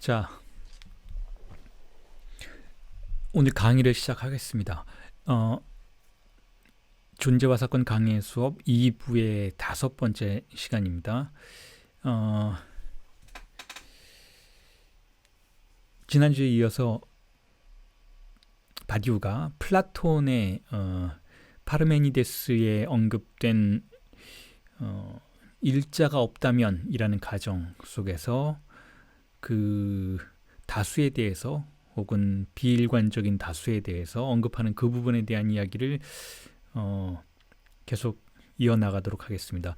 자, 오늘 강의를 시작하겠습니다. 존재와 사건 강의 수업 2부의 5번째 시간입니다. 지난주에 이어서 바디우가 플라톤의 파르메니데스에 언급된 일자가 없다면 이라는 가정 속에서 그 다수에 대해서 혹은 비일관적인 다수에 대해서 언급하는 그 부분에 대한 이야기를 계속 이어나가도록 하겠습니다.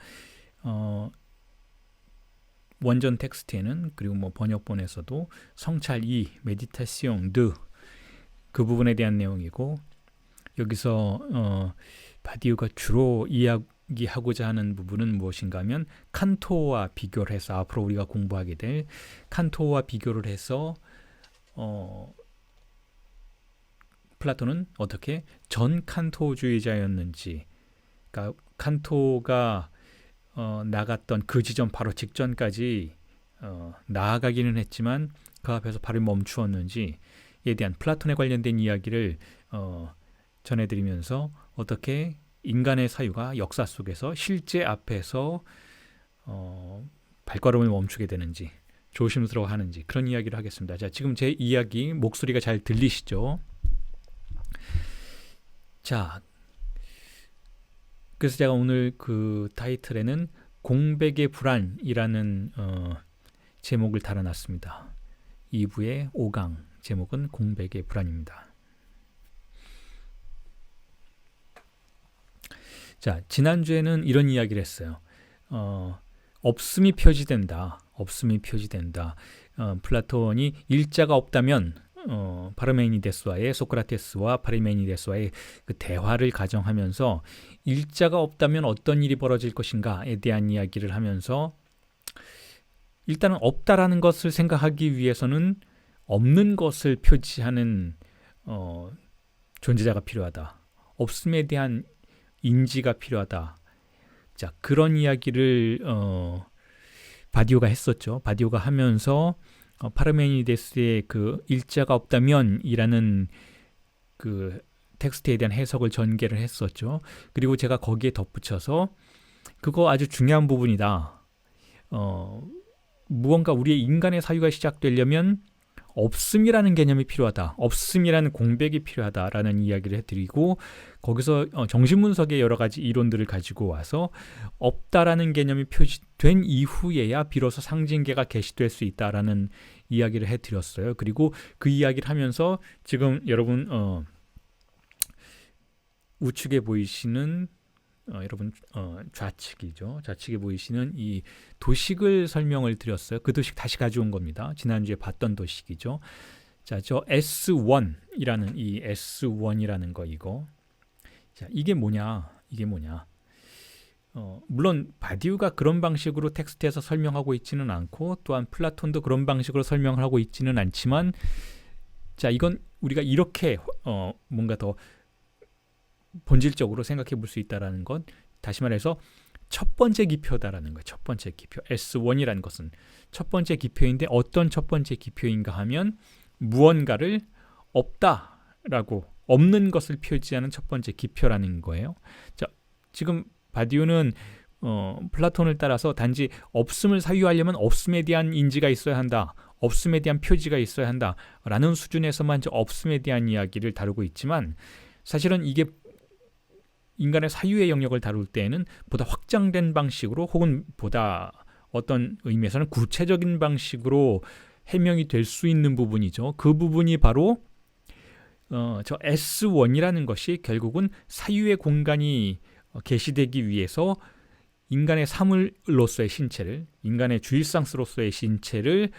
원전 텍스트에는 그리고 번역본에서도 성찰 2, 메디타시옹 2 그 부분에 대한 내용이고, 여기서 바디우가 주로 이야기하고자 하는 부분은 무엇인가 하면 칸토와 비교를 해서, 앞으로 우리가 공부하게 될 칸토와 비교를 해서 플라톤은 어떻게 전 칸토주의자였는지, 그러니까 칸토가 나갔던 그 지점 바로 직전까지 나아가기는 했지만 그 앞에서 발을 멈추었는지에 대한 플라톤에 관련된 이야기를 전해드리면서 어떻게 인간의 사유가 역사 속에서 실제 앞에서 발걸음을 멈추게 되는지, 조심스러워하는지, 그런 이야기를 하겠습니다. 자, 지금 제 이야기 목소리가 잘 들리시죠? 자, 그래서 제가 오늘 그 타이틀에는 공백의 불안이라는 제목을 달아놨습니다. 2부의 5강 제목은 공백의 불안입니다. 자, 지난주에는 이런 이야기를 했어요. 없음이 표지된다. 플라톤이 일자가 없다면 파르메니데스와의, 소크라테스와 파르메니데스와의 그 대화를 가정하면서 일자가 없다면 어떤 일이 벌어질 것인가에 대한 이야기를 하면서, 일단은 없다라는 것을 생각하기 위해서는 없는 것을 표지하는 존재자가 필요하다. 없음에 대한 인지가 필요하다. 자, 그런 이야기를 바디우가 했었죠. 바디우가 하면서 파르메니데스의 그 일자가 없다면이라는 그 텍스트에 대한 해석을 전개를 했었죠. 그리고 제가 거기에 덧붙여서 그거 아주 중요한 부분이다. 무언가 우리의 인간의 사유가 시작되려면 없음이라는 개념이 필요하다. 없음이라는 공백이 필요하다라는 이야기를 해드리고, 거기서 정신분석의 여러 가지 이론들을 가지고 와서 없다라는 개념이 표시된 이후에야 비로소 상징계가 게시될 수 있다라는 이야기를 해드렸어요. 그리고 그 이야기를 하면서 지금 여러분 우측에 보이시는 여러분 좌측이죠. 좌측에 보이시는 이 도식을 설명을 드렸어요. 그 도식 다시 가져온 겁니다. 지난주에 봤던 도식이죠. 자, 저 S1이라는 이 S1이라는 거, 이거. 자, 이게 뭐냐? 물론 바디우가 그런 방식으로 텍스트에서 설명하고 있지는 않고, 또한 플라톤도 그런 방식으로 설명을 하고 있지는 않지만, 자, 이건 우리가 이렇게 뭔가 더 본질적으로 생각해 볼 수 있다라는 것, 다시 말해서 첫 번째 기표다라는 거예요. 첫 번째 기표. S1이라는 것은 첫 번째 기표인데, 어떤 첫 번째 기표인가 하면 무언가를 없다라고, 없는 것을 표지하는 첫 번째 기표라는 거예요. 자, 지금 바디우는 플라톤을 따라서 단지 없음을 사유하려면 없음에 대한 인지가 있어야 한다, 없음에 대한 표지가 있어야 한다 라는 수준에서만 없음에 대한 이야기를 다루고 있지만, 사실은 이게 인간의 사유의 영역을 다룰 때에는 보다 확장된 방식으로, 혹은 보다 어떤 의미에서는 구체적인 방식으로 해명이 될 수 있는 부분이죠. 그 부분이 바로 저 S1이라는 것이 결국은 사유의 공간이 게시되기 위해서 인간의 사물로서의 신체를, 인간의 주일상스로서의 신체를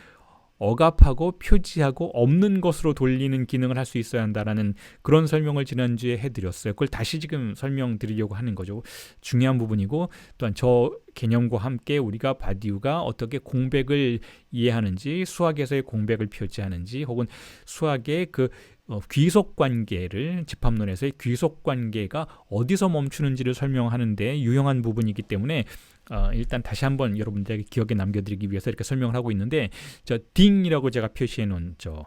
억압하고 표지하고 없는 것으로 돌리는 기능을 할 수 있어야 한다라는 그런 설명을 지난주에 해드렸어요. 그걸 다시 지금 설명드리려고 하는 거죠. 중요한 부분이고, 또한 저 개념과 함께 우리가 바디우가 어떻게 공백을 이해하는지, 수학에서의 공백을 표지하는지, 혹은 수학의 그 귀속관계를, 집합론에서의 귀속관계가 어디서 멈추는지를 설명하는 데 유용한 부분이기 때문에 일단 다시 한번 여러분들에게 기억에 남겨드리기 위해서 이렇게 설명을 하고 있는데, 저 딩이라고 제가 표시해 놓은 저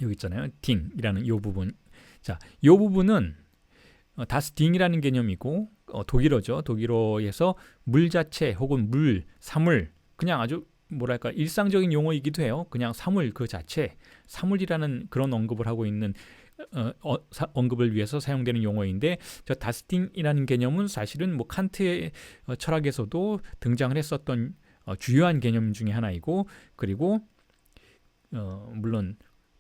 여기 있잖아요. 딩이라는 이 부분. 자, 이 부분은 다스 딩이라는 개념이고 독일어죠. 독일어에서 물 자체 혹은 물, 사물, 그냥 아주 뭐랄까 일상적인 용어이기도 해요. 그냥 사물 그 자체, 사물이라는 그런 언급을 하고 있는 언급을 위해서 사용되는 용어인데, 저 다스팅이라는 개념은 사실은 뭐 칸트의 철학에서도 등장을 했었던 주요한 개념 중에 하나이고, 그리고 물론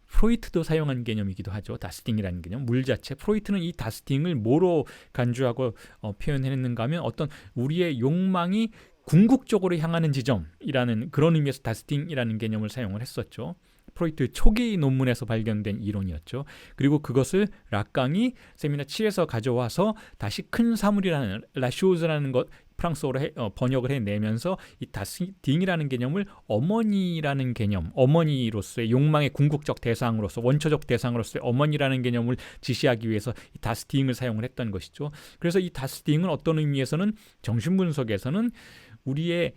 프로이트도 사용한 개념이기도 하죠. 다스팅이라는 개념, 물 자체. 프로이트는 이 다스팅을 뭐로 간주하고 표현했는가 하면 어떤 우리의 욕망이 궁극적으로 향하는 지점이라는 그런 의미에서 다스팅이라는 개념을 사용을 했었죠. 프로이트 초기 논문에서 발견된 이론이었죠. 그리고 그것을 락강이 세미나 7에서 가져와서 다시 큰 사물이라는 라쇼즈라는 것 프랑스어로 번역을 해내면서 이 다스팅이라는 개념을 어머니라는 개념, 어머니로서의 욕망의 궁극적 대상으로서, 원초적 대상으로서의 어머니라는 개념을 지시하기 위해서 이 다스팅을 사용을 했던 것이죠. 그래서 이 다스팅은 어떤 의미에서는 정신분석에서는 우리의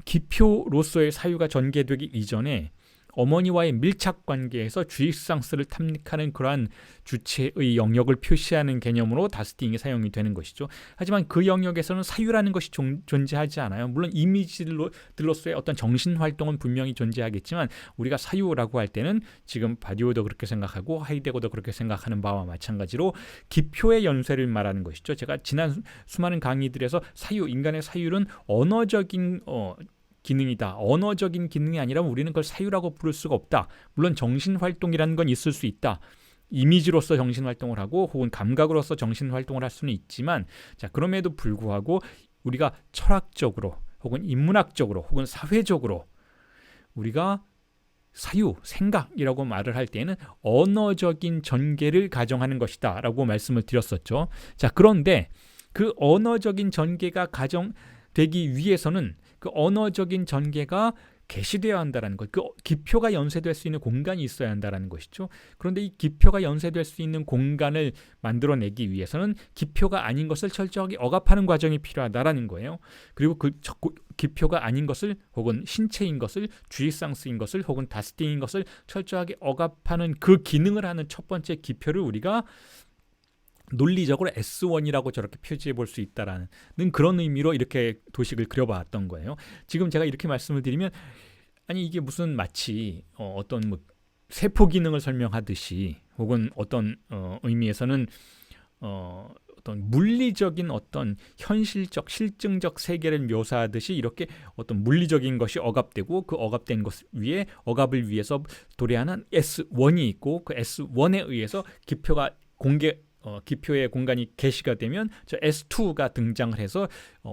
기표로서의 사유가 전개되기 이전에 어머니와의 밀착 관계에서 주익상스를 탐닉하는 그러한 주체의 영역을 표시하는 개념으로 다스팅이 사용이 되는 것이죠. 하지만 그 영역에서는 사유라는 것이 존재하지 않아요. 물론 이미지들로서의 어떤 정신 활동은 분명히 존재하겠지만, 우리가 사유라고 할 때는 지금 바디오도 그렇게 생각하고 하이데거도 그렇게 생각하는 바와 마찬가지로 기표의 연쇄를 말하는 것이죠. 제가 지난 수많은 강의들에서 사유, 인간의 사유는 언어적인 기능이다. 언어적인 기능이 아니라면 우리는 그걸 사유라고 부를 수가 없다. 물론 정신활동이라는 건 있을 수 있다. 이미지로서 정신활동을 하고 혹은 감각으로서 정신활동을 할 수는 있지만, 자, 그럼에도 불구하고 우리가 철학적으로 혹은 인문학적으로 혹은 사회적으로 우리가 사유, 생각이라고 말을 할 때는 언어적인 전개를 가정하는 것이다 라고 말씀을 드렸었죠. 자, 그런데 그 언어적인 전개가 가정되기 위해서는 그 언어적인 전개가 개시되어야 한다는 것, 그 기표가 연쇄될 수 있는 공간이 있어야 한다는 것이죠. 그런데 이 기표가 연쇄될 수 있는 공간을 만들어내기 위해서는 기표가 아닌 것을 철저하게 억압하는 과정이 필요하다라는 거예요. 그리고 그 기표가 아닌 것을 혹은 신체인 것을, 주의상스인 것을 혹은 다스팅인 것을 철저하게 억압하는 그 기능을 하는 첫 번째 기표를 우리가 논리적으로 S1이라고 저렇게 표지해 볼 수 있다라는 그런 의미로 이렇게 도식을 그려봤던 거예요. 지금 제가 이렇게 말씀을 드리면, 아니 이게 무슨 마치 어떤 뭐 세포 기능을 설명하듯이 혹은 어떤 의미에서는 어떤 물리적인 어떤 현실적 실증적 세계를 묘사하듯이 이렇게 어떤 물리적인 것이 억압되고 그 억압된 것 위에 억압을 위해서 도래하는 S1이 있고, 그 S1에 의해서 기표가 기표의 공간이 개시가 되면 저 S2가 등장을 해서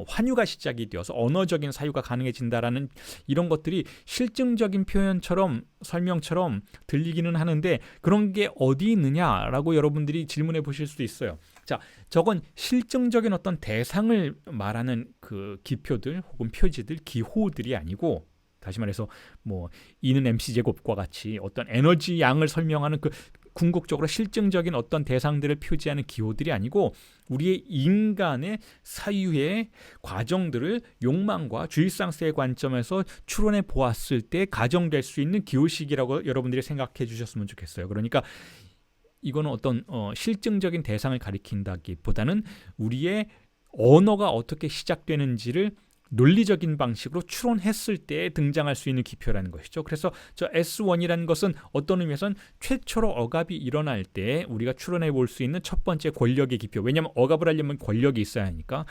환유가 시작이 되어서 언어적인 사유가 가능해진다라는 이런 것들이 실증적인 표현처럼 설명처럼 들리기는 하는데, 그런 게 어디 있느냐라고 여러분들이 질문해 보실 수도 있어요. 자, 저건 실증적인 어떤 대상을 말하는 그 기표들 혹은 표지들, 기호들이 아니고, 다시 말해서 뭐 E는 mc제곱과 같이 어떤 에너지 양을 설명하는 그 궁극적으로 실증적인 어떤 대상들을 표지하는 기호들이 아니고, 우리의 인간의 사유의 과정들을 욕망과 주의상스의 관점에서 추론해 보았을 때 가정될 수 있는 기호식이라고 여러분들이 생각해 주셨으면 좋겠어요. 그러니까 이거는 어떤 실증적인 대상을 가리킨다기보다는 우리의 언어가 어떻게 시작되는지를 논리적인 방식으로 추론했을 때 등장할 수 있는 기표라는 것이죠. 그래서 저 S1이라는 것은 어떤 의미에서는 최초로 억압이 일어날 때 우리가 추론해 볼 수 있는 첫 번째 권력의 기표. 왜냐하면 억압을 하려면 권력이 있어야 하니까.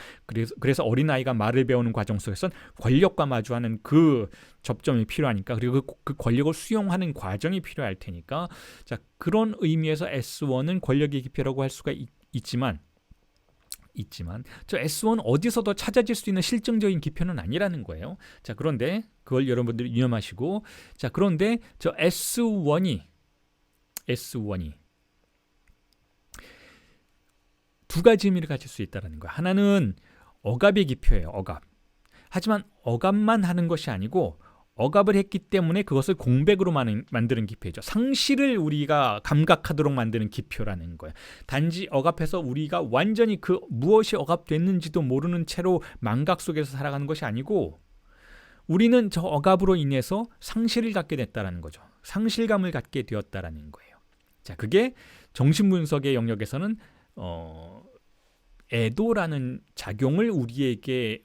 그래서 어린아이가 말을 배우는 과정 속에서는 권력과 마주하는 그 접점이 필요하니까, 그리고 그 권력을 수용하는 과정이 필요할 테니까, 자, 그런 의미에서 S1은 권력의 기표라고 할 수가 있지만 저 S1 어디서도 찾아질 수 있는 실증적인 기표는 아니라는 거예요. 자, 그런데 그걸 여러분들이 유념하시고, 자, 그런데 저 S1이 두 가지 의미를 가질 수 있다는 거예요. 하나는 억압의 기표예요. 억압. 하지만 억압만 하는 것이 아니고 억압을 했기 때문에 그것을 공백으로 만드는 기표죠. 상실을 우리가 감각하도록 만드는 기표라는 거예요. 단지 억압해서 우리가 완전히 그 무엇이 억압됐는지도 모르는 채로 망각 속에서 살아가는 것이 아니고 우리는 저 억압으로 인해서 상실을 갖게 됐다는 거죠. 상실감을 갖게 되었다라는 거예요. 자, 그게 정신분석의 영역에서는 애도라는 작용을 우리에게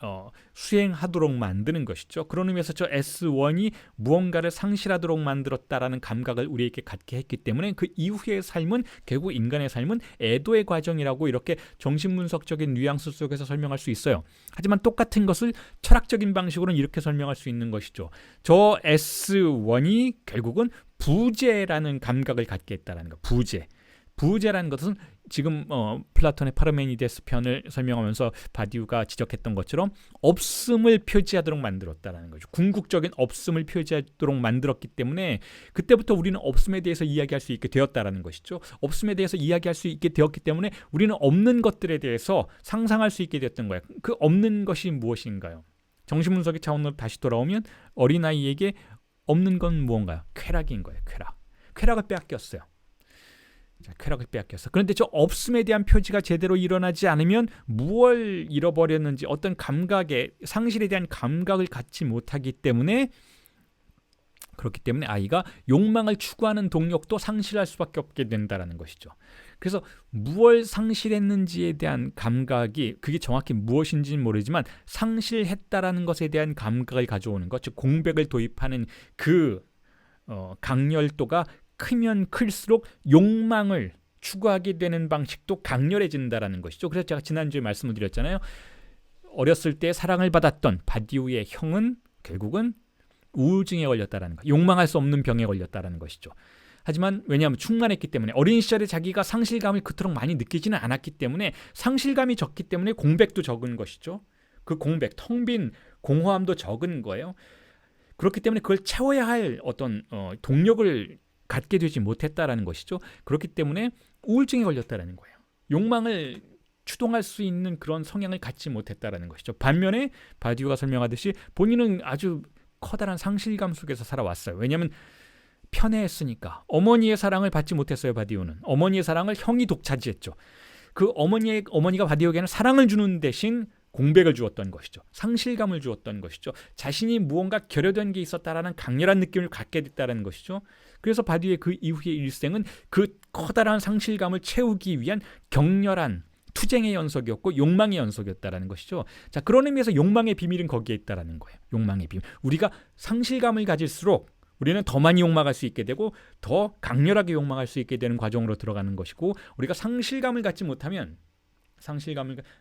수행하도록 만드는 것이죠. 그런 의미에서 저 S1이 무언가를 상실하도록 만들었다라는 감각을 우리에게 갖게 했기 때문에 그 이후의 삶은 결국 인간의 삶은 애도의 과정이라고 이렇게 정신분석적인 뉘앙스 속에서 설명할 수 있어요. 하지만 똑같은 것을 철학적인 방식으로는 이렇게 설명할 수 있는 것이죠. 저 S1이 결국은 부재라는 감각을 갖게 했다는 거. 부재라는 것은 지금 플라톤의 파르메니데스 편을 설명하면서 바디우가 지적했던 것처럼 없음을 표지하도록 만들었다는 거죠. 궁극적인 없음을 표지하도록 만들었기 때문에 그때부터 우리는 없음에 대해서 이야기할 수 있게 되었다는 것이죠. 없음에 대해서 이야기할 수 있게 되었기 때문에 우리는 없는 것들에 대해서 상상할 수 있게 됐던 거예요. 그 없는 것이 무엇인가요? 정신분석의 차원으로 다시 돌아오면 어린아이에게 없는 건 무언가요? 쾌락인 거예요. 쾌락을 빼앗겼어요. 자, 쾌락을 빼앗겼어. 그런데 저 없음에 대한 표지가 제대로 일어나지 않으면 무엇을 잃어버렸는지 어떤 감각의 상실에 대한 감각을 갖지 못하기 때문에 그렇기 때문에 아이가 욕망을 추구하는 동력도 상실할 수밖에 없게 된다는 것이죠. 그래서 무엇을 상실했는지에 대한 감각이 그게 정확히 무엇인지는 모르지만 상실했다라는 것에 대한 감각을 가져오는 것, 즉 공백을 도입하는 그 강렬도가 크면 클수록 욕망을 추구하게 되는 방식도 강렬해진다라는 것이죠. 그래서 제가 지난주에 말씀을 드렸잖아요. 어렸을 때 사랑을 받았던 바디우의 형은 결국은 우울증에 걸렸다라는 것, 욕망할 수 없는 병에 걸렸다라는 것이죠. 하지만 왜냐하면 충만했기 때문에 어린 시절에 자기가 상실감을 그토록 많이 느끼지는 않았기 때문에 상실감이 적기 때문에 공백도 적은 것이죠. 그 공백, 텅 빈 공허함도 적은 거예요. 그렇기 때문에 그걸 채워야 할 어떤 동력을 갖게 되지 못했다라는 것이죠. 그렇기 때문에 우울증에 걸렸다라는 거예요. 욕망을 추동할 수 있는 그런 성향을 갖지 못했다라는 것이죠. 반면에 바디우가 설명하듯이 본인은 아주 커다란 상실감 속에서 살아왔어요. 왜냐하면 편애했으니까. 어머니의 사랑을 받지 못했어요. 바디우는. 어머니의 사랑을 형이 독차지했죠. 그 어머니가 바디우에게는 사랑을 주는 대신 공백을 주었던 것이죠. 상실감을 주었던 것이죠. 자신이 무언가 결여된 게 있었다라는 강렬한 느낌을 갖게 됐다는 것이죠. 그래서 바디우의 그 이후의 일생은 그 커다란 상실감을 채우기 위한 격렬한 투쟁의 연속이었고 욕망의 연속이었다라는 것이죠. 자, 그런 의미에서 욕망의 비밀은 거기에 있다라는 거예요. 욕망의 비밀. 우리가 상실감을 가질수록 우리는 더 많이 욕망할 수 있게 되고 더 강렬하게 욕망할 수 있게 되는 과정으로 들어가는 것이고 우리가 상실감을 갖지 못하면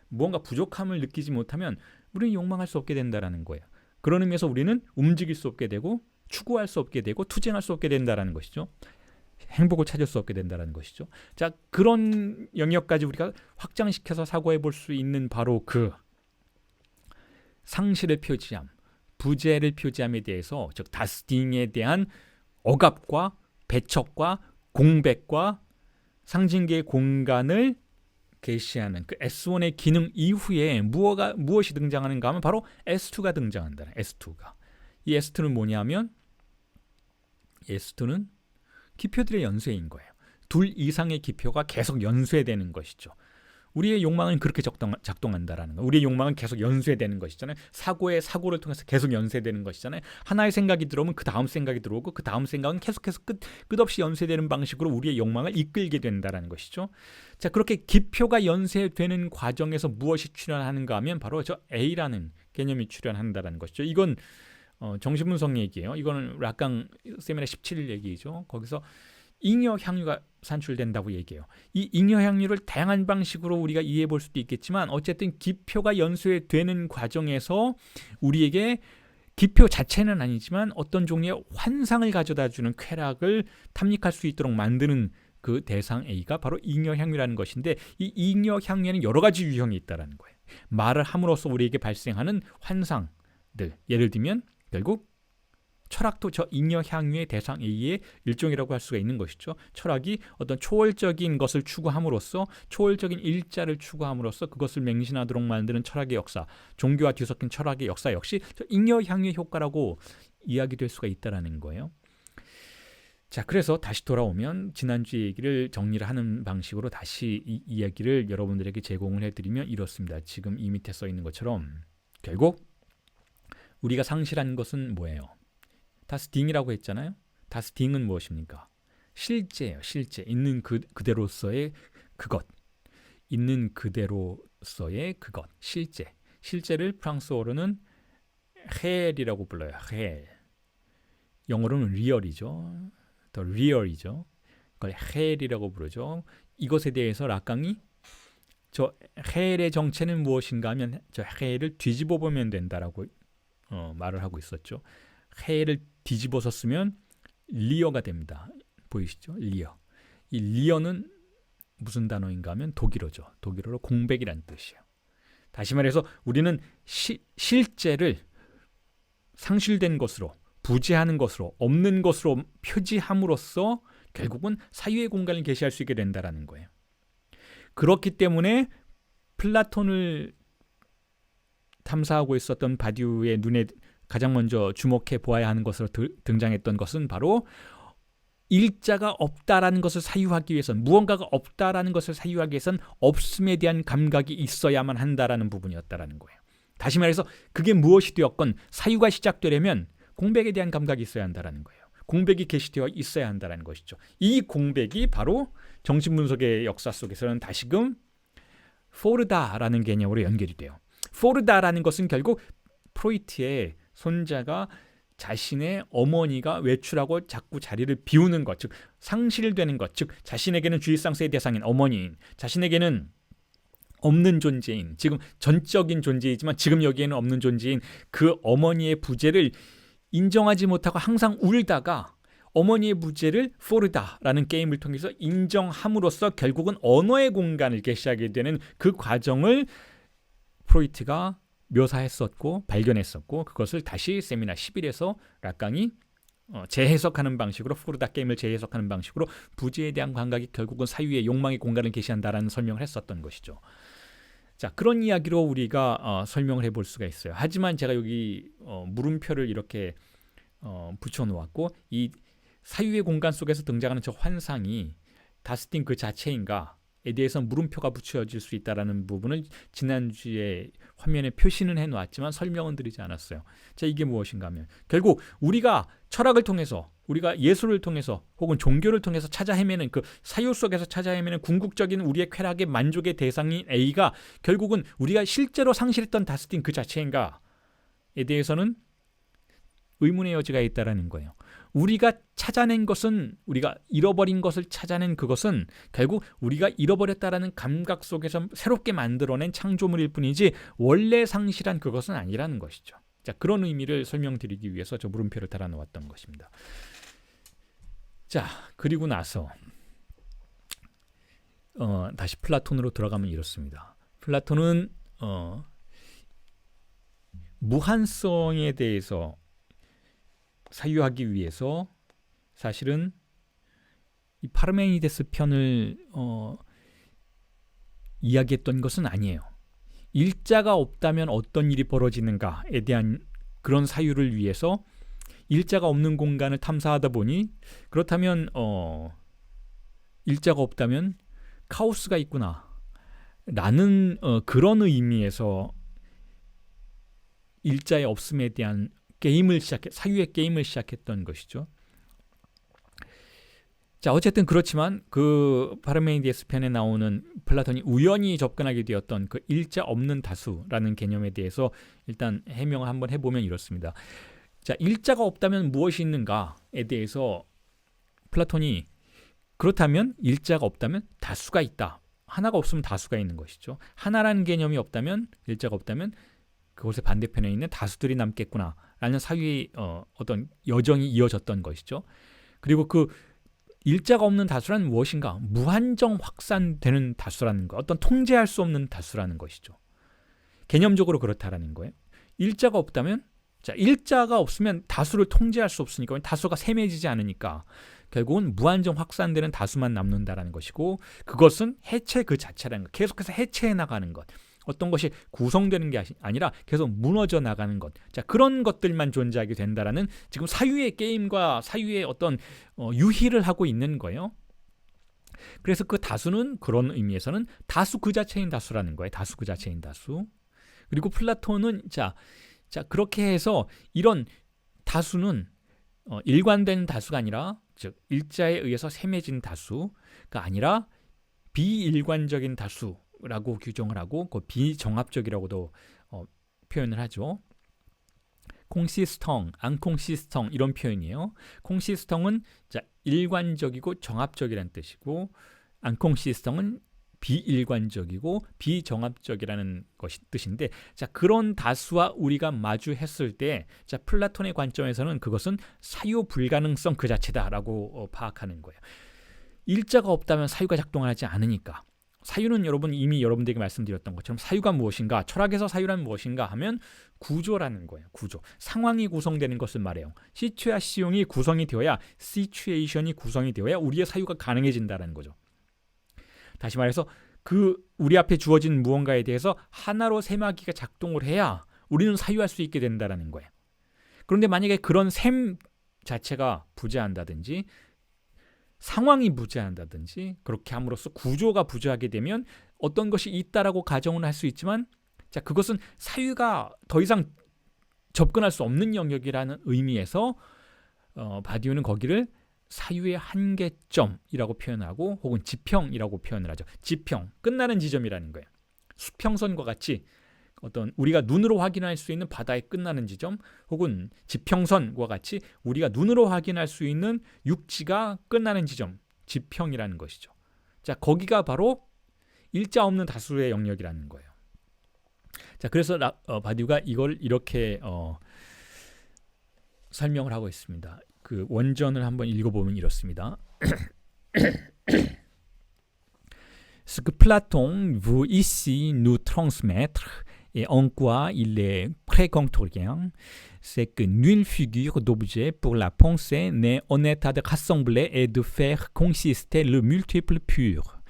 무언가 부족함을 느끼지 못하면 우리는 욕망할 수 없게 된다라는 거예요. 그런 의미에서 우리는 움직일 수 없게 되고 추구할 수 없게 되고 투쟁할 수 없게 된다라는 것이죠. 행복을 찾을 수 없게 된다라는 것이죠. 자, 그런 영역까지 우리가 확장시켜서 사고해 볼 수 있는 바로 그 상실을 표지함, 부재를 표지함에 대해서 즉 다스팅에 대한 억압과 배척과 공백과 상징계의 공간을 게시하는 그 S1의 기능 이후에 무엇이 등장하는가 하면 바로 S2가 등장한다. S2가. 이 S2는 뭐냐면 S2는 기표들의 연쇄인 거예요. 둘 이상의 기표가 계속 연쇄되는 것이죠. 우리의 욕망은 그렇게 작동한다라는 거. 우리의 욕망은 계속 연쇄되는 것이잖아요. 사고를 통해서 계속 연쇄되는 것이잖아요. 하나의 생각이 들어오면 그 다음 생각이 들어오고 그 다음 생각은 계속해서 끝없이 연쇄되는 방식으로 우리의 욕망을 이끌게 된다라는 것이죠. 자, 그렇게 기표가 연쇄되는 과정에서 무엇이 출현하는가 하면 바로 저 A라는 개념이 출현한다라는 것이죠. 이건 정신분석 얘기예요. 이거는 라강 세미나 17일 얘기죠. 거기서 잉여 향유가 산출된다고 얘기해요. 이 잉여 향유를 다양한 방식으로 우리가 이해해 볼 수도 있겠지만 어쨌든 기표가 연쇄되는 과정에서 우리에게 기표 자체는 아니지만 어떤 종류의 환상을 가져다주는 쾌락을 탐닉할 수 있도록 만드는 그 대상 A가 바로 잉여 향유라는 것인데 이 잉여 향유에는 여러 가지 유형이 있다는 거예요. 말을 함으로써 우리에게 발생하는 환상들, 예를 들면 결국 철학도 저 잉여 향유의 대상 A의 일종이라고 할 수가 있는 것이죠. 철학이 어떤 초월적인 것을 추구함으로써 초월적인 일자를 추구함으로써 그것을 맹신하도록 만드는 철학의 역사, 종교와 뒤섞인 철학의 역사 역시 저 잉여 향유의 효과라고 이야기될 수가 있다라는 거예요. 자, 그래서 다시 돌아오면 지난주 얘기를 정리를 하는 방식으로 다시 이 이야기를 여러분들에게 제공을 해드리면 이렇습니다. 지금 이 밑에 써 있는 것처럼 결국 우리가 상실한 것은 뭐예요? 다스딩이라고 했잖아요. 다스딩은 무엇입니까? 실제예요. 실제. 있는 그대로서의 그것. 있는 그대로서의 그것. 실제. 실제를 프랑스어로는 réel이라고 불러요. réel. 영어로는 real이죠. 더 real이죠. 그걸 réel이라고 부르죠. 이것에 대해서 락강이 저 réel의 정체는 무엇인가 하면 저 réel을 뒤집어 보면 된다라고 말을 하고 있었죠. réel을 뒤집어서 쓰면 리어가 됩니다. 보이시죠? 리어. 이 리어는 무슨 단어인가 하면 독일어죠. 독일어로 공백이란 뜻이에요. 다시 말해서 우리는 실제를 상실된 것으로, 부재하는 것으로, 없는 것으로 표지함으로써 결국은 사유의 공간을 계시할 수 있게 된다는 거예요. 그렇기 때문에 플라톤을 탐사하고 있었던 바디우의 눈에 가장 먼저 주목해 보아야 하는 것으로 등장했던 것은 바로 일자가 없다라는 것을 사유하기 위해서는, 무언가가 없다라는 것을 사유하기 위해서는 없음에 대한 감각이 있어야만 한다라는 부분이었다라는 거예요. 다시 말해서 그게 무엇이 되었건 사유가 시작되려면 공백에 대한 감각이 있어야 한다라는 거예요. 공백이 게시되어 있어야 한다라는 것이죠. 이 공백이 바로 정신분석의 역사 속에서는 다시금 포르다라는 개념으로 연결이 돼요. 포르다라는 것은 결국 프로이트의 손자가 자신의 어머니가 외출하고 자꾸 자리를 비우는 것, 즉 상실되는 것, 즉 자신에게는 주의상서의 대상인 어머니인, 자신에게는 없는 존재인, 지금 전적인 존재이지만 지금 여기에는 없는 존재인 그 어머니의 부재를 인정하지 못하고 항상 울다가 어머니의 부재를 포르다라는 게임을 통해서 인정함으로써 결국은 언어의 공간을 게시하게 되는 그 과정을 프로이트가 묘사했었고 발견했었고, 그것을 다시 세미나 11에서 락강이 재해석하는 방식으로, 포르다 게임을 재해석하는 방식으로 부재에 대한 감각이 결국은 사유의 욕망의 공간을 게시한다라는 설명을 했었던 것이죠. 자, 그런 이야기로 우리가 설명을 해볼 수가 있어요. 하지만 제가 여기 물음표를 이렇게 붙여놓았고, 이 사유의 공간 속에서 등장하는 저 환상이 다스틴 그 자체인가 에 대해서 물음표가 붙여질 수 있다는 부분을 지난주에 화면에 표시는 해놓았지만 설명은 드리지 않았어요. 자, 이게 무엇인가 하면 결국 우리가 철학을 통해서, 우리가 예술을 통해서 혹은 종교를 통해서 찾아 헤매는 그 사유 속에서 찾아 헤매는 궁극적인 우리의 쾌락의 만족의 대상인 A가 결국은 우리가 실제로 상실했던 다스틴 그 자체인가에 대해서는 의문의 여지가 있다라는 거예요. 우리가 찾아낸 것은, 우리가 잃어버린 것을 찾아낸 그것은 결국 우리가 잃어버렸다라는 감각 속에서 새롭게 만들어낸 창조물일 뿐이지 원래 상실한 그것은 아니라는 것이죠. 자, 그런 의미를 설명드리기 위해서 저 물음표를 달아놓았던 것입니다. 자, 그리고 나서 다시 플라톤으로 들어가면 이렇습니다. 플라톤은 무한성에 대해서 사유하기 위해서 사실은 이 파르메니데스 편을 이야기했던 것은 아니에요. 일자가 없다면 어떤 일이 벌어지는가에 대한 그런 사유를 위해서 일자가 없는 공간을 탐사하다 보니, 그렇다면 일자가 없다면 카오스가 있구나 라는 그런 의미에서 일자의 없음에 대한 사유의 게임을 시작했던 것이죠. 자, 어쨌든 그렇지만 그 파르메니데스 편에 나오는 플라톤이 우연히 접근하게 되었던 그 일자 없는 다수라는 개념에 대해서 일단 해명을 한번 해보면 이렇습니다. 자, 일자가 없다면 무엇이 있는가에 대해서 플라톤이, 그렇다면 일자가 없다면 다수가 있다. 하나가 없으면 다수가 있는 것이죠. 하나라는 개념이 없다면, 일자가 없다면 그곳의 반대편에 있는 다수들이 남겠구나 라는 사유의 어떤 여정이 이어졌던 것이죠. 그리고 그 일자가 없는 다수란 무엇인가? 무한정 확산되는 다수라는 것, 어떤 통제할 수 없는 다수라는 것이죠. 개념적으로 그렇다라는 거예요. 일자가 없다면, 자, 일자가 없으면 다수를 통제할 수 없으니까, 다수가 셈해지지 않으니까 결국은 무한정 확산되는 다수만 남는다라는 것이고, 그것은 해체 그 자체라는 것, 계속해서 해체해 나가는 것, 어떤 것이 구성되는 게 아니라 계속 무너져 나가는 것. 자, 그런 것들만 존재하게 된다라는 지금 사유의 게임과 사유의 어떤 유희를 하고 있는 거예요. 그래서 그 다수는 그런 의미에서는 다수 그 자체인 다수라는 거예요. 다수 그 자체인 다수. 그리고 플라톤은 자 그렇게 해서 이런 다수는 일관된 다수가 아니라 즉 일자에 의해서 셈해진 다수가 아니라 비일관적인 다수라고 규정을 하고 그 비정합적이라고도 표현을 하죠. 콩시스텅, 앙콩시스텅 이런 표현이에요. 콩시스텅은 자, 일관적이고 정합적이라는 뜻이고 앙콩시스텅은 비일관적이고 비정합적이라는 것이 뜻인데 자, 그런 다수와 우리가 마주했을 때 자, 플라톤의 관점에서는 그것은 사유 불가능성 그 자체다라고 파악하는 거예요. 일자가 없다면 사유가 작동하지 않으니까. 사유는 여러분 이미 여러분들에게 말씀드렸던 것처럼 사유가 무엇인가, 철학에서 사유란 무엇인가 하면 구조라는 거예요. 구조. 상황이 구성되는 것을 말해요. 시츄에이션이 구성이 되어야 시츄에이션이 구성이 되어야 우리의 사유가 가능해진다는 거죠. 다시 말해서 그 우리 앞에 주어진 무언가에 대해서 하나로 셈하기가 작동을 해야 우리는 사유할 수 있게 된다는 거예요. 그런데 만약에 그런 셈 자체가 부재한다든지 상황이 부재한다든지 그렇게 함으로써 구조가 부재하게 되면 어떤 것이 있다라고 가정을 할 수 있지만 자, 그것은 사유가 더 이상 접근할 수 없는 영역이라는 의미에서 바디우는 거기를 사유의 한계점이라고 표현하고 혹은 지평이라고 표현을 하죠. 지평, 끝나는 지점이라는 거예요. 수평선과 같이 어떤 우리가 눈으로 확인할 수 있는 바다의 끝나는 지점 혹은 지평선과 같이 우리가 눈으로 확인할 수 있는 육지가 끝나는 지점, 지평이라는 것이죠. 자, 거기가 바로 일자 없는 다수의 영역이라는 거예요. 자, 그래서 바디우가 이걸 이렇게 설명을 하고 있습니다. 그 원전을 한번 읽어보면 이렇습니다. Ce que Platon veut ici nous transmettre et en quoi il est précontorien, c'est que nulle figure d'objet pour la pensée n'est en état de rassembler et de faire consister le multiple pur.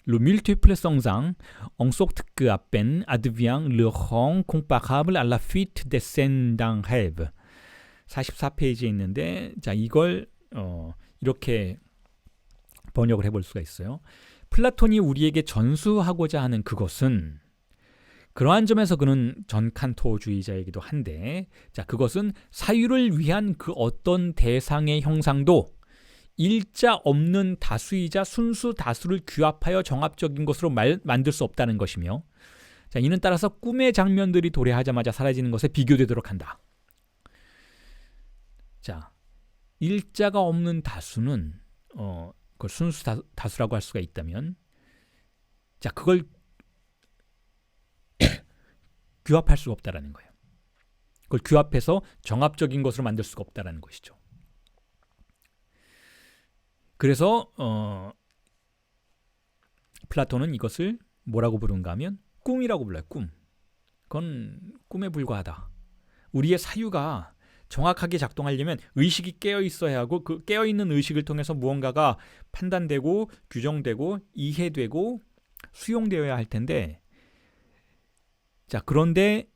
Le multiple sans un, en sorte qu'à peine advient le rang comparable à la fuite des scènes d'un rêve. 44페이지에 있는데 자, 이걸 이렇게 번역을 해볼 수가 있어요. 플라톤이 우리에게 전수하고자 하는 그것은 그러한 점에서 그는 전칸토주의자이기도 한데 자, 그것은 사유를 위한 그 어떤 대상의 형상도 일자 없는 다수이자 순수 다수를 규합하여 정합적인 것으로 만들 수 없다는 것이며 자, 이는 따라서 꿈의 장면들이 도래하자마자 사라지는 것에 비교되도록 한다. 자, 일자가 없는 다수는 그걸 순수 다수라고 할 수가 있다면 자, 그걸 규합할 수가 없다라는 거예요. 그걸 규합해서 정합적인 것으로 만들 수가 없다라는 것이죠. 그래서 플라톤은 이것을 뭐라고 부른가 하면 꿈이라고 불러요. 꿈. 그건 꿈에 불과하다. 우리의 사유가 정확하게 작동하려면 의식이 깨어 있어야 하고 그 깨어 있는 의식을 통해서 무언가가 판단되고 규정되고 이해되고 수용되어야 할 텐데 자, 그런데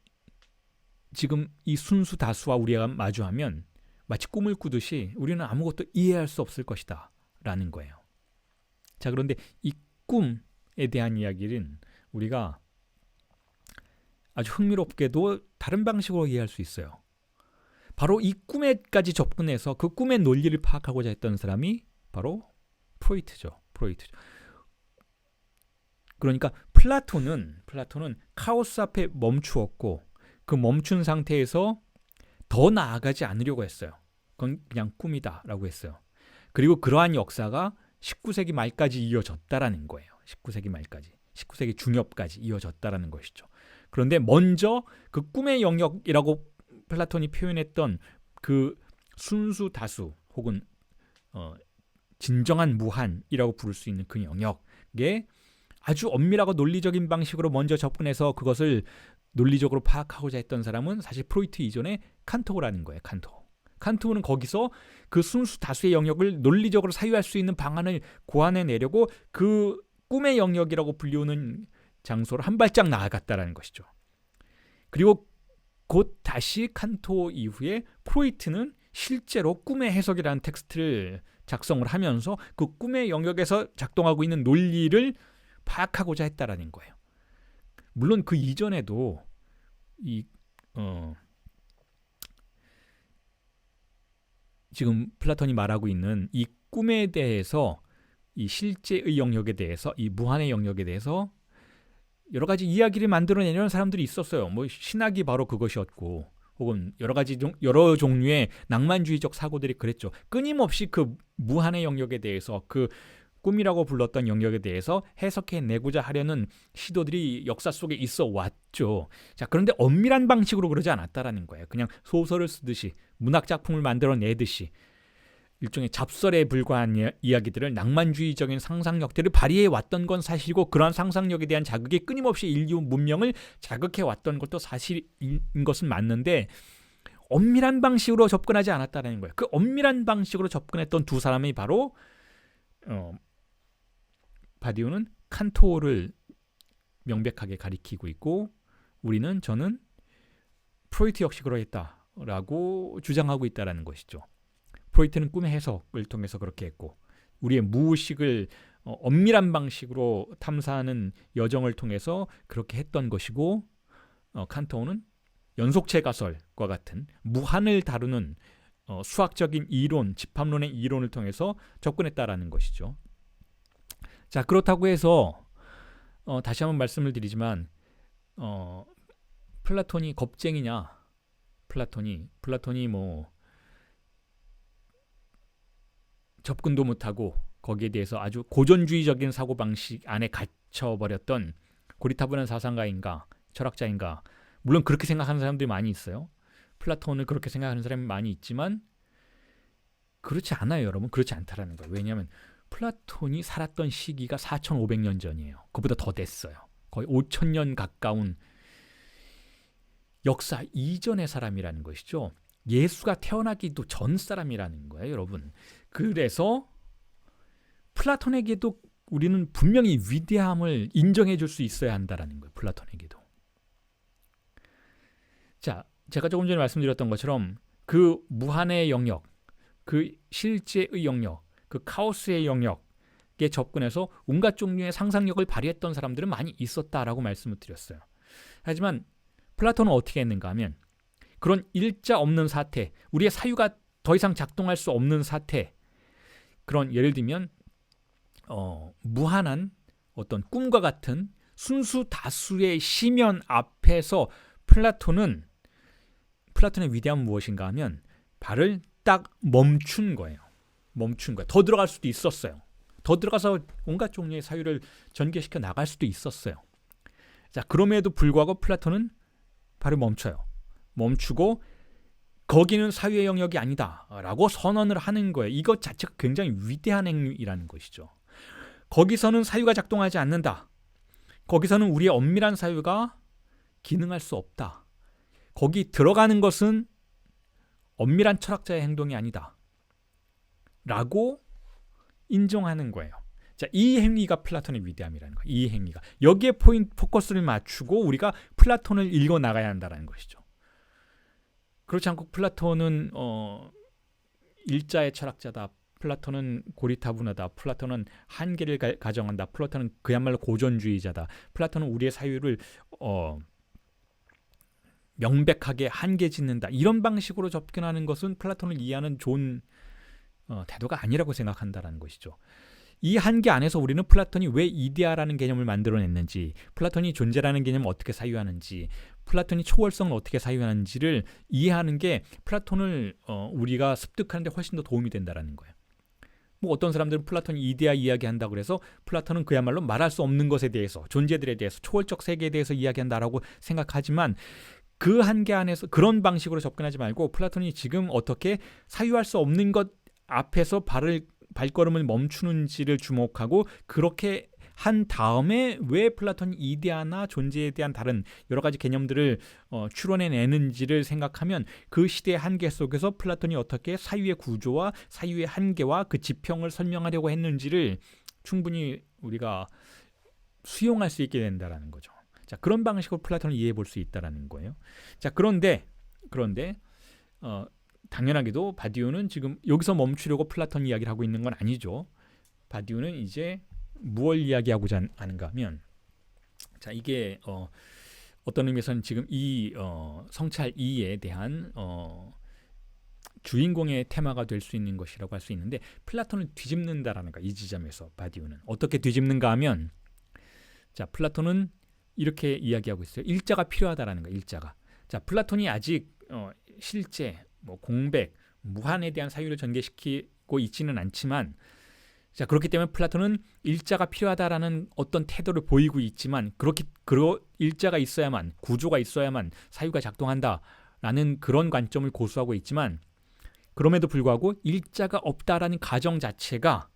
지금 이 순수 다수와 우리가 마주하면 마치 꿈을 꾸듯이 우리는 아무것도 이해할 수 없을 것이다 라는 거예요. 자, 그런데 이 꿈에 대한 이야기는 우리가 아주 흥미롭게도 다른 방식으로 이해할 수 있어요. 바로 이 꿈에까지 접근해서 그 꿈의 논리를 파악하고자 했던 사람이 바로 프로이트죠. 그러니까 플라톤은 카오스 앞에 멈추었고 그 멈춘 상태에서 더 나아가지 않으려고 했어요. 그건 그냥 꿈이다라고 했어요. 그리고 그러한 역사가 19세기 말까지 이어졌다라는 거예요. 19세기 말까지, 19세기 중엽까지 이어졌다라는 것이죠. 그런데 먼저 그 꿈의 영역이라고 플라톤이 표현했던 그 순수 다수 혹은 진정한 무한이라고 부를 수 있는 그 영역에 아주 엄밀하고 논리적인 방식으로 먼저 접근해서 그것을 논리적으로 파악하고자 했던 사람은 사실 프로이트 이전에 칸토라는 거예요. 칸토는 거기서 그 순수 다수의 영역을 논리적으로 사유할 수 있는 방안을 고안해내려고 그 꿈의 영역이라고 불리우는 장소로 한 발짝 나아갔다라는 것이죠. 그리고 곧 다시 칸토 이후에 프로이트는 실제로 꿈의 해석이라는 텍스트를 작성을 하면서 그 꿈의 영역에서 작동하고 있는 논리를 파악하고자 했다라는 거예요. 물론 그 이전에도 지금 플라톤이 말하고 있는 이 꿈에 대해서, 이 실제의 영역에 대해서, 이 무한의 영역에 대해서 여러 가지 이야기를 만들어내려는 사람들이 있었어요. 뭐 신학이 바로 그것이었고, 혹은 여러 종류의 낭만주의적 사고들이 그랬죠. 끊임없이 그 무한의 영역에 대해서, 그 꿈이라고 불렀던 영역에 대해서 해석해내고자 하려는 시도들이 역사 속에 있어 왔죠. 자, 그런데 엄밀한 방식으로 그러지 않았다라는 거예요. 그냥 소설을 쓰듯이, 문학 작품을 만들어내듯이 일종의 잡설에 불과한 이야기들을, 낭만주의적인 상상력들을 발휘해 왔던 건 사실이고, 그러한 상상력에 대한 자극이 끊임없이 인류 문명을 자극해 왔던 것도 사실인 것은 맞는데, 엄밀한 방식으로 접근하지 않았다는 거예요. 그 엄밀한 방식으로 접근했던 두 사람이 바로 바디우는 칸토를 명백하게 가리키고 있고, 저는 프로이트 역시 그러했다라고 주장하고 있다는 것이죠. 프로이트는 꿈의 해석을 통해서 그렇게 했고, 우리의 무의식을 엄밀한 방식으로 탐사하는 여정을 통해서 그렇게 했던 것이고, 칸토는 연속체 가설과 같은 무한을 다루는 수학적인 이론, 집합론의 이론을 통해서 접근했다라는 것이죠. 자, 그렇다고 해서 다시 한번 말씀을 드리지만 플라톤이 겁쟁이냐? 플라톤이 뭐 접근도 못하고 거기에 대해서 아주 고전주의적인 사고방식 안에 갇혀버렸던 고리타분한 사상가인가, 철학자인가? 물론 그렇게 생각하는 사람들이 많이 있어요. 플라톤을 그렇게 생각하는 사람이 많이 있지만 그렇지 않아요, 여러분. 그렇지 않다라는 거예요. 왜냐하면 플라톤이 살았던 시기가 4,500년 전이에요. 그보다 더 됐어요. 거의 5,000년 가까운 역사 이전의 사람이라는 것이죠. 예수가 태어나기도 전 사람이라는 거예요, 여러분. 그래서 플라톤에게도 우리는 분명히 위대함을 인정해 줄 수 있어야 한다라는 거예요. 플라톤에게도. 자, 제가 조금 전에 말씀드렸던 것처럼 그 무한의 영역, 그 실제의 영역, 그 카오스의 영역에 접근해서 온갖 종류의 상상력을 발휘했던 사람들은 많이 있었다라고 말씀을 드렸어요. 하지만 플라톤은 어떻게 했는가 하면, 그런 일자 없는 사태, 우리의 사유가 더 이상 작동할 수 없는 사태, 그런 예를 들면 무한한 어떤 꿈과 같은 순수 다수의 심연 앞에서 플라톤의 위대함은 무엇인가 하면 발을 딱 멈춘 거예요. 더 들어갈 수도 있었어요. 더 들어가서 온갖 종류의 사유를 전개시켜 나갈 수도 있었어요. 자, 그럼에도 불구하고 플라톤은 발을 멈춰요. 멈추고 거기는 사유의 영역이 아니다라고 선언을 하는 거예요. 이것 자체가 굉장히 위대한 행위라는 것이죠. 거기서는 사유가 작동하지 않는다. 거기서는 우리의 엄밀한 사유가 기능할 수 없다. 거기 들어가는 것은 엄밀한 철학자의 행동이 아니다. 라고 인정하는 거예요. 자, 이 행위가 플라톤의 위대함이라는 거예요. 이 행위가. 여기에 포커스를 맞추고 우리가 플라톤을 읽어 나가야 한다는 것이죠. 그렇지 않고 플라톤은 일자의 철학자다. 플라톤은 고리타분하다. 플라톤은 한계를 가정한다. 플라톤은 그야말로 고전주의자다. 플라톤은 우리의 사유를 명백하게 한계 짓는다. 이런 방식으로 접근하는 것은 플라톤을 이해하는 좋은 태도가 아니라고 생각한다라는 것이죠. 이 한계 안에서 우리는 플라톤이 왜 이데아라는 개념을 만들어냈는지, 플라톤이 존재라는 개념을 어떻게 사유하는지, 플라톤이 초월성을 어떻게 사유하는지를 이해하는 게 플라톤을 우리가 습득하는 데 훨씬 더 도움이 된다라는 거예요. 뭐 어떤 사람들은 플라톤이 이데아 이야기한다고 그래서 플라톤은 그야말로 말할 수 없는 것에 대해서, 존재들에 대해서, 초월적 세계에 대해서 이야기한다라고 생각하지만, 그 한계 안에서 그런 방식으로 접근하지 말고 플라톤이 지금 어떻게 사유할 수 없는 것 앞에서 발걸음을 멈추는지를 주목하고, 그렇게 한 다음에 왜 플라톤이 이데아나 존재에 대한 다른 여러 가지 개념들을 추론해내는지를 생각하면, 그 시대의 한계 속에서 플라톤이 어떻게 사유의 구조와 사유의 한계와 그 지평을 설명하려고 했는지를 충분히 우리가 수용할 수 있게 된다라는 거죠. 자, 그런 방식으로 플라톤을 이해해 볼 수 있다라는 거예요. 자, 그런데 당연하게도 바디우는 지금 여기서 멈추려고 플라톤 이야기를 하고 있는 건 아니죠. 바디우는 이제 무엇을 이야기하고자 하는가 하면, 자, 이게 어떤 의미에서는 지금 이 성찰 2에 대한 주인공의 테마가 될 수 있는 것이라고 할 수 있는데, 플라톤을 뒤집는다라는 거. 이 지점에서 바디우는 어떻게 뒤집는가 하면, 자, 플라톤은 이렇게 이야기하고 있어요. 일자가 필요하다라는 거. 일자가. 자, 플라톤이 아직 실제, 공백, 무한에 대한 사유를 전개시키고 있지는 않지만, 자, 그렇기 때문에 플라톤은 일자가 필요하다라는 어떤 태도를 보이고 있지만, 일자가 있어야만, 구조가 있어야만 사유가 작동한다라는 그런 관점을 고수하고 있지만, 그럼에도 불구하고 일자가 없다라는 가정 자체가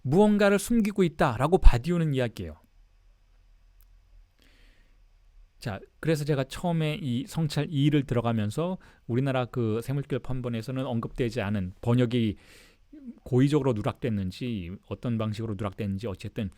무언가를 숨기고 있다라고 바디우는 이야기해요. 자, 그래서 제가 처음에 이 성찰 2를 들어가면서 우리나라 그 세물기록 판본에서는 언급되지 않은, 번역이 고의적으로 누락됐는지 어떤 방식으로 누락됐는지 어쨌든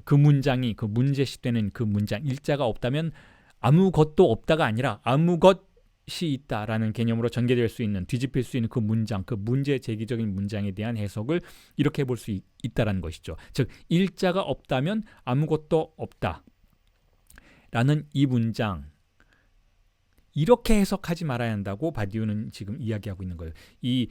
그 문장이, 그 문제시되는 그 문장, 일자가 없다면 아무것도 없다가 아니라 아무것이 있다라는 개념으로 전개될 수 있는, 뒤집힐 수 있는 그 문장, 그 문제 제기적인 문장에 대한 해석을 이렇게 볼 수 있다라는 것이죠. 즉, 일자가 없다면 아무것도 없다 라는 이 문장, 이렇게 해석하지 말아야 한다고 바디우는 지금 이야기하고 있는 거예요. 이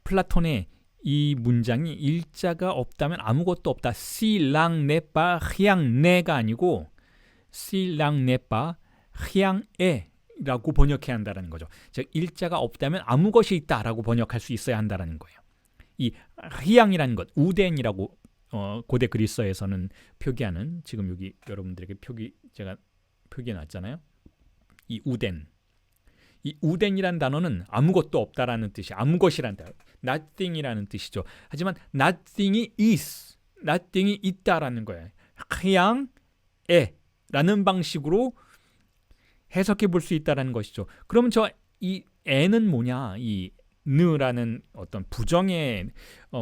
플라톤의 이 문장이 일자가 없다면 아무것도 없다. 시랑네빠 히앙네가 아니고 시랑네빠 히앙에라고 번역해야 한다는 거죠. 즉, 일자가 없다면 아무 것이 있다라고 번역할 수 있어야 한다는 거예요. 이 히앙이라는 것, 우덴이라고 고대 그리스어에서는 표기하는, 지금 여기 여러분들에게 제가 표기해 놨잖아요. 이 우덴이라는 단어는 아무것도 없다라는 뜻이, 아무것이라는 단어, nothing이라는 뜻이죠. 하지만 nothing이 있다라는 거예요. 히앙에라는 방식으로 해석해 볼 수 있다라는 것이죠. 그러면 이 에는 뭐냐? 이 느라는 어떤 부정에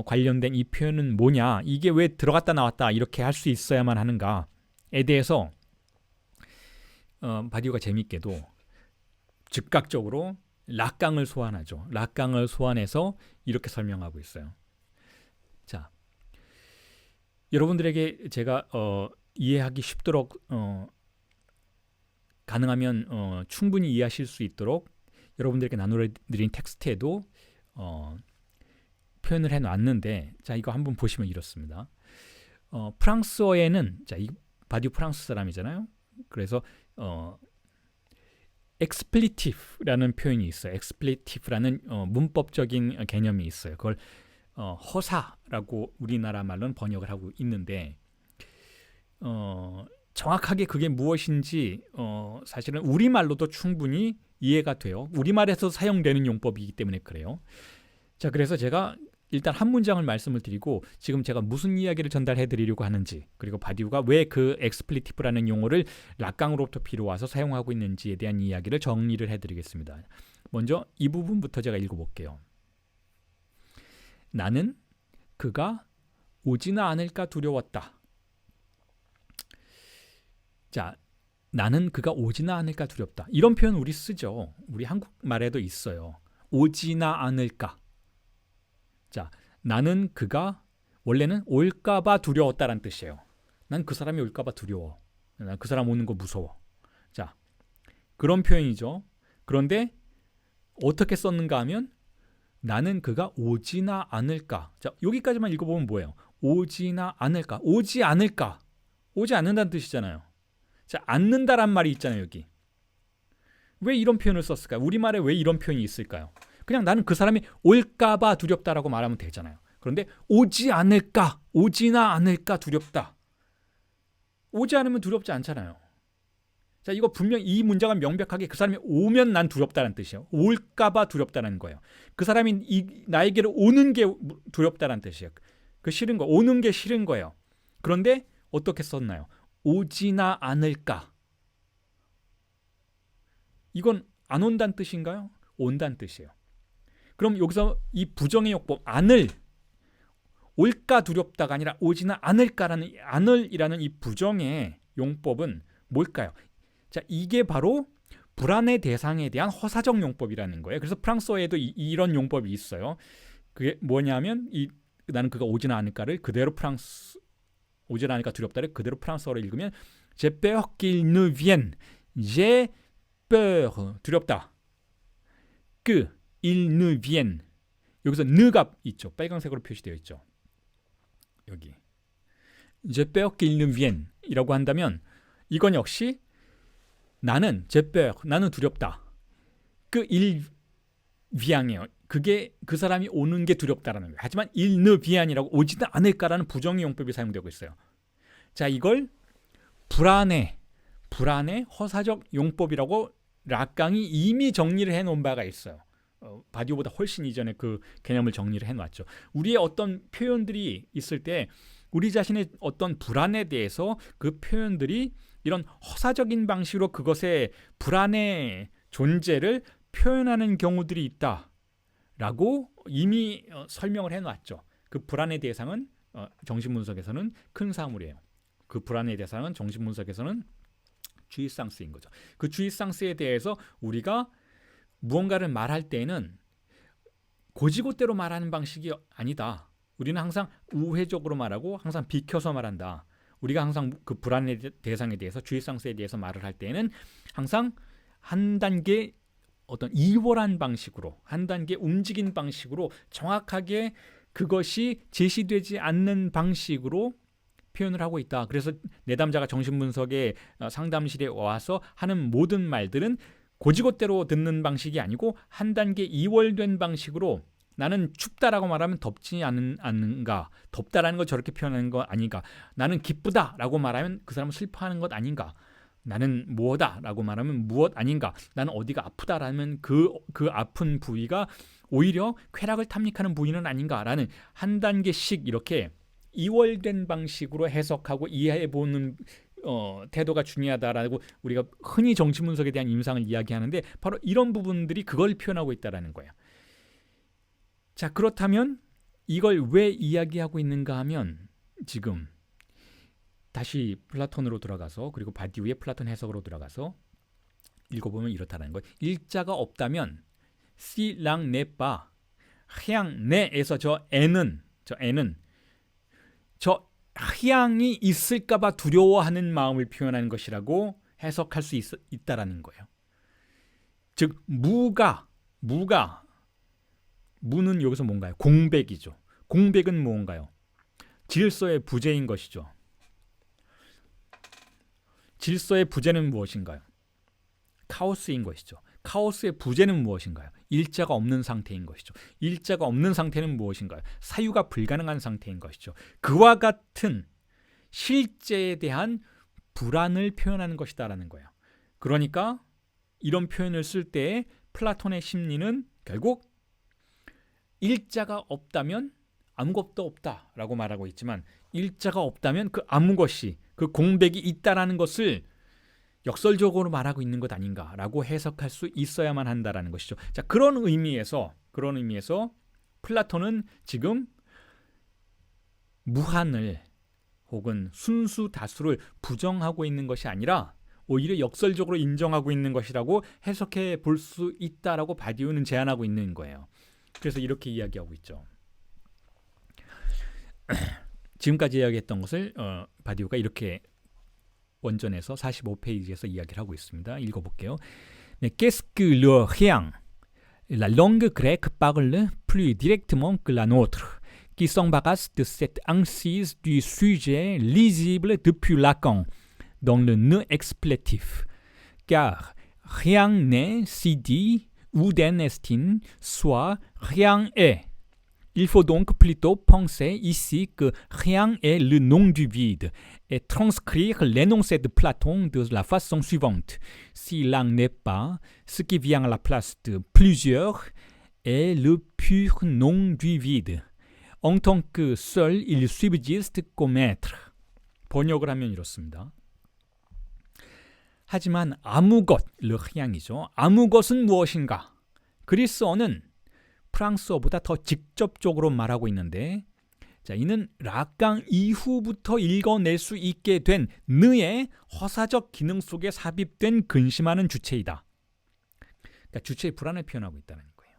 관련된 이 표현은 뭐냐, 이게 왜 들어갔다 나왔다 이렇게 할 수 있어야만 하는가에 대해서 바디우가 재밌게도 즉각적으로 락강을 소환하죠. 락강을 소환해서 이렇게 설명하고 있어요. 자, 여러분들에게 제가 이해하기 쉽도록 가능하면 충분히 이해하실 수 있도록 여러분들에게 나눠드린 텍스트에도 표현을 해놨는데, 자, 이거 한번 보시면 이렇습니다. 프랑스어에는, 자, 이 바디우 프랑스 사람이잖아요. 그래서 expletive 라는 표현이 있어요. expletive 라는 문법적인 개념이 있어요. 그걸 허사라고 우리나라 말로는 번역을 하고 있는데, 정확하게 그게 무엇인지 사실은 우리말로도 충분히 이해가 돼요. 우리말에서 사용되는 용법이기 때문에 그래요. 자, 그래서 제가 일단 한 문장을 말씀을 드리고, 지금 제가 무슨 이야기를 전달해 드리려고 하는지, 그리고 바디우가 왜 그 expletive 라는 용어를 락강으로부터 빌어와서 사용하고 있는지에 대한 이야기를 정리를 해드리겠습니다. 먼저 이 부분부터 제가 읽어볼게요. 나는 그가 오지나 않을까 두려웠다. 자, 나는 그가 오지나 않을까 두렵다. 이런 표현 우리 쓰죠. 우리 한국말에도 있어요. 오지나 않을까. 자, 나는 그가 원래는 올까봐 두려웠다라는 뜻이에요. 난 그 사람이 올까봐 두려워. 난 그 사람 오는 거 무서워. 자, 그런 표현이죠. 그런데 어떻게 썼는가 하면, 나는 그가 오지나 않을까. 자, 여기까지만 읽어보면 뭐예요? 오지나 않을까. 오지 않을까. 오지 않는다는 뜻이잖아요. 자, 않는다란 말이 있잖아요, 여기. 왜 이런 표현을 썼을까요? 우리말에 왜 이런 표현이 있을까요? 그냥 나는 그 사람이 올까봐 두렵다라고 말하면 되잖아요. 그런데 오지 않을까, 오지나 않을까 두렵다. 오지 않으면 두렵지 않잖아요. 자, 이거 분명 이 문장은 명백하게 그 사람이 오면 난 두렵다는 뜻이에요. 올까봐 두렵다는 거예요. 그 사람이 나에게로 오는 게 두렵다는 뜻이에요. 그 싫은 거, 오는 게 싫은 거예요. 그런데 어떻게 썼나요? 오지나 않을까. 이건 안 온다는 뜻인가요? 온다는 뜻이에요. 그럼 여기서 이 부정의 용법 안을, 올까 두렵다가 아니라 오지는 않을까라는 않을이라는 이 부정의 용법은 뭘까요? 자, 이게 바로 불안의 대상에 대한 허사적 용법이라는 거예요. 그래서 프랑스어에도 이런 용법이 있어요. 그게 뭐냐면 나는 그가 오지는 않을까를 그대로 오지는 않을까 두렵다를 그대로 프랑스어로 읽으면 J'ai peur qu'il ne vienne. J'ai peur. 두렵다. que il ne vienne. 여기서 느가 있죠. 빨간색으로 표시되어 있죠. 여기. J'ai peur qu'il ne vienne 이라고 한다면 이건 역시 나는 j'ai peur. 나는 두렵다. que il viend이에요. 그게 그 사람이 오는 게 두렵다라는 거예요. 하지만 il ne viend이라고 오지도 않을까라는 부정의 용법이 사용되고 있어요. 자, 이걸 불안의 허사적 용법이라고 락강이 이미 정리를 해놓은 바가 있어요. 바디오보다 훨씬 이전에 그 개념을 정리를 해놨죠. 우리의 어떤 표현들이 있을 때 우리 자신의 어떤 불안에 대해서 그 표현들이 이런 허사적인 방식으로 그것의 불안의 존재를 표현하는 경우들이 있다라고 이미 설명을 해놨죠. 그 불안의 대상은 정신분석에서는 큰 사물이에요. 그 불안의 대상은 정신분석에서는 주의상스인 거죠. 그 주의상스에 대해서 우리가 무언가를 말할 때에는 고지고대로 말하는 방식이 아니다. 우리는 항상 우회적으로 말하고 항상 비켜서 말한다. 우리가 항상 그 불안의 대상에 대해서 주의상스에 대해서 말을 할 때에는 항상 한 단계 어떤 이월한 방식으로 한 단계 움직인 방식으로 정확하게 그것이 제시되지 않는 방식으로 표현을 하고 있다. 그래서 내담자가 정신분석의 상담실에 와서 하는 모든 말들은 고지고대로 듣는 방식이 아니고 한 단계 이월된 방식으로 나는 춥다라고 말하면 덥지 않은가, 덥다라는 걸 저렇게 표현하는 거 아닌가, 나는 기쁘다라고 말하면 그 사람은 슬퍼하는 것 아닌가, 나는 무엇다라고 말하면 무엇 아닌가, 나는 어디가 아프다라면 그 아픈 부위가 오히려 쾌락을 탐닉하는 부위는 아닌가라는 한 단계씩 이렇게 이월된 방식으로 해석하고 이해해보는 태도가 중요하다라고 우리가 흔히 정신분석에 대한 임상을 이야기하는데 바로 이런 부분들이 그걸 표현하고 있다는 거예요. 자, 그렇다면 이걸 왜 이야기하고 있는가 하면 지금 다시 플라톤으로 돌아가서 그리고 바디우의 플라톤 해석으로 들어가서 읽어보면 이렇다는 거예요. 일자가 없다면 si l'un n'est pas, rien n'est.에서 저 N은 저 향이 있을까봐 두려워하는 마음을 표현하는 것이라고 해석할 수 있다라는 거예요. 즉 무는 여기서 뭔가요? 공백이죠. 공백은 무언가요? 질서의 부재인 것이죠. 질서의 부재는 무엇인가요? 카오스인 것이죠. 카오스의 부재는 무엇인가요? 일자가 없는 상태인 것이죠. 일자가 없는 상태는 무엇인가요? 사유가 불가능한 상태인 것이죠. 그와 같은 실제에 대한 불안을 표현하는 것이다라는 거예요. 그러니까 이런 표현을 쓸 때 플라톤의 심리는 결국 일자가 없다면 아무것도 없다라고 말하고 있지만 일자가 없다면 그 아무 것이 그 공백이 있다라는 것을 역설적으로 말하고 있는 것 아닌가라고 해석할 수 있어야만 한다라는 것이죠. 자, 그런 의미에서 플라톤은 지금 무한을 혹은 순수 다수를 부정하고 있는 것이 아니라 오히려 역설적으로 인정하고 있는 것이라고 해석해 볼 수 있다라고 바디우는 제안하고 있는 거예요. 그래서 이렇게 이야기하고 있죠. 지금까지 이야기했던 것을 바디우가 이렇게 원전에서 45페이지에서 이야기를 하고 있습니다. 읽어볼게요. Qu'est-ce que le rien? La langue grecque parle plus directement que la nôtre, qui s'embarrasse de cette incise du sujet lisible depuis Lacan, dans le nœud explétif. Car rien n'est si dit, uden estin, soit rien est. Il faut donc plutôt penser ici que rien est le nom du vide et transcrire l'énoncé de Platon de la façon suivante. Si l'un n'est pas, ce qui vient à la place de plusieurs est le pur nom du vide. En tant que seul, il subsiste comme être. 번역을 하면 이렇습니다. 하지만 아무 것, le rien이죠. 아무 것은 무엇인가? 그리스어는 프랑스어보다 더 직접적으로 말하고 있는데 자, 이는 락강 이후부터 읽어낼 수 있게 된 느의 허사적 기능 속에 삽입된 근심하는 주체이다. 그러니까 주체의 불안을 표현하고 있다는 거예요.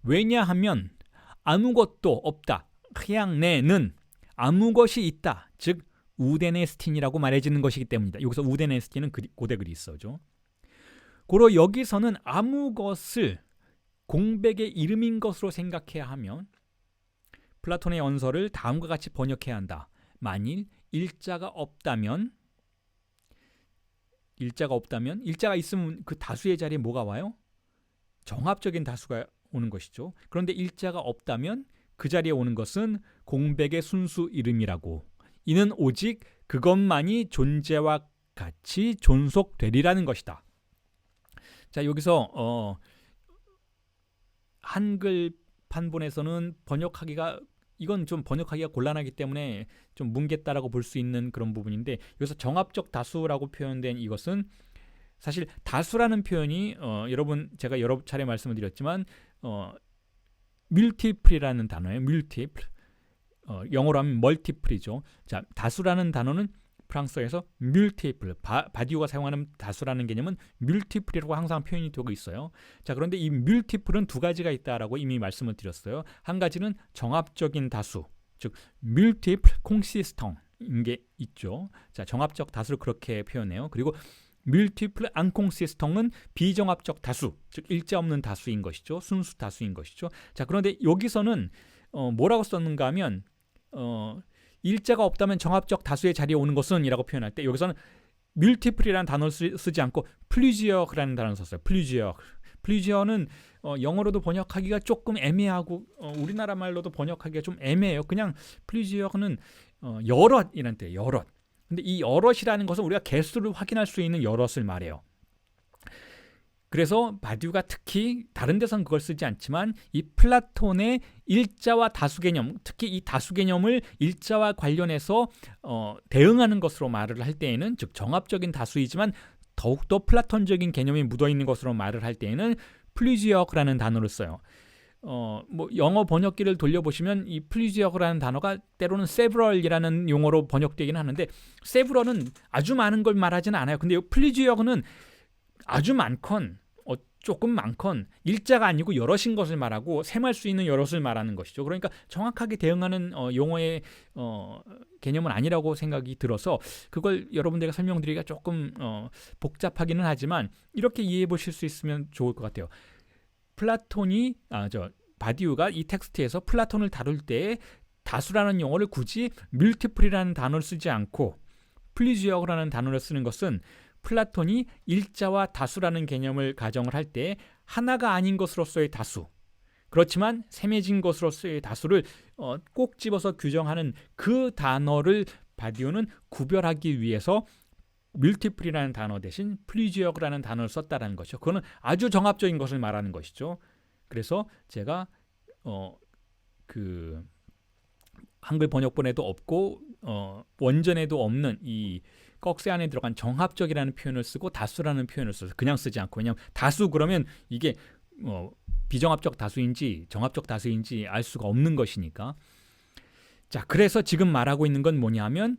왜냐하면 아무것도 없다. 해양 내는 아무것이 있다. 즉 우데네스틴이라고 말해지는 것이기 때문이다. 여기서 우데네스틴은 고대 그리스어죠. 고로 여기서는 아무것을 공백의 이름인 것으로 생각해야 하면 플라톤의 연설을 다음과 같이 번역해야 한다. 만일 일자가 없다면 일자가 있으면 그 다수의 자리에 뭐가 와요? 정합적인 다수가 오는 것이죠. 그런데 일자가 없다면 그 자리에 오는 것은 공백의 순수 이름이라고. 이는 오직 그것만이 존재와 같이 존속되리라는 것이다. 자, 여기서 한글 판본에서는 이건 좀 번역하기가 곤란하기 때문에 좀 뭉갰다라고 볼 수 있는 그런 부분인데, 여기서 정합적 다수라고 표현된 이것은 사실 다수라는 표현이 여러분 제가 여러 차례 말씀을 드렸지만 multiple이라는 단어예요. multiple. 영어로 하면 multiple이죠. 자, 다수라는 단어는 프랑스어에서 multiple, 바디우가 사용하는 다수라는 개념은 multiple이라고 항상 표현이 되고 있어요. 자, 그런데 이 multiple은 두 가지가 있다라고 이미 말씀을 드렸어요. 한 가지는 정합적인 다수, 즉 multiple consistent인 게 있죠. 자, 정합적 다수를 그렇게 표현해요. 그리고 multiple inconsistent은 비정합적 다수, 즉 일자 없는 다수인 것이죠. 순수 다수인 것이죠. 자, 그런데 여기서는 뭐라고 썼는가 하면 일자가 없다면 정합적 다수의 자리에 오는 것은 이라고 표현할 때 여기서는 multiple이라는 단어를 쓰지 않고 plusieux라는 단어를 썼어요. plusieux는 영어로도 번역하기가 조금 애매하고 우리나라 말로도 번역하기가 좀 애매해요. 그냥 plusieux는 여럿이라는 뜻이에요. 여럿. 근데 이 여럿이라는 것은 우리가 개수를 확인할 수 있는 여럿을 말해요. 그래서 바디우가 특히 다른 데선 그걸 쓰지 않지만 이 플라톤의 일자와 다수 개념, 특히 이 다수 개념을 일자와 관련해서 대응하는 것으로 말을 할 때에는, 즉 정합적인 다수이지만 더욱더 플라톤적인 개념이 묻어있는 것으로 말을 할 때에는 플루지어크라는 단어를 써요. 뭐 영어 번역기를 돌려보시면 이 플루지어크라는 단어가 때로는 several이라는 용어로 번역되긴 하는데, several은 아주 많은 걸 말하지는 않아요. 근데 플루지어크는 아주 많건 조금 많건 일자가 아니고 여럿인 것을 말하고 셈할 수 있는 여럿을 말하는 것이죠. 그러니까 정확하게 대응하는 용어의 개념은 아니라고 생각이 들어서 그걸 여러분들에게 설명드리기가 조금 복잡하기는 하지만 이렇게 이해해 보실 수 있으면 좋을 것 같아요. 바디우가 이 텍스트에서 플라톤을 다룰 때 다수라는 용어를 굳이 multiple이라는 단어를 쓰지 않고 플루지어크라는 단어를 쓰는 것은 플라톤이 일자와 다수라는 개념을 가정을 할 때 하나가 아닌 것으로서의 다수, 그렇지만 셈해진 것으로서의 다수를 꼭 집어서 규정하는 그 단어를 바디우는 구별하기 위해서 multiple이라는 단어 대신 플루지어크라는 단어를 썼다라는 것이죠. 그거는 아주 정합적인 것을 말하는 것이죠. 그래서 제가 그 한글 번역본에도 없고 원전에도 없는 이 꺽쇠 안에 들어간 정합적이라는 표현을 쓰고 다수라는 표현을 써서 그냥 쓰지 않고, 왜냐하면 다수 그러면 이게 비정합적 다수인지 정합적 다수인지 알 수가 없는 것이니까. 자, 그래서 지금 말하고 있는 건 뭐냐면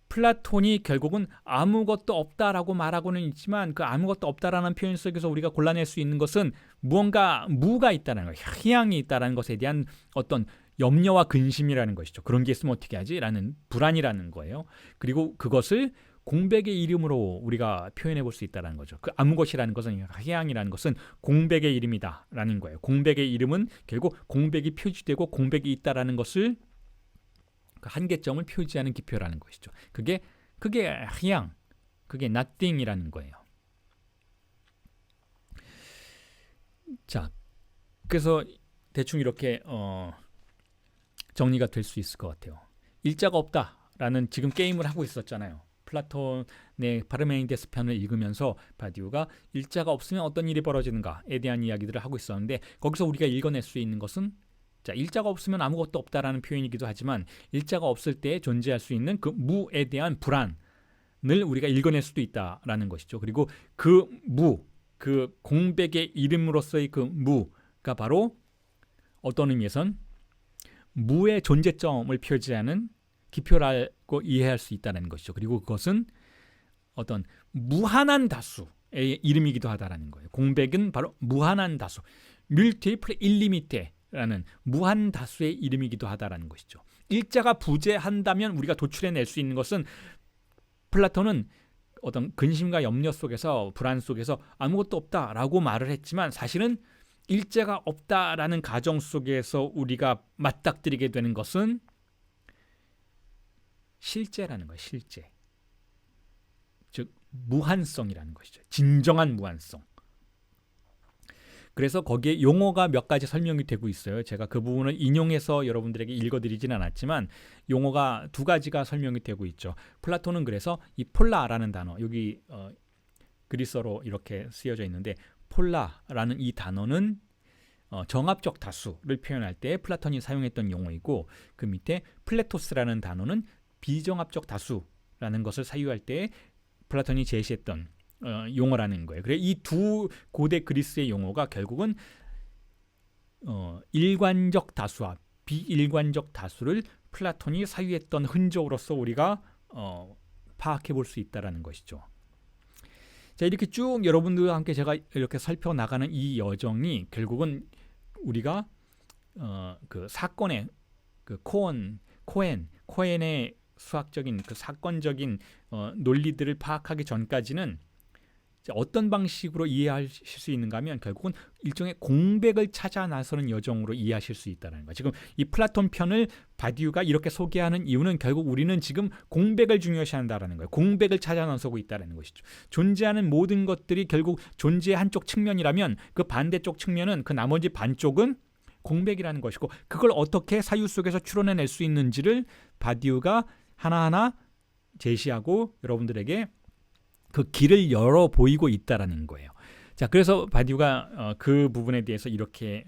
플라톤이 결국은 아무것도 없다라고 말하고는 있지만 그 아무것도 없다라는 표현 속에서 우리가 골라낼 수 있는 것은 무가 있다는 거예요. 희양이 있다는 것에 대한 어떤 염려와 근심이라는 것이죠. 그런 게 있으면 어떻게 하지? 라는 불안이라는 거예요. 그리고 그것을 공백의 이름으로 우리가 표현해 볼 수 있다는 거죠. 그 아무것이라는 것은, 희양이라는 것은 공백의 이름이다라는 거예요. 공백의 이름은 결국 공백이 표지되고 공백이 있다라는 것을, 그 한계점을 표지하는 기표라는 것이죠. 그게 희양, 그게 nothing이라는 거예요. 자, 그래서 대충 이렇게 정리가 될 수 있을 것 같아요. 일자가 없다라는 지금 게임을 하고 있었잖아요. 플라톤의 파르메니데스 편을 읽으면서 바디우가 일자가 없으면 어떤 일이 벌어지는가에 대한 이야기들을 하고 있었는데, 거기서 우리가 읽어낼 수 있는 것은, 자, 일자가 없으면 아무것도 없다라는 표현이기도 하지만 일자가 없을 때 존재할 수 있는 그 무에 대한 불안을 우리가 읽어낼 수도 있다라는 것이죠. 그리고 그 무, 그 공백의 이름으로서의 그 무가 바로 어떤 의미에선 무의 존재점을 표시하는 기표라고 이해할 수 있다는 것이죠. 그리고 그것은 어떤 무한한 다수의 이름이기도 하다라는 거예요. 공백은 바로 무한한 다수, multiple illimite라는 무한 다수의 이름이기도 하다라는 것이죠. 일자가 부재한다면 우리가 도출해낼 수 있는 것은 플라톤은 어떤 근심과 염려 속에서 불안 속에서 아무것도 없다라고 말을 했지만 사실은 일자가 없다라는 가정 속에서 우리가 맞닥뜨리게 되는 것은 실제라는 거예요. 실제. 즉 무한성이라는 것이죠. 진정한 무한성. 그래서 거기에 용어가 몇 가지 설명이 되고 있어요. 제가 그 부분을 인용해서 여러분들에게 읽어드리지는 않았지만 용어가 두 가지가 설명이 되고 있죠. 플라톤은 그래서 이 폴라라는 단어, 여기 그리스어로 이렇게 쓰여져 있는데 폴라라는 이 단어는 정합적 다수를 표현할 때 플라톤이 사용했던 용어이고 그 밑에 플레토스라는 단어는 비정합적 다수라는 것을 사유할 때 플라톤이 제시했던 용어라는 거예요. 그래 이 두 고대 그리스의 용어가 결국은 일관적 다수와 비일관적 다수를 플라톤이 사유했던 흔적으로서 우리가 파악해 볼 수 있다라는 것이죠. 자, 이렇게 쭉 여러분들과 함께 제가 이렇게 살펴 나가는 이 여정이 결국은 우리가 그 사건의 그 코엔의 수학적인 그 사건적인 논리들을 파악하기 전까지는 어떤 방식으로 이해하실 수 있는가 하면 결국은 일종의 공백을 찾아 나서는 여정으로 이해하실 수 있다는 거예요. 지금 이 플라톤 편을 바디우가 이렇게 소개하는 이유는 결국 우리는 지금 공백을 중요시한다는 거예요. 공백을 찾아 나서고 있다는 것이죠. 존재하는 모든 것들이 결국 존재의 한쪽 측면이라면 그 반대쪽 측면은 그 나머지 반쪽은 공백이라는 것이고 그걸 어떻게 사유 속에서 추론해낼 수 있는지를 바디우가 하나하나 제시하고 여러분들에게 그 길을 열어 보이고 있다라는 거예요. 자, 그래서 바디우가 그 부분에 대해서 이렇게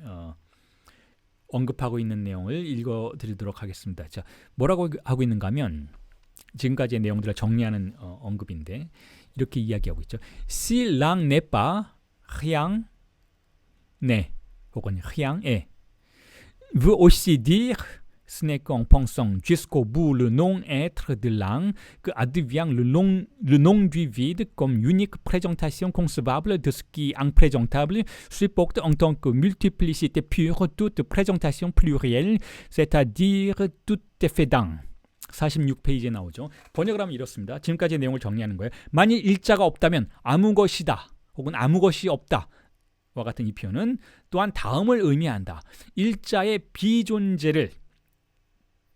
언급하고 있는 내용을 읽어드리도록 하겠습니다. 자, 뭐라고 하고 있는가 하면 지금까지의 내용들을 정리하는 언급인데 이렇게 이야기하고 있죠. Si l'un n'est pas, rien n'est 혹은 rien est veut aussi dire ce n'est qu'en pensant jusqu'au bout le non-être de l'un que advient le nom du vide comme unique présentation concevable de ce qui imprésentabile supporte en tant que multiplicité pure toute présentation plurielle, c'est-à-dire tout effet d'un. 46페이지에 나오죠. 번역을 하면 이렇습니다. 지금까지의 내용을 정리하는 거예요. 만일 일자가 없다면 아무 것이다 혹은 아무 것이 없다 와 같은 이 표현은 또한 다음을 의미한다. 일자의 비존재를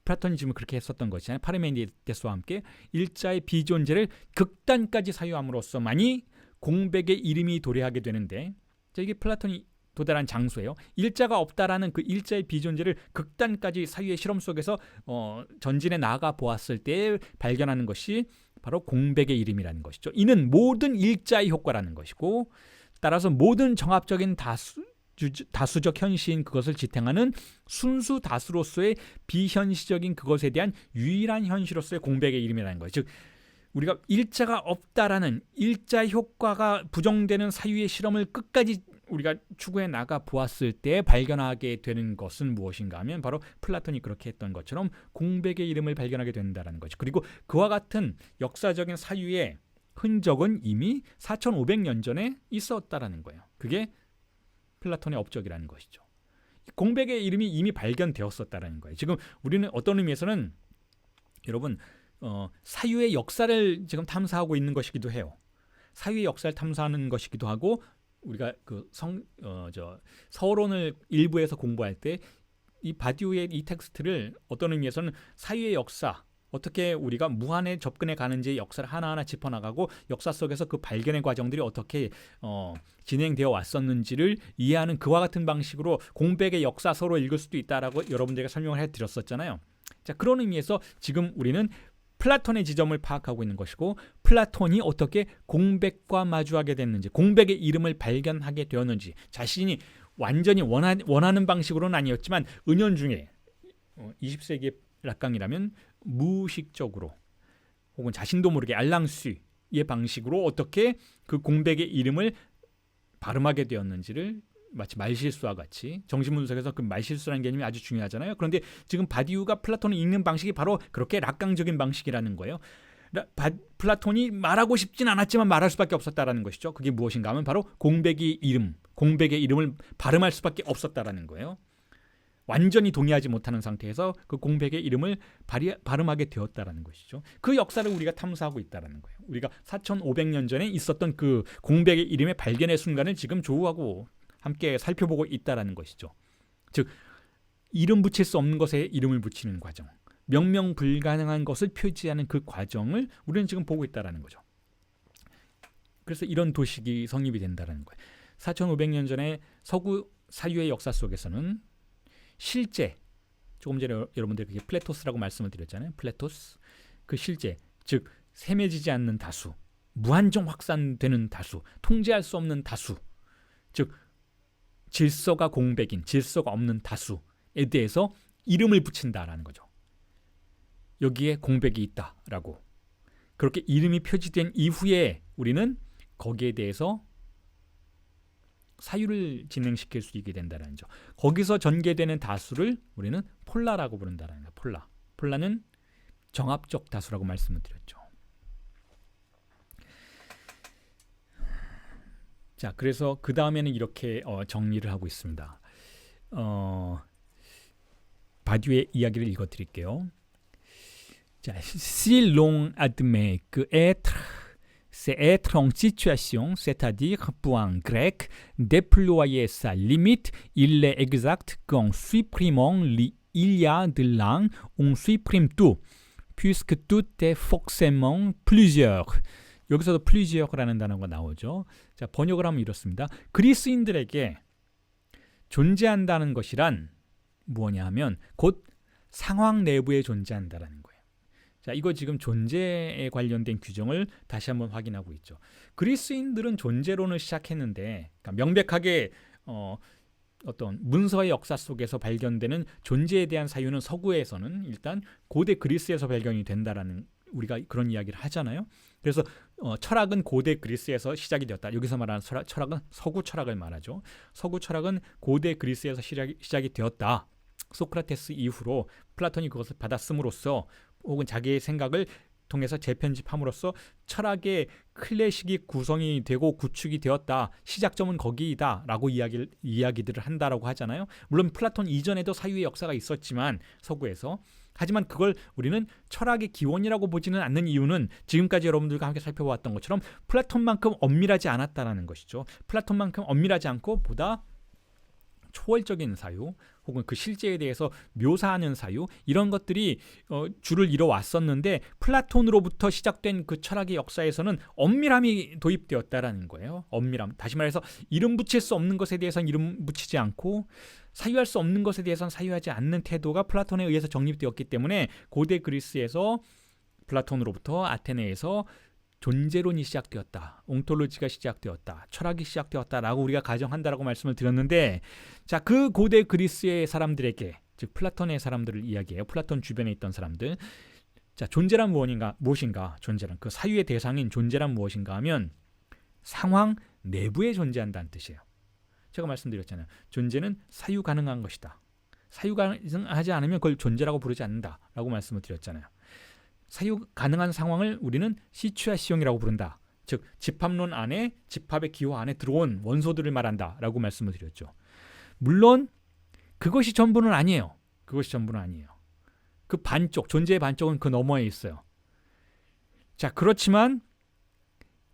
플라톤이 지금 그렇게 했었던 것이잖아요. 파르메니데스와 함께 일자의 비존재를 극단까지 사유함으로써만이 공백의 이름이 도래하게 되는데 이게 플라톤이 도달한 장소예요. 일자가 없다라는 그 일자의 비존재를 극단까지 사유의 실험 속에서 전진해 나아가 보았을 때 발견하는 것이 바로 공백의 이름이라는 것이죠. 이는 모든 일자의 효과라는 것이고 따라서 모든 정합적인 다수적 현시인 그것을 지탱하는 순수 다수로서의 비현시적인 그것에 대한 유일한 현시로서의 공백의 이름이라는 거예요. 즉 우리가 일자가 없다라는 일자 효과가 부정되는 사유의 실험을 끝까지 우리가 추구해 나가 보았을 때 발견하게 되는 것은 무엇인가 하면 바로 플라톤이 그렇게 했던 것처럼 공백의 이름을 발견하게 된다는 거죠. 그리고 그와 같은 역사적인 사유의 흔적은 이미 4500년 전에 있었다라는 거예요. 그게 플라톤의 업적이라는 것이죠. 공백의 이름이 이미 발견되었었다라는 거예요. 지금 우리는 어떤 의미에서는 여러분 사유의 역사를 지금 탐사하고 있는 것이기도 해요. 사유의 역사를 탐사하는 것이기도 하고 우리가 그 서론을 일부에서 공부할 때 이 바디우의 이 텍스트를 어떤 의미에서는 사유의 역사 어떻게 우리가 무한에 접근해 가는지 역사를 하나하나 짚어나가고 역사 속에서 그 발견의 과정들이 어떻게 진행되어 왔었는지를 이해하는 그와 같은 방식으로 공백의 역사서로 읽을 수도 있다라고 여러분들에게 설명을 해드렸었잖아요. 자, 그런 의미에서 지금 우리는 플라톤의 지점을 파악하고 있는 것이고 플라톤이 어떻게 공백과 마주하게 됐는지 공백의 이름을 발견하게 되었는지 자신이 완전히 원하는 방식으로는 아니었지만 은연중에 20세기의 락강이라면 무의식적으로 혹은 자신도 모르게 알랑수의 방식으로 어떻게 그 공백의 이름을 발음하게 되었는지를 마치 말실수와 같이 정신분석에서 그 말실수라는 개념이 아주 중요하잖아요. 그런데 지금 바디우가 플라톤을 읽는 방식이 바로 그렇게 락강적인 방식이라는 거예요. 플라톤이 말하고 싶진 않았지만 말할 수밖에 없었다라는 것이죠. 그게 무엇인가 하면 바로 공백의 이름을 발음할 수밖에 없었다라는 거예요. 완전히 동의하지 못하는 상태에서 그 공백의 이름을 발음하게 되었다라는 것이죠. 그 역사를 우리가 탐사하고 있다라는 거예요. 우리가 4,500년 전에 있었던 그 공백의 이름의 발견의 순간을 지금 조우하고 함께 살펴보고 있다라는 것이죠. 즉 이름 붙일 수 없는 것에 이름을 붙이는 과정, 명명 불가능한 것을 표지하는 그 과정을 우리는 지금 보고 있다라는 거죠. 그래서 이런 도식이 성립이 된다라는 거예요. 4,500년 전에 서구 사유의 역사 속에서는 실제, 조금 전에 여러분들에게 플레토스라고 말씀을 드렸잖아요. 플레토스, 그 실제, 즉 셈해지지 않는 다수, 무한정 확산되는 다수, 통제할 수 없는 다수, 즉 질서가 공백인, 질서가 없는 다수에 대해서 이름을 붙인다라는 거죠. 여기에 공백이 있다라고. 그렇게 이름이 표지된 이후에 우리는 거기에 대해서 사유를 진행시킬 수 있게 된다는 거죠. 거기서 전개되는 다수를 우리는 폴라라고 부른다는 거예요. 폴라는 정합적 다수라고 말씀을 드렸죠. 자, 그래서 그 다음에는 이렇게 정리를 하고 있습니다. 바디우의 이야기를 읽어드릴게요. 자, si l'on admet que être c'est être en situation, c'est-à-dire pour un grec déployer sa limite, il est exact qu'en supprimant il y a de l'un, on supprime tout, puisque tout est forcément plusieurs. 여기서도 plusieurs라는 단어가 나오죠. 자, 번역을 하면 이렇습니다. 그리스인들에게 존재한다는 것이란 뭐냐 하면 곧 상황 내부에 존재한다라는 거예요. 자, 이거 지금 존재에 관련된 규정을 다시 한번 확인하고 있죠. 그리스인들은 존재론을 시작했는데, 그러니까 명백하게 어떤 문서의 역사 속에서 발견되는 존재에 대한 사유는 서구에서는 일단 고대 그리스에서 발견이 된다라는, 우리가 그런 이야기를 하잖아요. 그래서 철학은 고대 그리스에서 시작이 되었다. 여기서 말하는 철학은 서구 철학을 말하죠. 서구 철학은 고대 그리스에서 시작이 되었다. 소크라테스 이후로 플라톤이 그것을 받아쓰므로써 혹은 자기의 생각을 통해서 재편집함으로써 철학의 클래식이 구성이 되고 구축이 되었다. 시작점은 거기이다 라고 이야기들을 한다라고 하잖아요. 물론 플라톤 이전에도 사유의 역사가 있었지만 서구에서, 하지만 그걸 우리는 철학의 기원이라고 보지는 않는 이유는 지금까지 여러분들과 함께 살펴보았던 것처럼 플라톤만큼 엄밀하지 않았다는 것이죠. 플라톤만큼 엄밀하지 않고 보다 초월적인 사유 혹은 그 실제에 대해서 묘사하는 사유, 이런 것들이 주를 이뤄왔었는데 플라톤으로부터 시작된 그 철학의 역사에서는 엄밀함이 도입되었다라는 거예요. 엄밀함. 다시 말해서 이름 붙일 수 없는 것에 대해서는 이름 붙이지 않고 사유할 수 없는 것에 대해서는 사유하지 않는 태도가 플라톤에 의해서 정립되었기 때문에 고대 그리스에서 플라톤으로부터 아테네에서 존재론이 시작되었다. 옹톨로지가 시작되었다. 철학이 시작되었다라고 우리가 가정한다라고 말씀을 드렸는데, 자, 그 고대 그리스의 사람들에게, 즉 플라톤의 사람들을 이야기해요. 플라톤 주변에 있던 사람들. 자, 존재란 무엇인가? 존재란, 그 사유의 대상인 존재란 무엇인가 하면 상황 내부에 존재한다는 뜻이에요. 제가 말씀드렸잖아요. 존재는 사유 가능한 것이다. 사유 가능하지 않으면 그걸 존재라고 부르지 않는다라고 말씀을 드렸잖아요. 사유 가능한 상황을 우리는 시츄에이션이라고 부른다. 즉 집합론 안에, 집합의 기호 안에 들어온 원소들을 말한다라고 말씀을 드렸죠. 물론 그것이 전부는 아니에요. 그것이 전부는 아니에요. 그 반쪽, 존재의 반쪽은 그 너머에 있어요. 자, 그렇지만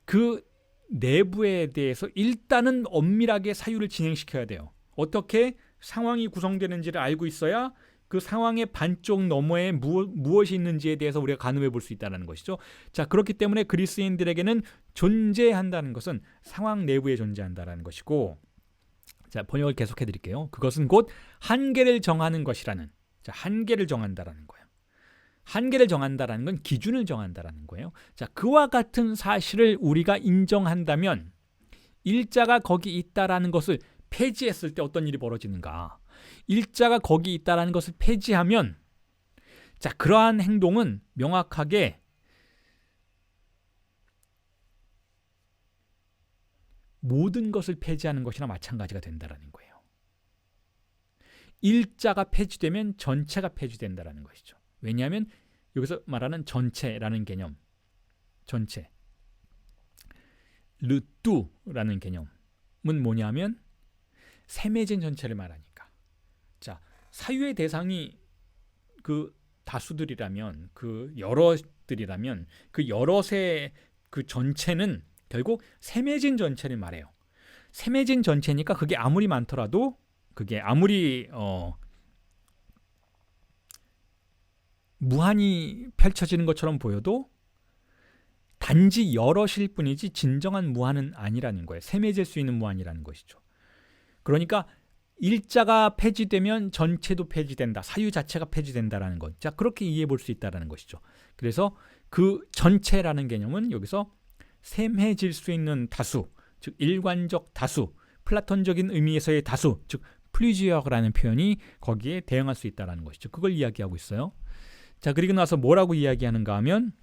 그 내부에 대해서 일단은 엄밀하게 사유를 진행시켜야 돼요. 어떻게 상황이 구성되는지를 알고 있어야 그 상황의 반쪽 너머에 무엇이 있는지에 대해서 우리가 가늠해 볼 수 있다는 것이죠. 자, 그렇기 때문에 그리스인들에게는 존재한다는 것은 상황 내부에 존재한다는 것이고, 자, 번역을 계속해 드릴게요. 그것은 곧 한계를 정하는 것이라는, 자, 한계를 정한다라는 거예요. 한계를 정한다라는 건 기준을 정한다라는 거예요. 자, 그와 같은 사실을 우리가 인정한다면 일자가 거기 있다라는 것을 폐지했을 때 어떤 일이 벌어지는가? 일자가 거기 있다라는 것을 폐지하면, 자, 그러한 행동은 명확하게 모든 것을 폐지하는 것이나 마찬가지가 된다라는 거예요. 일자가 폐지되면 전체가 폐지된다라는 것이죠. 왜냐하면 여기서 말하는 전체라는 개념, 전체, 르뚜라는 개념은 뭐냐면 세매진 전체를 말하니까. 자, 사유의 대상이 그 다수들이라면, 그 여러들이라면 그 여럿의 그 전체는 결국 세매진 전체를 말해요. 세매진 전체니까 그게 아무리 많더라도, 그게 아무리 무한히 펼쳐지는 것처럼 보여도 단지 여럿일 뿐이지 진정한 무한은 아니라는 거예요. 세매질 수 있는 무한이라는 것이죠. 그러니까 일자가 폐지되면 전체도 폐지된다. 사유 자체가 폐지된다라는 것. 자, 그렇게 이해해 볼 수 있다라는 것이죠. 그래서 그 전체라는 개념은 여기서 셈해질 수 있는 다수, 즉 일관적 다수, 플라톤적인 의미에서의 다수, 즉 플루지어라는 표현이 거기에 대응할 수 있다라는 것이죠. 그걸 이야기하고 있어요. 자, 그리고 나서 뭐라고 이야기하는가 하면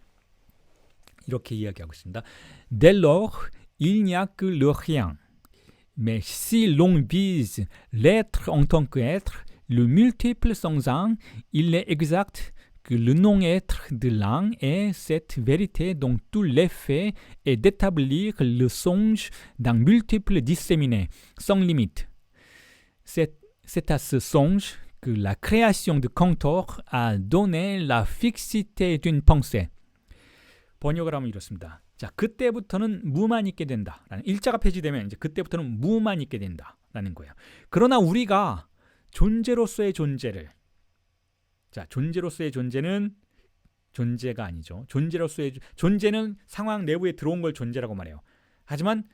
이렇게 이야기하고 있습니다. Dès lors, il n'y a que le rien. Mais si l'on vise l'être en tant qu'être, le multiple sans un, il est exact que le non-être de l'un est cette vérité dont tout l'effet est d'établir le songe d'un multiple disséminé, sans limite. C'est à ce songe que la création de Cantor a donné la fixité d'une pensée. 번역을 하면 이렇습니다. 자, 그때부터는 무만 있게 된다. 일자가 폐지되면 이제 그때부터는 무만 있게 된다라는 거예요. 그러나 우리가 존재로서의 존재를, 자, 존재로서의 존재는 존재가 아니죠. 존재는 상황 내부에 들어온 걸 존재라고 말해요. 하지만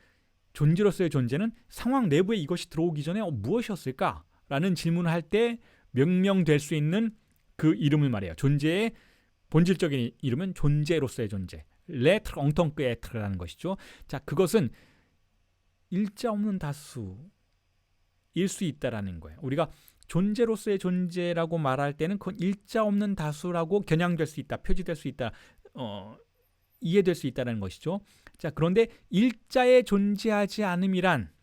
존재로서의 존재는 상황 내부에 이것이 들어오기 전에 무엇이었을까라는 질문을 할 때 명명될 수 있는 그 이름을 말해요. 존재의 본질적인 이름은 존재로서의 존재, l'être en tant qu'être 라는 것이죠. 자, 그것은 일자 없는 다수일 수 있다라는 거예요. 우리가 존재로서의 존재라고 말할 때는 그건 일자 없는 다수라고 겨냥될 수 있다, 표지될 수 있다, 이해될 수 있다는 것이죠. 자, 그런데 일자에 존재하지 않음이란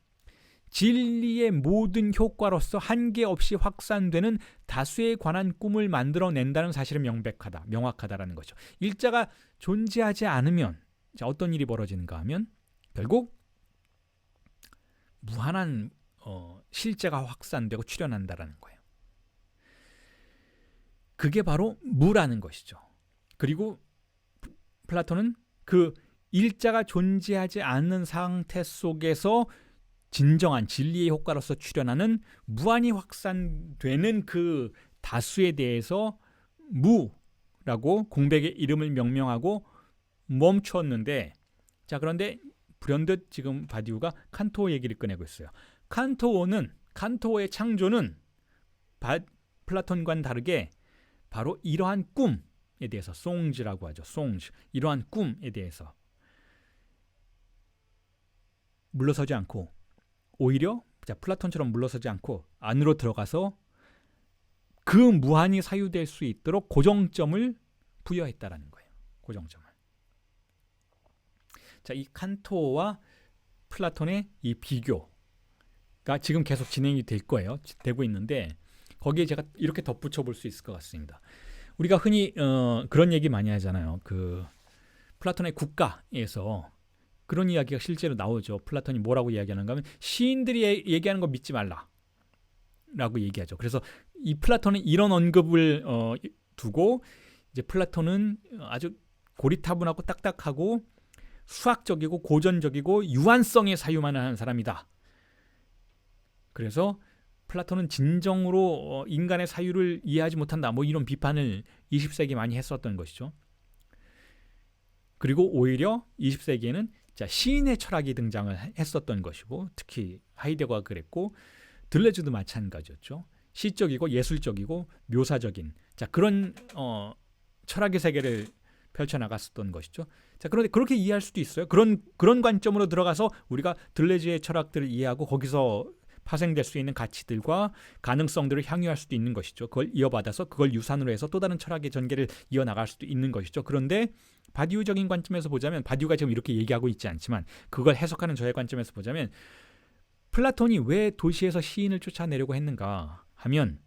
진리의 모든 효과로서 한계 없이 확산되는 다수에 관한 꿈을 만들어낸다는 사실은 명확하다라는 거죠. 일자가 존재하지 않으면 자, 어떤 일이 벌어지는가 하면 결국 무한한 실제가 확산되고 출현한다라는 거예요. 그게 바로 무라는 것이죠. 그리고 플라톤은 그 일자가 존재하지 않는 상태 속에서 진정한 진리의 효과로서 출현하는 무한히 확산되는 그 다수에 대해서 무라고 공백의 이름을 명명하고 멈추었는데, 자, 그런데 불현듯 지금 바디우가 칸토어 얘기를 꺼내고 있어요. 칸토어의 창조는 플라톤과는 다르게 바로 이러한 꿈에 대해서 송즈라고 하죠. 송즈, 이러한 꿈에 대해서 물러서지 않고 오히려 플라톤처럼 물러서지 않고 안으로 들어가서 그 무한히 사유될 수 있도록 고정점을 부여했다라는 거예요. 고정점을. 자, 이 칸토어와 플라톤의 이 비교가 지금 계속 진행이 될 거예요. 되고 있는데 거기에 제가 이렇게 덧붙여 볼 수 있을 것 같습니다. 우리가 흔히 그런 얘기 많이 하잖아요. 그 플라톤의 국가에서 그런 이야기가 실제로 나오죠. 플라톤이 뭐라고 이야기하는가 하면 시인들이 얘기하는 거 믿지 말라 라고 얘기하죠. 그래서 이 플라톤은 이런 언급을 두고 이제 플라톤은 아주 고리타분하고 딱딱하고 수학적이고 고전적이고 유한성의 사유만 하는 사람이다. 그래서 플라톤은 진정으로 인간의 사유를 이해하지 못한다. 뭐 이런 비판을 20세기에 많이 했었던 것이죠. 그리고 오히려 20세기에는 자, 시인의 철학이 등장을 했었던 것이고, 특히 하이데거가 그랬고 들레즈도 마찬가지였죠. 시적이고 예술적이고 묘사적인 자, 그런 철학의 세계를 펼쳐나갔었던 것이죠. 자, 그런데 그렇게 이해할 수도 있어요. 그런 관점으로 들어가서 우리가 들레즈의 철학들을 이해하고 거기서 파생될 수 있는 가치들과 가능성들을 향유할 수도 있는 것이죠. 그걸 이어받아서 그걸 유산으로 해서 또 다른 철학의 전개를 이어나갈 수도 있는 것이죠. 그런데 바디우적인 관점에서 보자면, 바디우가 지금 이렇게 얘기하고 있지 않지만 그걸 해석하는 저의 관점에서 보자면, 플라톤이 왜 도시에서 시인을 쫓아내려고 했는가 하면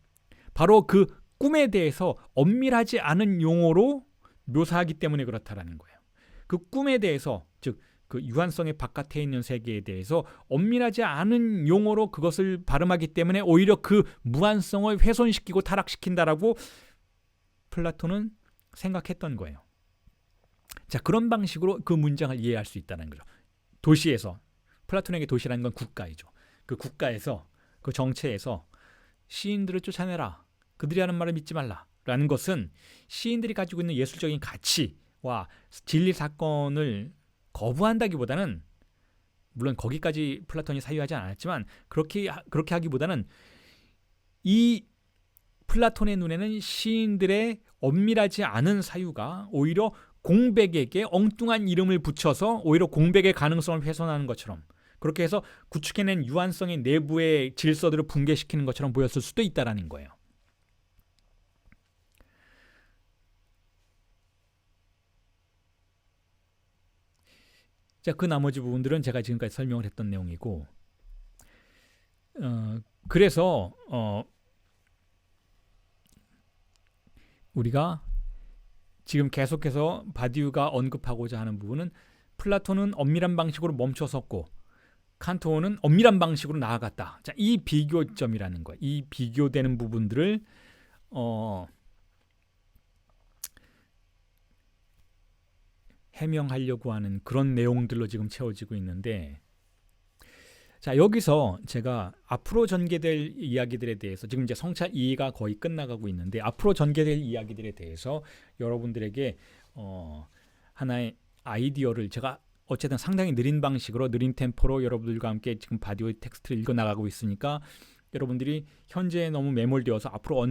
바로 그 꿈에 대해서 엄밀하지 않은 용어로 묘사하기 때문에 그렇다라는 거예요. 그 꿈에 대해서, 즉 그 유한성의 바깥에 있는 세계에 대해서 엄밀하지 않은 용어로 그것을 발음하기 때문에 오히려 그 무한성을 훼손시키고 타락시킨다라고 플라톤은 생각했던 거예요. 자, 그런 방식으로 그 문장을 이해할 수 있다는 거죠. 도시에서, 플라톤에게 도시라는 건 국가이죠. 그 국가에서, 그 정체에서 시인들을 쫓아내라, 그들이 하는 말을 믿지 말라 라는 것은 시인들이 가지고 있는 예술적인 가치와 진리 사건을 거부한다기보다는, 물론 거기까지 플라톤이 사유하지 않았지만 그렇게 하기보다는 이 플라톤의 눈에는 시인들의 엄밀하지 않은 사유가 오히려 공백에게 엉뚱한 이름을 붙여서 오히려 공백의 가능성을 훼손하는 것처럼, 그렇게 해서 구축해낸 유한성의 내부의 질서들을 붕괴시키는 것처럼 보였을 수도 있다라는 거예요. 자, 그 나머지 부분들은 제가 지금까지 설명을 했던 내용이고, 그래서 우리가 지금 계속해서 바디우가 언급하고자 하는 부분은, 플라톤은 엄밀한 방식으로 멈춰섰고 칸토는 엄밀한 방식으로 나아갔다. 자, 이 비교점이라는 거예요. 이 비교되는 부분들을 해명하려고 하는 그런 내용들로 지금 채워지고 있는데, 자, 여기서 제가 앞으로 전개될 이야기들에 대해서, 지금 이제 성찰 2가 거의 끝나가고 있는데 앞으로 전개될 이야기들에 대해서 여러분들에게 하나의 아이디어를, 제가 어쨌든 상당히 느린 방식으로, 느린 템포로 여러분들과 함께 지금 바디오의 텍스트를 읽어나가고 있으니까 여러분들이 현재에 너무 매몰되어서 앞으로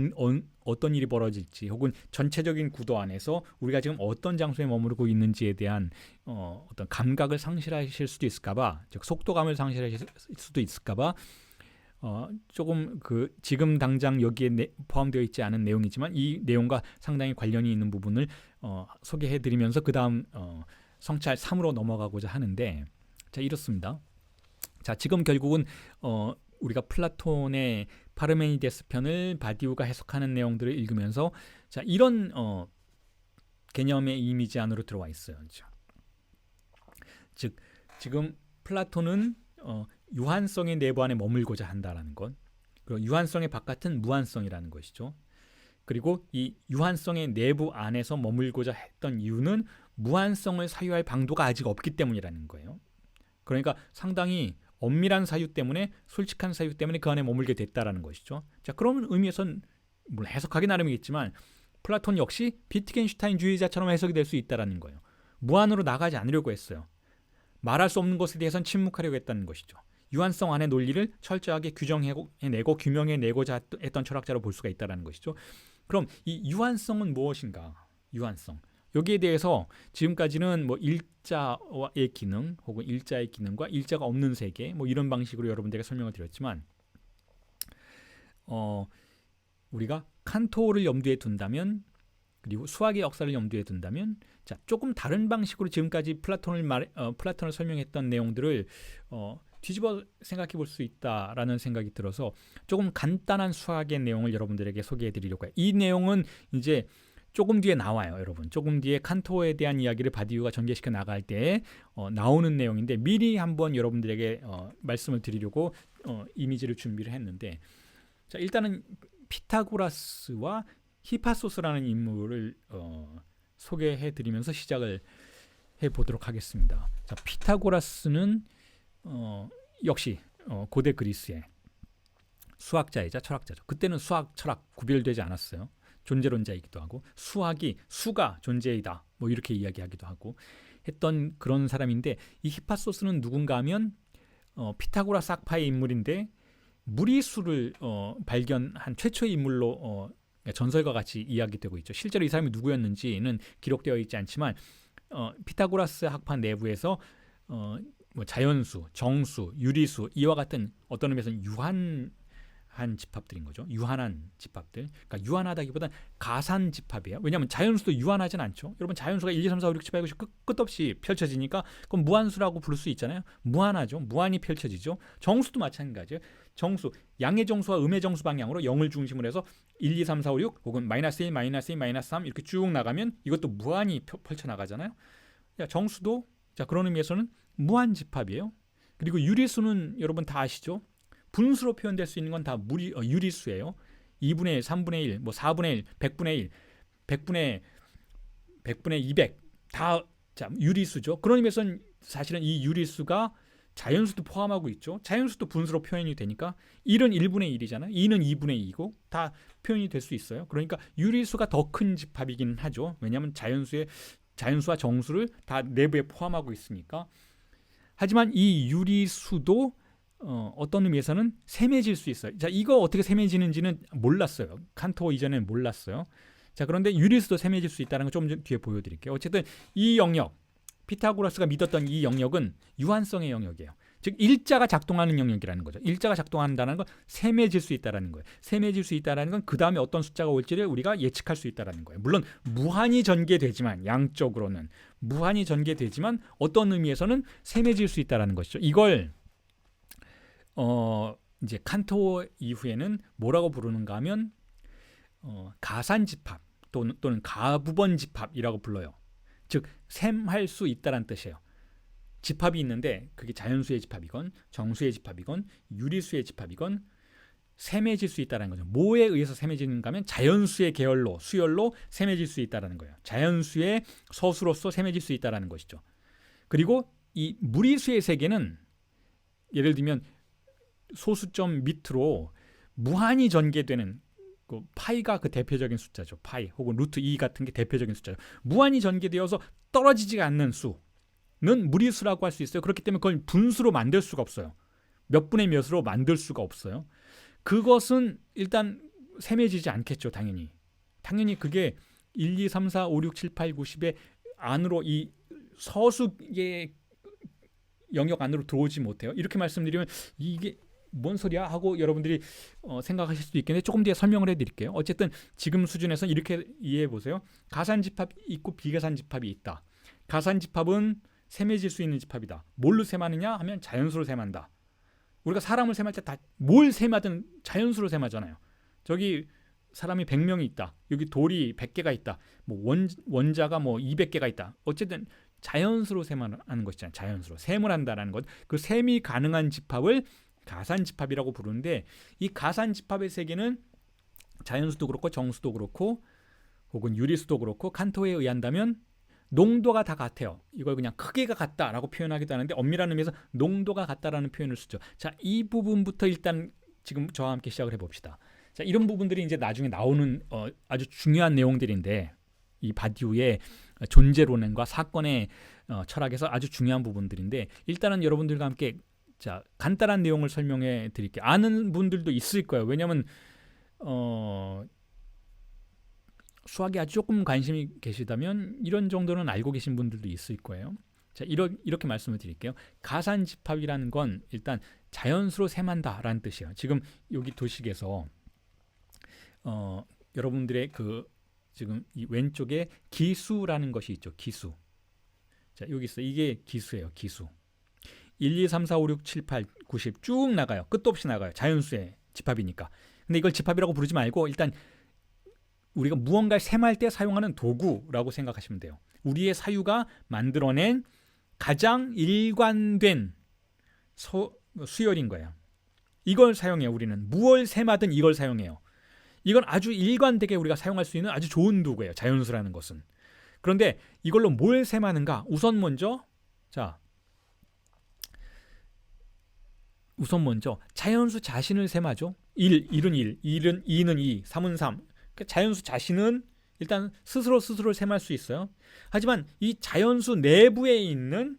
어떤 일이 벌어질지, 혹은 전체적인 구도 안에서 우리가 지금 어떤 장소에 머무르고 있는지에 대한 어떤 감각을 상실하실 수도 있을까봐, 즉 속도감을 상실하실 수도 있을까봐 조금 그 지금 당장 여기에 포함되어 있지 않은 내용이지만 이 내용과 상당히 관련이 있는 부분을 소개해드리면서 그 다음 성찰 3으로 넘어가고자 하는데, 자, 이렇습니다. 자, 지금 결국은 우리가 플라톤의 파르메니데스 편을 바디우가 해석하는 내용들을 읽으면서, 자, 이런 개념의 이미지 안으로 들어와 있어요. 즉 지금 플라톤은 유한성의 내부 안에 머물고자 한다라는 것, 그리고 유한성의 바깥은 무한성이라는 것이죠. 그리고 이 유한성의 내부 안에서 머물고자 했던 이유는 무한성을 사유할 방도가 아직 없기 때문이라는 거예요. 그러니까 상당히 엄밀한 사유 때문에, 솔직한 사유 때문에 그 안에 머물게 됐다라는 것이죠. 자, 그런 의미에선 물론 해석하기 나름이겠지만 플라톤 역시 비트겐슈타인주의자처럼 해석이 될 수 있다라는 거예요. 무한으로 나가지 않으려고 했어요. 말할 수 없는 것에 대해서는 침묵하려고 했다는 것이죠. 유한성 안의 논리를 철저하게 규정해내고 규명해내고자 했던 철학자로 볼 수가 있다는 것이죠. 그럼 이 유한성은 무엇인가? 유한성. 여기에 대해서 지금까지는 뭐 일자의 기능, 혹은 일자의 기능과 일자가 없는 세계, 뭐 이런 방식으로 여러분들에게 설명을 드렸지만, 우리가 칸토를 염두에 둔다면, 그리고 수학의 역사를 염두에 둔다면, 자, 조금 다른 방식으로 지금까지 플라톤을 설명했던 내용들을 뒤집어 생각해 볼 수 있다라는 생각이 들어서 조금 간단한 수학의 내용을 여러분들에게 소개해 드리려고 해요. 이 내용은 이제 조금 뒤에 나와요, 여러분. 조금 뒤에 칸토에 대한 이야기를 바디우가 전개시켜 나갈 때 나오는 내용인데, 미리 한번 여러분들에게 말씀을 드리려고 이미지를 준비를 했는데, 자, 일단은 피타고라스와 히파소스라는 인물을 소개해 드리면서 시작을 해 보도록 하겠습니다. 자, 피타고라스는 역시 고대 그리스의 수학자이자 철학자죠. 그때는 수학, 철학 구별되지 않았어요. 존재론자이기도 하고, 수가 존재이다, 뭐 이렇게 이야기하기도 하고 했던 그런 사람인데, 이 히파소스는 누군가 하면 피타고라스 학파의 인물인데 무리수를 발견한 최초의 인물로 전설과 같이 이야기되고 있죠. 실제로 이 사람이 누구였는지는 기록되어 있지 않지만 피타고라스 학파 내부에서 뭐 자연수, 정수, 유리수 이와 같은 어떤 의미에서는 유한한 집합들인 거죠. 유한한 집합들. 그러니까 유한하다기보다는 가산 집합이에요. 왜냐하면 자연수도 유한하진 않죠. 여러분 자연수가 1, 2, 3, 4, 5, 6, 7, 8, 9, 10 끝없이 펼쳐지니까 그럼 무한수라고 부를 수 있잖아요. 무한하죠. 무한히 펼쳐지죠. 정수도 마찬가지예요. 정수, 양의 정수와 음의 정수 방향으로 0을 중심으로 해서 1, 2, 3, 4, 5, 6 혹은 마이너스 1, 마이너스 2, 마이너스 3 이렇게 쭉 나가면 이것도 무한히 펼쳐나가잖아요. 정수도 그런 의미에서는 무한 집합이에요. 그리고 유리수는 여러분 다 아시죠? 분수로 표현될 수 있는 건 다 유리수예요. 2분의 1, 3분의 1, 뭐 4분의 1, 100분의 1, 100분의 200 다 유리수죠. 그런 의미에서는 사실은 이 유리수가 자연수도 포함하고 있죠. 자연수도 분수로 표현이 되니까 1은 1분의 1이잖아요. 2는 2분의 2고 다 표현이 될 수 있어요. 그러니까 유리수가 더 큰 집합이긴 하죠. 왜냐하면 자연수와 정수를 다 내부에 포함하고 있으니까. 하지만 이 유리수도 어떤 의미에서는 셈해질 수 있어요. 자, 이거 어떻게 셈해지는지는 몰랐어요. 칸토 이전에는 몰랐어요. 자, 그런데 유리수도 셈해질 수 있다는 거 좀 뒤에 보여드릴게요. 어쨌든 이 영역, 피타고라스가 믿었던 이 영역은 유한성의 영역이에요. 즉 일자가 작동하는 영역이라는 거죠. 일자가 작동한다는 건 셈해질 수 있다는 거예요. 셈해질 수 있다는 건 그 다음에 어떤 숫자가 올지를 우리가 예측할 수 있다는 거예요. 물론 무한히 전개되지만 양적으로는 무한히 전개되지만 어떤 의미에서는 셈해질 수 있다는 것이죠. 이걸 이제 칸토 이후에는 뭐라고 부르는가 하면 가산집합 또는 가부번집합이라고 불러요. 즉 셈할 수 있다는 뜻이에요. 집합이 있는데 그게 자연수의 집합이건 정수의 집합이건 유리수의 집합이건 셈해질 수 있다는 거죠. 뭐에 의해서 셈해지는가 하면 자연수의 계열로 수열로 셈해질 수 있다는 거예요. 자연수의 서수로서 셈해질 수 있다는 것이죠. 그리고 이 무리수의 세계는 예를 들면 소수점 밑으로 무한히 전개되는 그 파이가 그 대표적인 숫자죠. 파이 혹은 루트 2 같은 게 대표적인 숫자죠. 무한히 전개되어서 떨어지지가 않는 수는 무리수라고 할 수 있어요. 그렇기 때문에 그걸 분수로 만들 수가 없어요. 몇 분의 몇으로 만들 수가 없어요. 그것은 일단 셈해지지 않겠죠. 당연히 그게 1, 2, 3, 4, 5, 6, 7, 8, 9, 10의 안으로 이 서수의 영역 안으로 들어오지 못해요. 이렇게 말씀드리면 이게 뭔 소리야 하고 여러분들이 생각하실 수도 있겠는데 조금 뒤에 설명을 해드릴게요. 어쨌든 지금 수준에서 이렇게 이해해 보세요. 가산집합이 있고 비가산집합이 있다. 가산집합은 셈해질 수 있는 집합이다. 뭘로 셈하느냐 하면 자연수로 셈한다. 우리가 사람을 셈할 때 다 뭘 셈하든 자연수로 셈하잖아요. 저기 사람이 100명이 있다. 여기 돌이 100개가 있다. 뭐 원자가 뭐 200개가 있다. 어쨌든 자연수로 셈하는 것이잖아요. 자연수로 셈을 한다는 것. 그 셈이 가능한 집합을 가산집합이라고 부르는데 이 가산집합의 세계는 자연수도 그렇고 정수도 그렇고 혹은 유리수도 그렇고 칸토에 의한다면 농도가 다 같아요. 이걸 그냥 크기가 같다라고 표현하기도 하는데 엄밀한 의미에서 농도가 같다라는 표현을 쓰죠. 자, 이 부분부터 일단 지금 저와 함께 시작을 해봅시다. 자, 이런 부분들이 이제 나중에 나오는 아주 중요한 내용들인데 이 바디우의 존재론과 사건의 철학에서 아주 중요한 부분들인데 일단은 여러분들과 함께 자, 간단한 내용을 설명해 드릴게요. 아는 분들도 있을 거예요. 왜냐하면 수학에 아주 조금 관심이 계시다면 이런 정도는 알고 계신 분들도 있을 거예요. 자, 이렇게 말씀을 드릴게요. 가산집합이라는 건 일단 자연수로 셈한다라는 뜻이에요. 지금 여기 도식에서 여러분들의 그 지금 이 왼쪽에 기수라는 것이 있죠. 기수. 자, 여기 있어. 이게 기수예요. 기수. 1, 2, 3, 4, 5, 6, 7, 8, 9, 10 쭉 나가요. 끝도 없이 나가요. 자연수의 집합이니까. 근데 이걸 집합이라고 부르지 말고 일단 우리가 무언가를 셈할 때 사용하는 도구라고 생각하시면 돼요. 우리의 사유가 만들어낸 가장 일관된 수열인 거예요. 이걸 사용해요. 우리는 무얼 셈하든 이걸 사용해요. 이건 아주 일관되게 우리가 사용할 수 있는 아주 좋은 도구예요. 자연수라는 것은. 그런데 이걸로 뭘 셈하는가? 우선 먼저 자연수 자신을 셈하죠. 1은 1, 2는 2, 3은 3. 자연수 자신은 일단 스스로를 셈할 수 있어요. 하지만 이 자연수 내부에 있는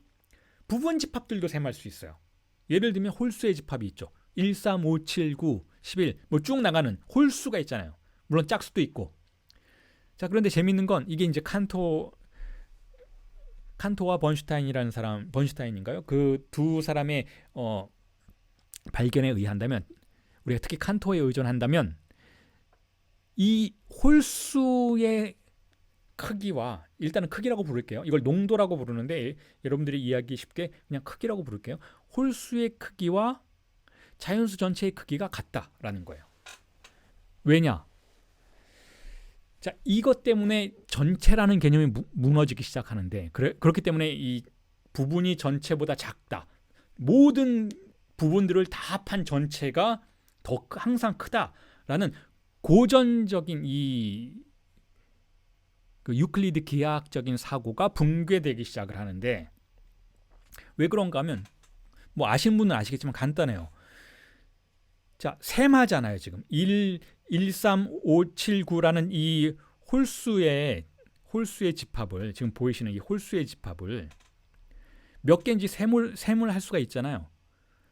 부분 집합들도 셈할 수 있어요. 예를 들면 홀수의 집합이 있죠. 1, 3, 5, 7, 9, 11 뭐 쭉 나가는 홀수가 있잖아요. 물론 짝수도 있고. 자, 그런데 재밌는 건 이게 이제 칸토 칸토와 번슈타인이라는 사람, 번슈타인인가요? 그 두 사람의 발견에 의한다면, 우리가 특히 칸토에 의존한다면 이 홀수의 크기와, 일단은 크기라고 부를게요. 이걸 농도라고 부르는데 여러분들이 이해하기 쉽게 그냥 크기라고 부를게요. 홀수의 크기와 자연수 전체의 크기가 같다라는 거예요. 왜냐? 자, 이것 때문에 전체라는 개념이 무너지기 시작하는데, 그렇기 때문에 이 부분이 전체보다 작다, 모든 부분들을 다 합한 전체가 더 항상 크다라는 고전적인 그 유클리드 기하학적인 사고가 붕괴되기 시작을 하는데, 왜 그런가 하면 뭐 아시는 분은 아시겠지만 간단해요. 자, 세마잖아요. 지금 13579라는 이 홀수의 집합을, 지금 보이시는 이 홀수의 집합을 몇 개인지 셈을 할 수가 있잖아요.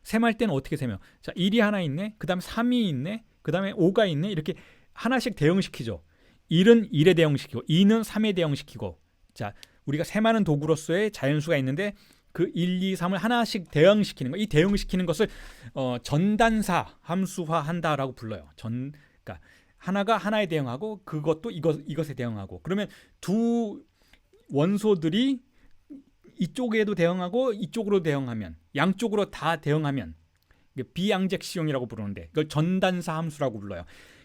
셈할 때는 어떻게 세며? 자, 1이 하나 있네. 그다음에 3이 있네. 그다음에 5가 있네. 이렇게 하나씩 대응시키죠. 1은 1에 대응시키고 2는 3에 대응시키고. 자, 우리가 셈하는 도구로서의 자연수가 있는데 그 1, 2, 3을 하나씩 대응시키는 거. 이 대응시키는 것을 전단사 함수화한다라고 불러요. 그러니까 하나가 하나에 대응하고 그것도 이것에 대응하고. 그러면 두 원소들이 이쪽에도 대응하고 이쪽으로 대응하면, 양쪽으로 다 대응하면 비양적시용이라고 부르는데 이걸 전단사 함수라고 불러요.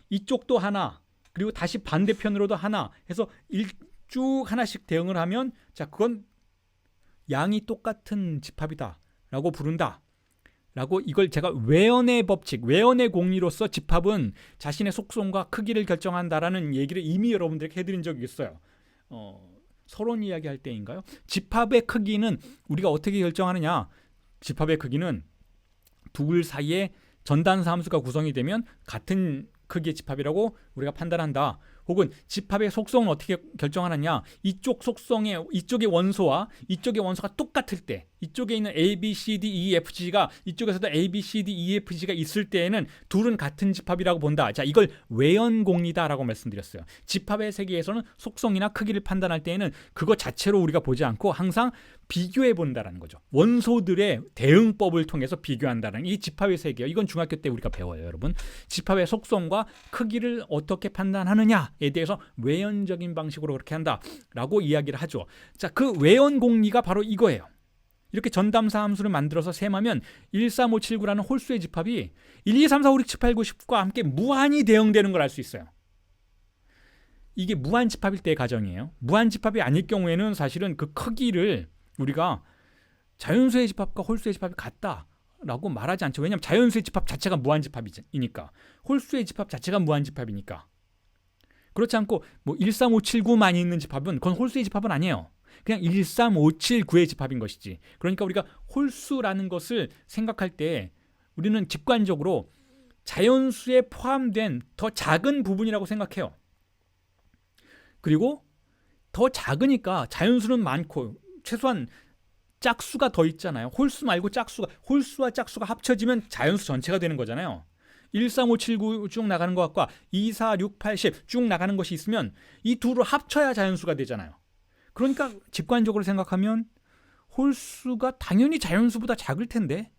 이쪽도 하나, 그리고 다시 반대편으로도 하나 해서 쭉 하나씩 대응을 하면, 자, 그건 양이 똑같은 집합이다라고 부른다. 라고, 이걸 제가 외연의 법칙, 외연의 공리로서 집합은 자신의 속성과 크기를 결정한다라는 얘기를 이미 여러분들에게 해드린 적이 있어요. 서론 이야기할 때인가요? 집합의 크기는 우리가 어떻게 결정하느냐? 집합의 크기는 둘 사이에 전단사 함수가 구성이 되면 같은 크기의 집합이라고 우리가 판단한다. 혹은 집합의 속성은 어떻게 결정하느냐? 이쪽의 원소와 이쪽의 원소가 똑같을 때, 이쪽에 있는 A, B, C, D, E, F, G가 이쪽에서도 A, B, C, D, E, F, G가 있을 때에는 둘은 같은 집합이라고 본다. 자, 이걸 외연공리다라고 말씀드렸어요. 집합의 세계에서는 속성이나 크기를 판단할 때에는 그거 자체로 우리가 보지 않고 항상 비교해 본다라는 거죠. 원소들의 대응법을 통해서 비교한다는 이 집합의 세계요. 이건 중학교 때 우리가 배워요, 여러분. 집합의 속성과 크기를 어떻게 판단하느냐에 대해서 외연적인 방식으로 그렇게 한다라고 이야기를 하죠. 자, 그 외연 공리가 바로 이거예요. 이렇게 전담사 함수를 만들어서 셈하면 13579라는 홀수의 집합이 1, 2, 3, 4, 5, 6, 7, 8, 9, 10과 함께 무한히 대응되는 걸 알 수 있어요. 이게 무한 집합일 때의 가정이에요. 무한 집합이 아닐 경우에는 사실은 그 크기를 우리가 자연수의 집합과 홀수의 집합이 같다라고 말하지 않죠. 왜냐하면 자연수의 집합 자체가 무한 집합이니까, 홀수의 집합 자체가 무한 집합이니까. 그렇지 않고 뭐 13579만 있는 집합은 그건 홀수의 집합은 아니에요. 그냥 13579의 집합인 것이지. 그러니까 우리가 홀수라는 것을 생각할 때 우리는 직관적으로 자연수에 포함된 더 작은 부분이라고 생각해요. 그리고 더 작으니까 자연수는 많고 최소한 짝수가 더 있잖아요. 홀수 말고 홀수와 짝수가 합쳐지면 자연수 전체가 되는 거잖아요. 13579 쭉 나가는 것과 2, 4, 6, 8, 10 쭉 나가는 것이 있으면 이 둘을 합쳐야 자연수가 되잖아요. 그러니까 직관적으로 생각하면 홀수가 당연히 자연수보다 작을 텐데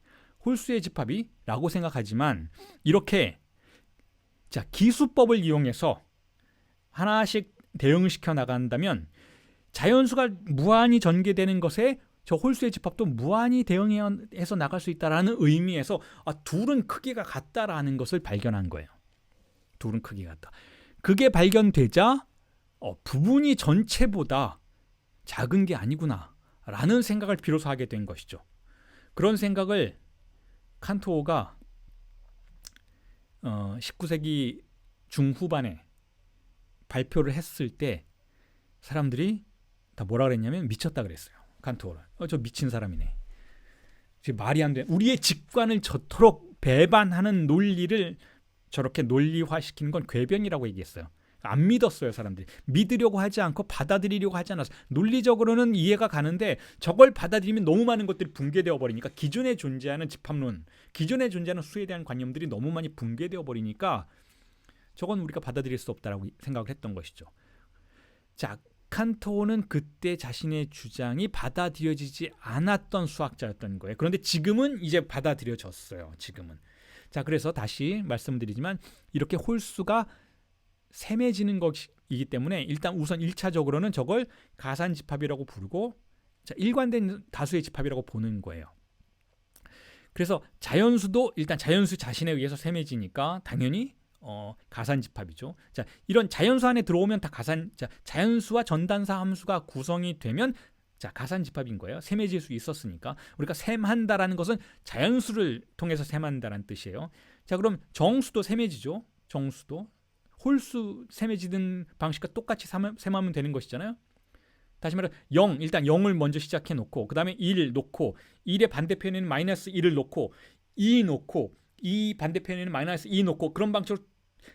홀수의 집합이 라고 생각하지만, 이렇게 자, 기수법을 이용해서 하나씩 대응시켜 나간다면 자연수가 무한히 전개되는 것에 저 홀수의 집합도 무한히 대응해서 나갈 수 있다라는 의미에서 둘은 크기가 같다라는 것을 발견한 거예요. 둘은 크기가 같다. 그게 발견되자 부분이 전체보다 작은 게 아니구나 라는 생각을 비로소 하게 된 것이죠. 그런 생각을 칸토가 19세기 중후반에 발표를 했을 때 사람들이 다 뭐라 그랬냐면 미쳤다 그랬어요. 칸토를. 저 미친 사람이네. 말이 안 돼. 우리의 직관을 저토록 배반하는 논리를 저렇게 논리화시키는 건 궤변이라고 얘기했어요. 안 믿었어요, 사람들이. 믿으려고 하지 않고 받아들이려고 하지 않았어요. 논리적으로는 이해가 가는데 저걸 받아들이면 너무 많은 것들이 붕괴되어 버리니까, 기존에 존재하는 집합론, 기존에 존재하는 수에 대한 관념들이 너무 많이 붕괴되어 버리니까 저건 우리가 받아들일 수 없다라고 생각을 했던 것이죠. 자, 칸토는 그때 자신의 주장이 받아들여지지 않았던 수학자였던 거예요. 그런데 지금은 이제 받아들여졌어요. 지금은. 자, 그래서 다시 말씀드리지만 이렇게 홀수가 셈해지는 것이기 때문에 일단 우선 1차적으로는 저걸 가산집합이라고 부르고, 자, 일관된 다수의 집합이라고 보는 거예요. 그래서 자연수도 일단 자연수 자신에 의해서 셈해지니까 당연히 가산집합이죠. 자, 이런 자연수 안에 들어오면 다 자연수와 전단사 함수가 구성이 되면 자, 가산집합인 거예요. 셈해질 수 있었으니까. 우리가 셈한다라는 것은 자연수를 통해서 셈한다라는 뜻이에요. 자, 그럼 정수도 셈해지죠. 정수도 홀수 셈해지는 방식과 똑같이 셈하면 되는 것이잖아요. 다시 말해 0, 일단 0을 먼저 시작해 놓고 그 다음에 1 놓고 1의 반대편에는 마이너스 1을 놓고 2 놓고 2 반대편에는 마이너스 2 놓고 그런 방식으로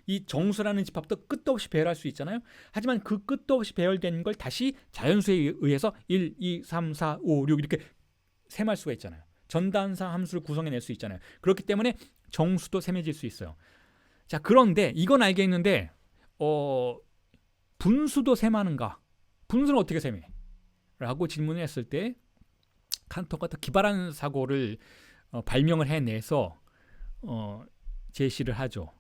이 정수라는 집합도 끝도 없이 배열할 수 있잖아요. 하지만 그 끝도 없이 배열된 걸 다시 자연수에 의해서 1, 2, 3, 4, 5, 6 이렇게 셈할 수가 있잖아요. 전단사 함수를 구성해낼 수 있잖아요. 그렇기 때문에 정수도 셈해질 수 있어요. 자, 그런데 이건 알겠는데 분수도 셈하는가? 분수는 어떻게 셈해? 라고 질문을 했을 때 칸토가 더 기발한 사고를 발명을 해내서 제시를 하죠.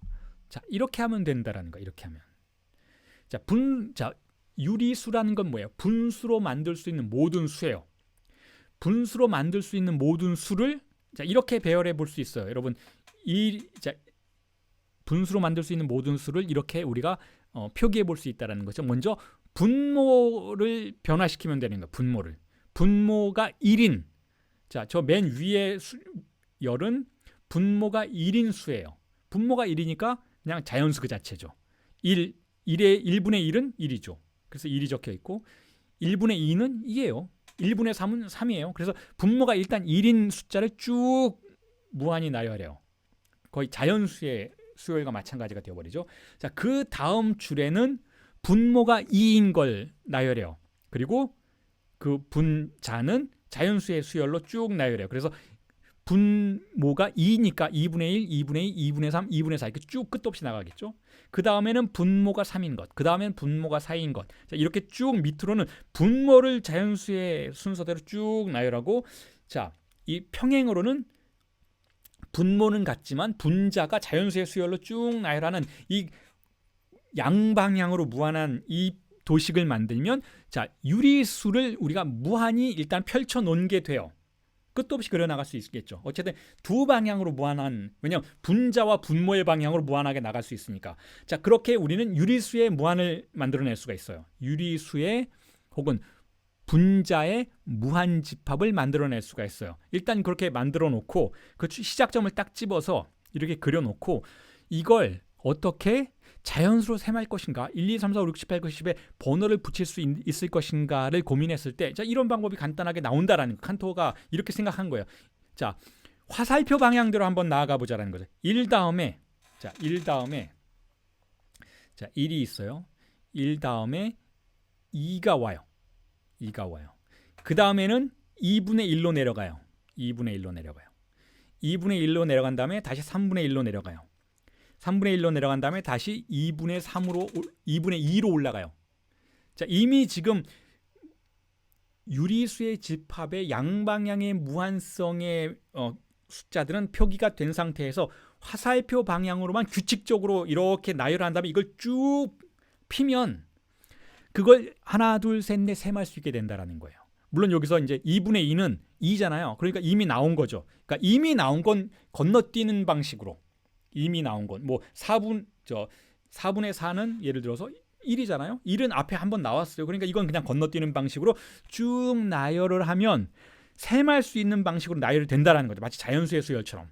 자, 이렇게 하면 된다라는 거. 이렇게 하면. 자, 유리수라는 건 뭐예요? 분수로 만들 수 있는 모든 수예요. 분수로 만들 수 있는 모든 수를 자, 이렇게 배열해 볼 수 있어요. 여러분, 분수로 만들 수 있는 모든 수를 이렇게 우리가 표기해 볼 수 있다는 거죠. 먼저 분모를 변화시키면 되는 거예요. 분모가 1인. 자, 저 맨 위에 열은 분모가 1인 수예요. 분모가 1이니까 그냥 자연수 그 자체죠. 1의 1분의 1은 1이죠. 그래서 1이 적혀 있고 1분의 2는 2예요. 1분의 3은 3이에요. 그래서 분모가 일단 1인 숫자를 쭉 무한히 나열해요. 거의 자연수의 수열과 마찬가지가 되어버리죠. 자, 그 다음 줄에는 분모가 2인 걸 나열해요. 그리고 그 분자는 자연수의 수열로 쭉 나열해요. 그래서 분모가 2니까 2분의 1, 2분의 2, 2분의 3, 2분의 4 이렇게 쭉 끝도 없이 나가겠죠. 그 다음에는 분모가 3인 것, 그 다음에는 분모가 4인 것. 자, 이렇게 쭉 밑으로는 분모를 자연수의 순서대로 쭉 나열하고, 자, 이 평행으로는 분모는 같지만 분자가 자연수의 수열로 쭉 나열하는 이 양방향으로 무한한 이 도식을 만들면, 자, 유리수를 우리가 무한히 일단 펼쳐 놓은 게 돼요. 끝도 없이 그려나갈 수 있겠죠. 어쨌든 두 방향으로 무한한, 왜냐하면 분자와 분모의 방향으로 무한하게 나갈 수 있으니까. 자, 그렇게 우리는 유리수의 무한을 만들어낼 수가 있어요. 유리수의 혹은 분자의 무한집합을 만들어낼 수가 있어요. 일단 그렇게 만들어 놓고 그 시작점을 딱 집어서 이렇게 그려놓고 이걸 어떻게 자연수로 셈할 것인가, 1, 2, 3, 4, 5, 6, 7, 8, 9, 10에 번호를 붙일 수 있을 것인가를 고민했을 때, 자, 이런 방법이 간단하게 나온다라는, 칸토가 이렇게 생각한 거예요. 자, 화살표 방향대로 한번 나아가 보자라는 거죠. 1 다음에, 자, 1 다음에, 자, 1이 있어요. 1 다음에 2가 와요. 2가 와요. 그 다음에는 2분의 1로 내려가요. 2분의 1로 내려가요. 2분의 1로 내려간 다음에 다시 3분의 1로 내려가요. 3분의 1로 내려간 다음에 다시 2분의 2로 올라가요. 자, 이미 지금 유리수의 집합의 양방향의 무한성의 숫자들은 표기가 된 상태에서 화살표 방향으로만 규칙적으로 이렇게 나열한 다음에 이걸 쭉 피면 그걸 하나, 둘, 셋, 넷 셈할 수 있게 된다라는 거예요. 물론 여기서 이제 2분의 2는 2잖아요. 그러니까 이미 나온 거죠. 그러니까 이미 나온 건 건너뛰는 방식으로. 이미 나온 건 뭐 4분의 4는 예를 들어서 1이잖아요. 1은 앞에 한번 나왔어요. 그러니까 이건 그냥 건너뛰는 방식으로 쭉 나열을 하면 셈할 수 있는 방식으로 나열이 된다라는 거죠. 마치 자연수의 수열처럼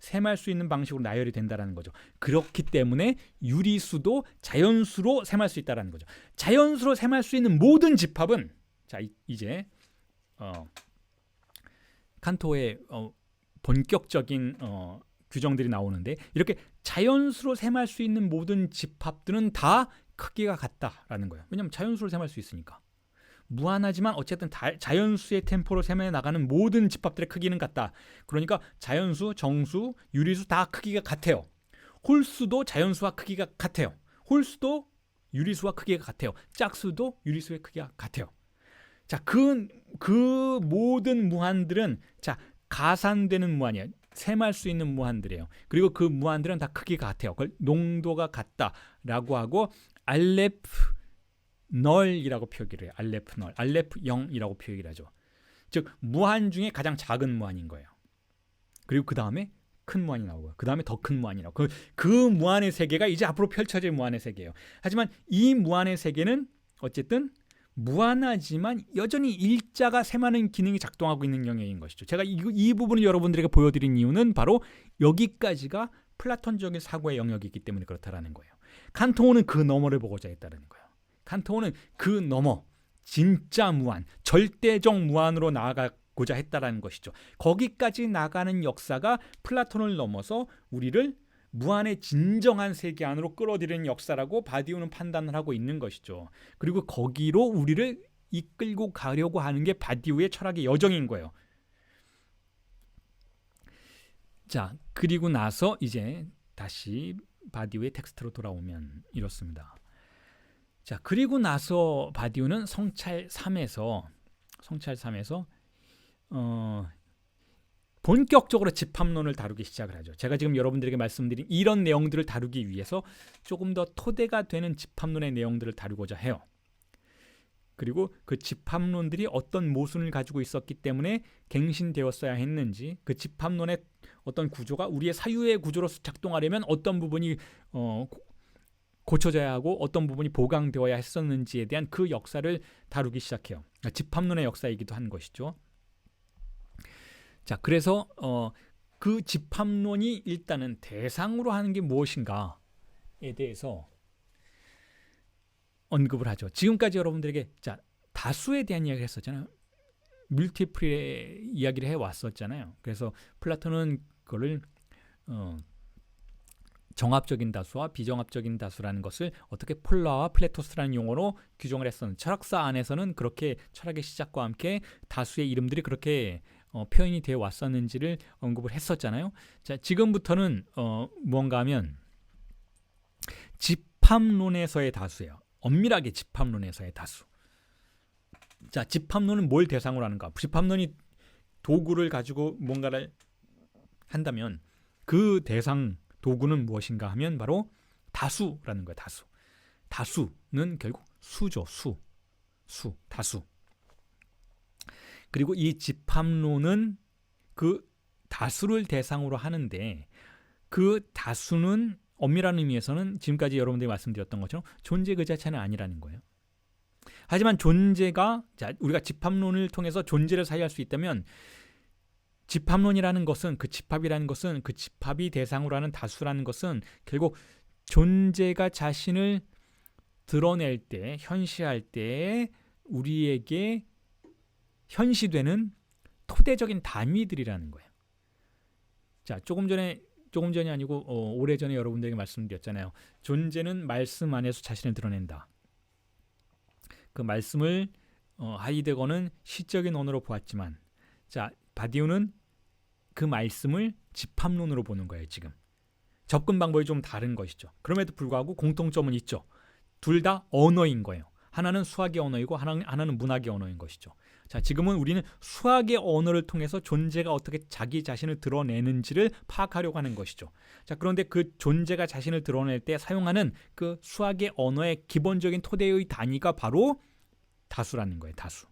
셈할 수 있는 방식으로 나열이 된다라는 거죠. 그렇기 때문에 유리수도 자연수로 셈할 수 있다라는 거죠. 자연수로 셈할 수 있는 모든 집합은, 자, 이제 칸토의 본격적인 규정들이 나오는데, 이렇게 자연수로 셈할 수 있는 모든 집합들은 다 크기가 같다라는 거예요. 왜냐하면 자연수로 셈할 수 있으니까. 무한하지만 어쨌든 자연수의 템포로 셈해 나가는 모든 집합들의 크기는 같다. 그러니까 자연수, 정수, 유리수 다 크기가 같아요. 홀수도 자연수와 크기가 같아요. 홀수도 유리수와 크기가 같아요. 짝수도 유리수의 크기가 같아요. 자, 그 모든 무한들은 자, 가산되는 무한이에요. 셈할 수 있는 무한들이에요. 그리고 그 무한들은 다 크기가 같아요. 그걸 농도가 같다라고 하고 알레프 널이라고 표기를 해요. 알레프 널, 알레프 0이라고 표기를 하죠. 즉 무한 중에 가장 작은 무한인 거예요. 그리고 그 다음에 큰 무한이 나오고요. 그 다음에 더 큰 무한이 나오고 그 무한의 세계가 이제 앞으로 펼쳐질 무한의 세계예요. 하지만 이 무한의 세계는 어쨌든 무한하지만 여전히 일자가 셈하는 기능이 작동하고 있는 영역인 것이죠. 제가 이 부분을 여러분들에게 보여드린 이유는 바로 여기까지가 플라톤적인 사고의 영역이기 때문에 그렇다라는 거예요. 칸토는 그 너머를 보고자 했다는 거예요. 칸토는 그 너머 진짜 무한, 절대적 무한으로 나아가고자 했다라는 것이죠. 거기까지 나가는 역사가 플라톤을 넘어서 우리를 무한의 진정한 세계 안으로 끌어들이는 역사라고 바디우는 판단을 하고 있는 것이죠. 그리고 거기로 우리를 이끌고 가려고 하는 게 바디우의 철학의 여정인 거예요. 자, 그리고 나서 이제 다시 바디우의 텍스트로 돌아오면 이렇습니다. 자, 그리고 나서 바디우는 성찰 3에서 본격적으로 집합론을 다루기 시작을 하죠. 제가 지금 여러분들에게 말씀드린 이런 내용들을 다루기 위해서 조금 더 토대가 되는 집합론의 내용들을 다루고자 해요. 그리고 그 집합론들이 어떤 모순을 가지고 있었기 때문에 갱신되었어야 했는지, 그 집합론의 어떤 구조가 우리의 사유의 구조로서 작동하려면 어떤 부분이 고쳐져야 하고 어떤 부분이 보강되어야 했었는지에 대한 그 역사를 다루기 시작해요. 집합론의 역사이기도 한 것이죠. 자, 그래서 그 집합론이 일단은 대상으로 하는 게 무엇인가에 대해서 언급을 하죠. 지금까지 여러분들에게 자, 다수에 대한 이야기를 했었잖아요. 물티플의 이야기를 해왔었잖아요. 그래서 플라톤은 그거를 정합적인 다수와 비정합적인 다수라는 것을 어떻게 폴라와 플레토스라는 용어로 규정을 했었는데, 철학사 안에서는 그렇게 철학의 시작과 함께 다수의 이름들이 그렇게 표현이 되어 왔었는지를 언급을 했었잖아요. 자, 지금부터는 무언가 하면 집합론에서의 다수예요. 엄밀하게 집합론에서의 다수. 자, 집합론은 뭘 대상으로 하는가? 집합론이 도구를 가지고 뭔가를 한다면 그 대상 도구는 무엇인가 하면 바로 다수라는 거예요. 다수. 다수는 결국 수죠. 다수. 그리고 이 집합론은 그 다수를 대상으로 하는데, 그 다수는 엄밀한 의미에서는 지금까지 여러분들이 말씀드렸던 것처럼 존재 그 자체는 아니라는 거예요. 하지만 존재가, 자, 우리가 집합론을 통해서 존재를 사유할 수 있다면, 집합론이라는 것은, 그 집합이라는 것은, 그 집합이 대상으로 하는 다수라는 것은 결국 존재가 자신을 드러낼 때, 현시할 때 우리에게 현시되는 토대적인 단위들이라는 거예요. 자, 조금 전이 아니고 오래전에 여러분들에게 말씀드렸잖아요. 존재는 말씀 안에서 자신을 드러낸다. 그 말씀을 하이데거는 시적인 언어로 보았지만, 자, 바디우는 그 말씀을 집합론으로 보는 거예요. 지금 접근 방법이 좀 다른 것이죠. 그럼에도 불구하고 공통점은 있죠. 둘 다 언어인 거예요. 하나는 수학의 언어이고 하나는 문학의 언어인 것이죠. 자, 지금은 우리는 수학의 언어를 통해서 존재가 어떻게 자기 자신을 드러내는지를 파악하려고 하는 것이죠. 자, 그런데 그 존재가 자신을 드러낼 때 사용하는 그 수학의 언어의 기본적인 토대의 단위가 바로 다수라는 거예요. 다수.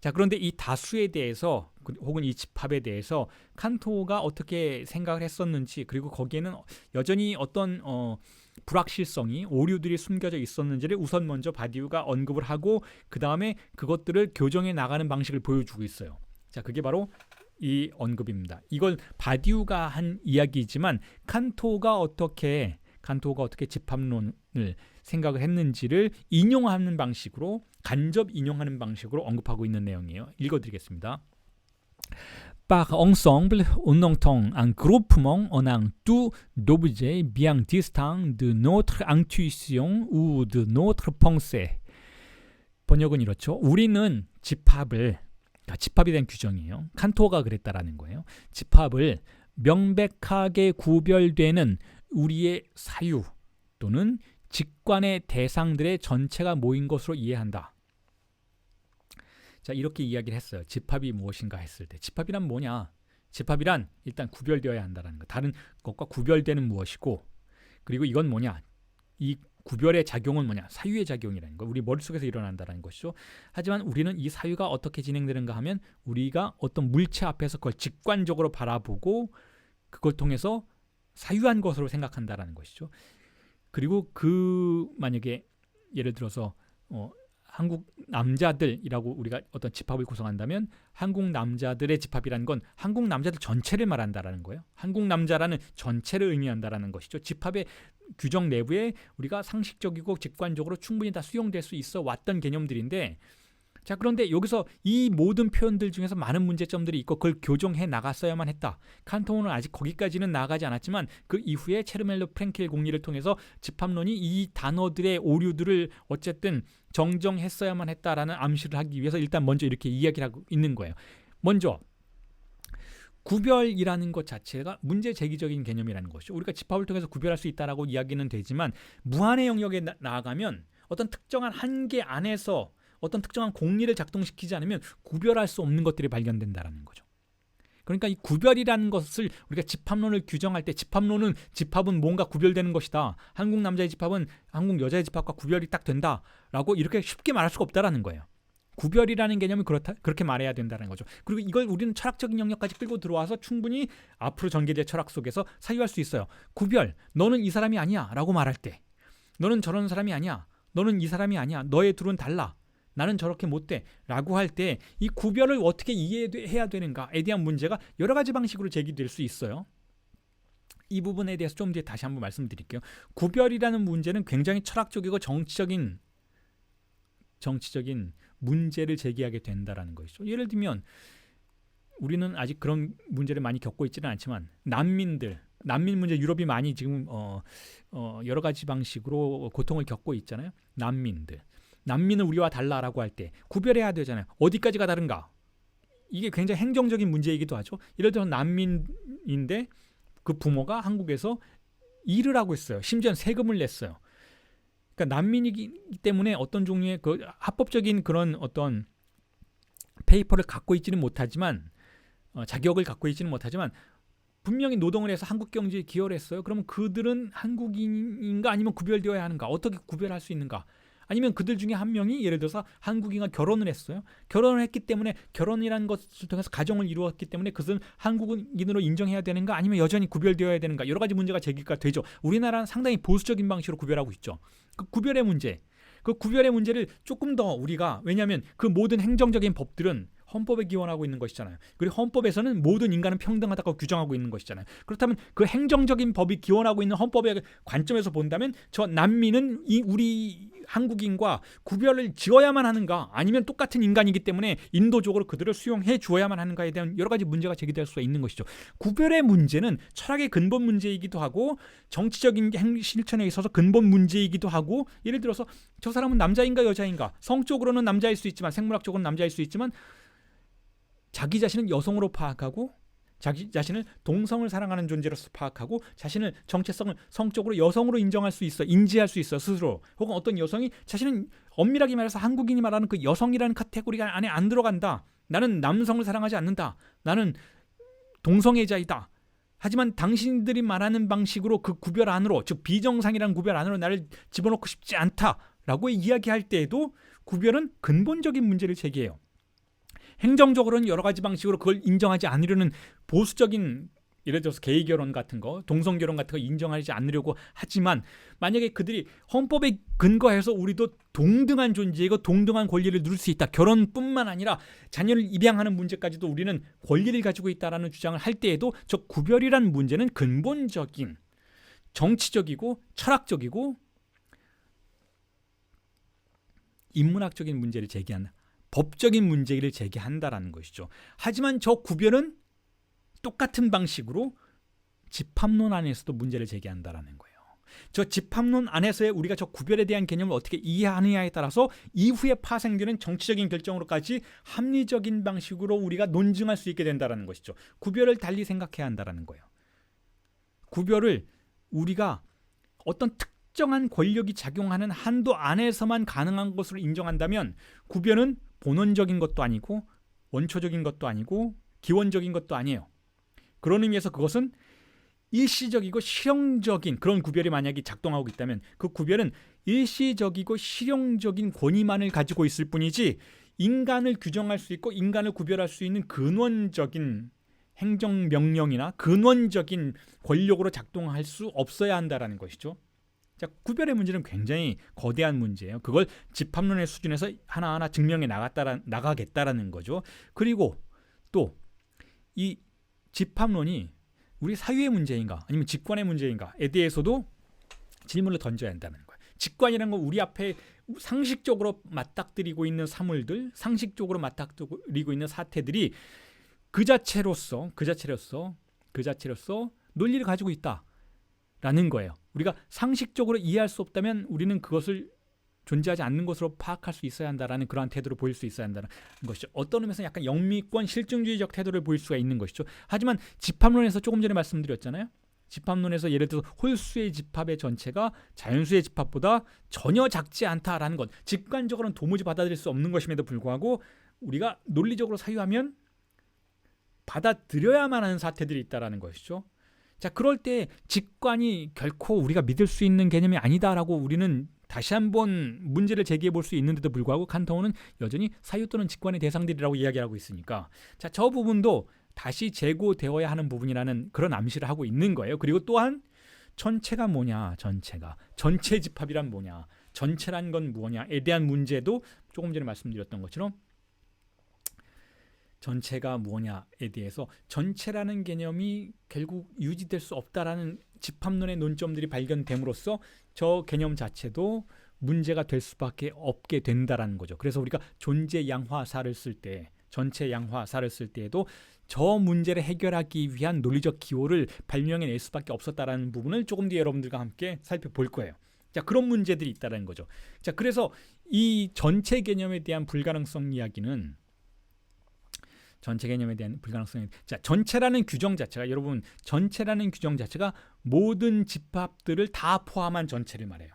자, 그런데 이 다수에 대해서 혹은 이 집합에 대해서 칸토가 어떻게 생각을 했었는지, 그리고 거기에는 여전히 어떤 불확실성이, 오류들이 숨겨져 있었는지를 우선 먼저 바디우가 언급을 하고 그 다음에 그것들을 교정해 나가는 방식을 보여주고 있어요. 자, 그게 바로 이 언급입니다. 이걸 바디우가 한 이야기이지만 칸토가 어떻게 집합론을 생각을 했는지를 인용하는 방식으로, 간접 인용하는 방식으로 언급하고 있는 내용이에요. 읽어드리겠습니다. Par ensemble, on entend un groupement en un tout d'objets bien distincts de notre intuition ou de notre pensée. 번역은 이렇죠. 우리는 집합이 된 규정이에요. 칸토가 그랬다라는 거예요. 집합을 명백하게 구별되는 우리의 사유 또는 직관의 대상들의 전체가 모인 것으로 이해한다. 자, 이렇게 이야기를 했어요. 집합이 무엇인가 했을 때 집합이란 뭐냐? 집합이란 일단 구별되어야 한다는 거. 다른 것과 구별되는 무엇이고, 그리고 이건 뭐냐? 이 구별의 작용은 뭐냐? 사유의 작용이라는 거. 우리 머릿속에서 일어난다는 것이죠. 하지만 우리는 이 사유가 어떻게 진행되는가 하면 우리가 어떤 물체 앞에서 그걸 직관적으로 바라보고 그걸 통해서 사유한 것으로 생각한다는 것이죠. 그리고 만약에 예를 들어서 한국 남자들이라고 우리가 어떤 집합을 구성한다면 한국 남자들의 집합이라는 건 한국 남자들 전체를 말한다라는 거예요. 한국 남자라는 전체를 의미한다라는 것이죠. 집합의 규정 내부에 우리가 상식적이고 직관적으로 충분히 다 수용될 수 있어 왔던 개념들인데, 자, 그런데 여기서 이 모든 표현들 중에서 많은 문제점들이 있고 그걸 교정해 나갔어야만 했다. 칸토는 아직 거기까지는 나아가지 않았지만 그 이후에 체르멜로 프랭켈 공리를 통해서 집합론이 이 단어들의 오류들을 어쨌든 정정했어야만 했다라는 암시를 하기 위해서 일단 먼저 이렇게 이야기를 하고 있는 거예요. 먼저 구별이라는 것 자체가 문제 제기적인 개념이라는 것이죠. 우리가 집합을 통해서 구별할 수 있다라고 이야기는 되지만 무한의 영역에 나아가면 어떤 특정한 한계 안에서 어떤 특정한 공리를 작동시키지 않으면 구별할 수 없는 것들이 발견된다라는 거죠. 그러니까 이 구별이라는 것을 우리가 집합론을 규정할 때 집합은 뭔가 구별되는 것이다. 한국 남자의 집합은 한국 여자의 집합과 구별이 딱 된다라고 이렇게 쉽게 말할 수가 없다라는 거예요. 구별이라는 개념이 그렇게 말해야 된다는 거죠. 그리고 이걸 우리는 철학적인 영역까지 끌고 들어와서 충분히 앞으로 전개될 철학 속에서 사유할 수 있어요. 구별, 너는 이 사람이 아니야 라고 말할 때, 너는 저런 사람이 아니야, 너는 이 사람이 아니야, 너의 둘은 달라, 나는 저렇게 못돼 라고 할 때 이 구별을 어떻게 이해해야 되는가에 대한 문제가 여러 가지 방식으로 제기될 수 있어요. 이 부분에 대해서 좀 뒤에 다시 한번 말씀드릴게요. 구별이라는 문제는 굉장히 철학적이고 정치적인 문제를 제기하게 된다라는 것이죠. 예를 들면 우리는 아직 그런 문제를 많이 겪고 있지는 않지만 난민 문제, 유럽이 많이 지금 여러 가지 방식으로 고통을 겪고 있잖아요. 난민은 우리와 달라라고 할 때 구별해야 되잖아요. 어디까지가 다른가? 이게 굉장히 행정적인 문제이기도 하죠. 예를 들어 난민인데 그 부모가 한국에서 일을 하고 있어요. 심지어는 세금을 냈어요. 그러니까 난민이기 때문에 어떤 종류의 그 합법적인 그런 어떤 페이퍼를 갖고 있지는 못하지만 자격을 갖고 있지는 못하지만 분명히 노동을 해서 한국 경제에 기여를 했어요. 그러면 그들은 한국인인가 아니면 구별되어야 하는가? 어떻게 구별할 수 있는가? 아니면 그들 중에 한 명이 예를 들어서 한국인과 결혼을 했어요. 결혼을 했기 때문에 결혼이라는 것을 통해서 가정을 이루었기 때문에 그것은 한국인으로 인정해야 되는가 아니면 여전히 구별되어야 되는가, 여러 가지 문제가 제기가 되죠. 우리나라는 상당히 보수적인 방식으로 구별하고 있죠. 그 구별의 문제를 조금 더 우리가, 왜냐하면 그 모든 행정적인 법들은 헌법에 기원하고 있는 것이잖아요. 그리고 헌법에서는 모든 인간은 평등하다고 규정하고 있는 것이잖아요. 그렇다면 그 행정적인 법이 기원하고 있는 헌법의 관점에서 본다면 저 난민은 우리 한국인과 구별을 지어야만 하는가, 아니면 똑같은 인간이기 때문에 인도적으로 그들을 수용해 주어야만 하는가에 대한 여러 가지 문제가 제기될 수가 있는 것이죠. 구별의 문제는 철학의 근본 문제이기도 하고 정치적인 실천에 있어서 근본 문제이기도 하고, 예를 들어서 저 사람은 남자인가 여자인가, 성적으로는 남자일 수 있지만 생물학적으로는 남자일 수 있지만 자기 자신은 여성으로 파악하고 자기 자신을 동성을 사랑하는 존재로서 파악하고 자신을 정체성을 성적으로 여성으로 인지할 수 있어 스스로. 혹은 어떤 여성이 자신은 엄밀하게 말해서 한국인이 말하는 그 여성이라는 카테고리가 안에 안 들어간다. 나는 남성을 사랑하지 않는다. 나는 동성애자이다. 하지만 당신들이 말하는 방식으로 그 구별 안으로, 즉 비정상이라는 구별 안으로 나를 집어넣고 싶지 않다라고 이야기할 때에도 구별은 근본적인 문제를 제기해요. 행정적으로는 여러 가지 방식으로 그걸 인정하지 않으려는 보수적인, 예를 들어서 게이 결혼 같은 거, 동성 결혼 같은 거 인정하지 않으려고 하지만, 만약에 그들이 헌법에 근거해서 우리도 동등한 존재이고 동등한 권리를 누릴 수 있다, 결혼뿐만 아니라 자녀를 입양하는 문제까지도 우리는 권리를 가지고 있다라는 주장을 할 때에도 저 구별이라는 문제는 근본적인 정치적이고 철학적이고 인문학적인 문제를 제기한다, 법적인 문제를 제기한다라는 것이죠. 하지만 저 구별은 똑같은 방식으로 집합론 안에서도 문제를 제기한다라는 거예요. 저 집합론 안에서의 우리가 저 구별에 대한 개념을 어떻게 이해하느냐에 따라서 이후에 파생되는 정치적인 결정으로까지 합리적인 방식으로 우리가 논증할 수 있게 된다라는 것이죠. 구별을 달리 생각해야 한다라는 거예요. 구별을 우리가 어떤 특정한 권력이 작용하는 한도 안에서만 가능한 것으로 인정한다면 구별은 본원적인 것도 아니고 원초적인 것도 아니고 기원적인 것도 아니에요. 그런 의미에서 그것은 일시적이고 실용적인 그런 구별이 만약에 작동하고 있다면 그 구별은 일시적이고 실용적인 권위만을 가지고 있을 뿐이지 인간을 규정할 수 있고 인간을 구별할 수 있는 근원적인 행정명령이나 근원적인 권력으로 작동할 수 없어야 한다는 것이죠. 자, 구별의 문제는 굉장히 거대한 문제예요. 그걸 집합론의 수준에서 하나하나 증명해 나가겠다라는 거죠. 그리고 또 이 집합론이 우리 사유의 문제인가 아니면 직관의 문제인가에 대해서도 질문을 던져야 한다는 거예요. 직관이라는 건 우리 앞에 상식적으로 맞닥뜨리고 있는 사물들, 상식적으로 맞닥뜨리고 있는 사태들이 그 자체로서 논리를 가지고 있다라는 거예요. 우리가 상식적으로 이해할 수 없다면 우리는 그것을 존재하지 않는 것으로 파악할 수 있어야 한다라는 그러한 태도를 보일 수 있어야 한다는 것이죠. 어떤 의미에서 약간 영미권 실증주의적 태도를 보일 수가 있는 것이죠. 하지만 집합론에서 조금 전에 말씀드렸잖아요. 집합론에서 예를 들어서 홀수의 집합의 전체가 자연수의 집합보다 전혀 작지 않다라는 것, 직관적으로는 도무지 받아들일 수 없는 것임에도 불구하고 우리가 논리적으로 사유하면 받아들여야만 하는 사태들이 있다라는 것이죠. 자, 그럴 때 직관이 결코 우리가 믿을 수 있는 개념이 아니다라고 우리는 다시 한번 문제를 제기해 볼 수 있는데도 불구하고 칸토는 여전히 사유 또는 직관의 대상들이라고 이야기하고 있으니까 자, 저 부분도 다시 재고되어야 하는 부분이라는 그런 암시를 하고 있는 거예요. 그리고 또한 전체가 뭐냐, 전체 집합이란 뭐냐, 전체란 건 뭐냐에 대한 문제도 조금 전에 말씀드렸던 것처럼 전체가 뭐냐에 대해서 전체라는 개념이 결국 유지될 수 없다라는 집합론의 논점들이 발견됨으로써 저 개념 자체도 문제가 될 수밖에 없게 된다라는 거죠. 그래서 우리가 존재 양화사를 쓸 때, 전체 양화사를 쓸 때에도 저 문제를 해결하기 위한 논리적 기호를 발명해낼 수밖에 없었다라는 부분을 조금 뒤에 여러분들과 함께 살펴볼 거예요. 자, 그런 문제들이 있다는 거죠. 자, 그래서 이 전체 개념에 대한 불가능성 이야기는 자, 전체라는 규정 자체가 여러분 전체라는 규정 자체가 모든 집합들을 다 포함한 전체를 말해요.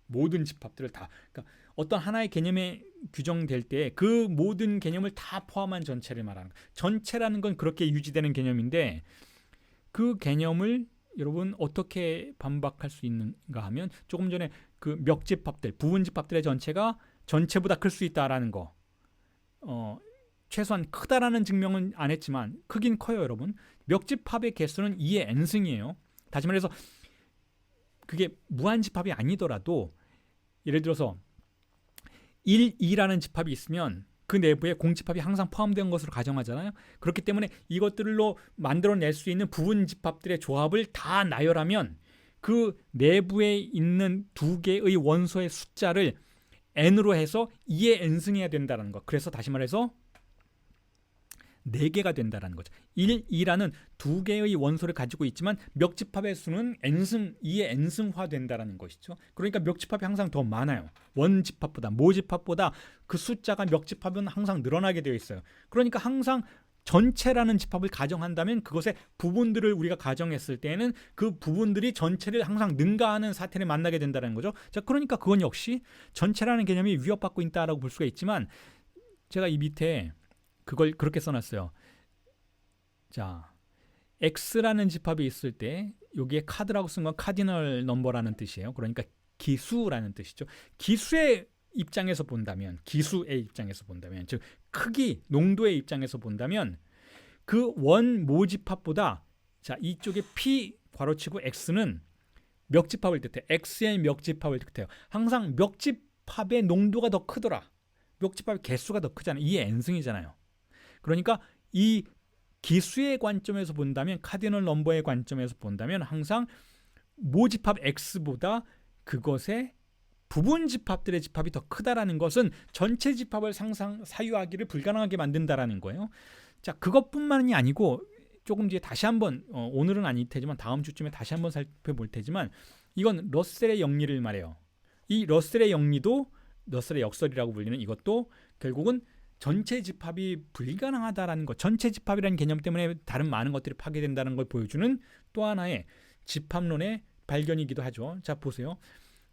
모든 집합들을 다. 그러니까 어떤 하나의 개념에 규정될 때 그 모든 개념을 다 포함한 전체를 말하는 거예요. 전체라는 건 그렇게 유지되는 개념인데 그 개념을 여러분 어떻게 반박할 수 있는가 하면 조금 전에 그 멱집합들, 부분집합들의 전체가 전체보다 클 수 있다라는 거. 최소한 크다라는 증명은 안 했지만 크긴 커요, 여러분. 멱집합의 개수는 2의 n승이에요. 다시 말해서 그게 무한집합이 아니더라도 예를 들어서 1, 2라는 집합이 있으면 그 내부에 공집합이 항상 포함된 것으로 가정하잖아요. 그렇기 때문에 이것들로 만들어낼 수 있는 부분집합들의 조합을 다 나열하면 그 내부에 있는 두 개의 원소의 숫자를 n으로 해서 2의 n승해야 된다는 것. 그래서 다시 말해서 4개가 된다는 거죠. 1, 2라는 두 개의 원소를 가지고 있지만 멱집합의 수는 n승, 2의 n승화 된다는 것이죠. 그러니까 멱집합이 항상 더 많아요. 원집합보다, 모집합보다 그 숫자가 멱집합은 항상 늘어나게 되어 있어요. 그러니까 항상 전체라는 집합을 가정한다면 그것의 부분들을 우리가 가정했을 때는 그 부분들이 전체를 항상 능가하는 사태를 만나게 된다는 거죠. 자, 그러니까 그건 역시 전체라는 개념이 위협받고 있다라고 볼 수가 있지만 제가 이 밑에 그걸 그렇게 써놨어요. 자, X라는 집합이 있을 때 여기에 카드라고 쓴 건 카디널 넘버라는 뜻이에요. 그러니까 기수라는 뜻이죠. 기수의 입장에서 본다면, 즉 크기, 농도의 입장에서 본다면 그 원 모집합보다 자, 이쪽에 P 괄호치고 X는 멱집합을 뜻해요. X의 멱집합을 뜻해요. 항상 멱집합의 농도가 더 크더라. 멱집합의 개수가 더 크잖아요. 이게 n승이잖아요. 그러니까 이 기수의 관점에서 본다면 카디널 넘버의 관점에서 본다면 항상 모집합 X보다 그것의 부분 집합들의 집합이 더 크다라는 것은 전체 집합을 사유하기를 불가능하게 만든다라는 거예요. 자, 그것뿐만이 아니고 조금 뒤에 다시 한번 오늘은 아닐 테지만 다음 주쯤에 다시 한번 살펴볼 테지만 이건 러셀의 영리를 말해요. 이 러셀의 영리도 러셀의 역설이라고 불리는 이것도 결국은 전체 집합이 불가능하다라는 것, 전체 집합이라는 개념 때문에 다른 많은 것들이 파괴된다는 걸 보여주는 또 하나의 집합론의 발견이기도 하죠. 자, 보세요.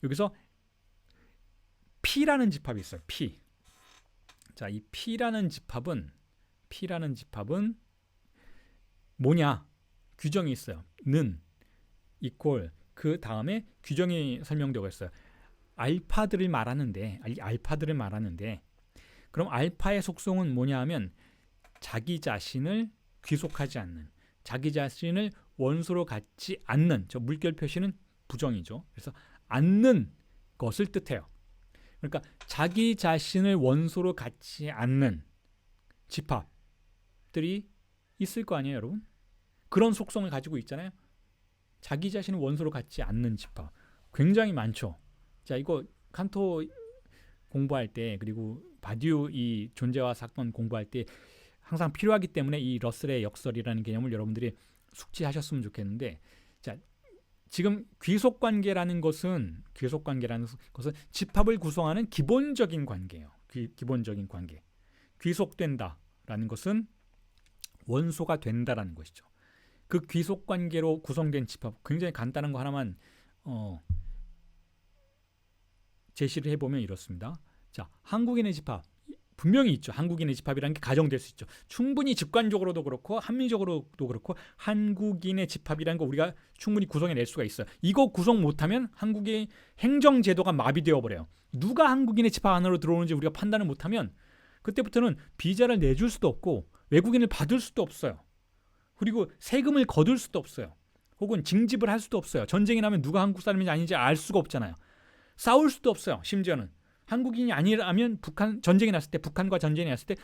여기서 P라는 집합이 있어요. P. 자, 이 P라는 집합은 뭐냐? 규정이 있어요. 는 equal 그 다음에 규정이 설명되고 있어요. 알파들을 말하는데 그럼 알파의 속성은 뭐냐 하면 자기 자신을 귀속하지 않는, 자기 자신을 원소로 갖지 않는, 저 물결 표시는 부정이죠. 그래서 않는 것을 뜻해요. 그러니까 자기 자신을 원소로 갖지 않는 집합들이 있을 거 아니에요, 여러분? 그런 속성을 가지고 있잖아요. 자기 자신을 원소로 갖지 않는 집합 굉장히 많죠. 자, 이거 칸토 공부할 때, 그리고 바디우 이 존재와 사건 공부할 때 항상 필요하기 때문에 이 러셀의 역설이라는 개념을 여러분들이 숙지하셨으면 좋겠는데, 자, 지금 귀속관계라는 것은 집합을 구성하는 기본적인 관계예요. 기본적인 관계. 귀속된다라는 것은 원소가 된다라는 것이죠. 그 귀속관계로 구성된 집합, 굉장히 간단한 거 하나만 제시를 해보면 이렇습니다. 자, 한국인의 집합 분명히 있죠. 한국인의 집합이라는 게 가정될 수 있죠. 충분히 직관적으로도 그렇고 합리적으로도 그렇고 한국인의 집합이라는 거 우리가 충분히 구성해낼 수가 있어요. 이거 구성 못하면 한국의 행정제도가 마비되어 버려요. 누가 한국인의 집합 안으로 들어오는지 우리가 판단을 못하면 그때부터는 비자를 내줄 수도 없고 외국인을 받을 수도 없어요. 그리고 세금을 거둘 수도 없어요. 혹은 징집을 할 수도 없어요. 전쟁이 나면 누가 한국 사람인지 아닌지 알 수가 없잖아요. 싸울 수도 없어요. 심지어는 한국인이 아니라면 전쟁이 났을 때, 북한과 전쟁이 났을 때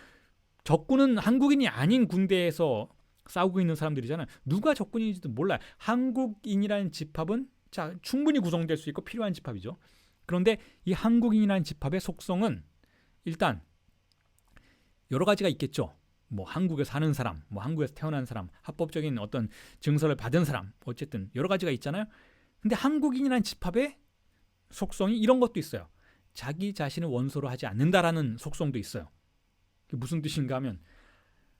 적군은 한국인이 아닌 군대에서 싸우고 있는 사람들이잖아요. 누가 적군인지도 몰라요. 한국인이라는 집합은 자, 충분히 구성될 수 있고 필요한 집합이죠. 그런데 이 한국인이라는 집합의 속성은 일단 여러 가지가 있겠죠. 뭐 한국에 사는 사람, 뭐 한국에서 태어난 사람, 합법적인 어떤 증서를 받은 사람, 어쨌든 여러 가지가 있잖아요. 근데 한국인이라는 집합의 속성이 이런 것도 있어요. 자기 자신을 원소로 하지 않는다라는 속성도 있어요. 그게 무슨 뜻인가 하면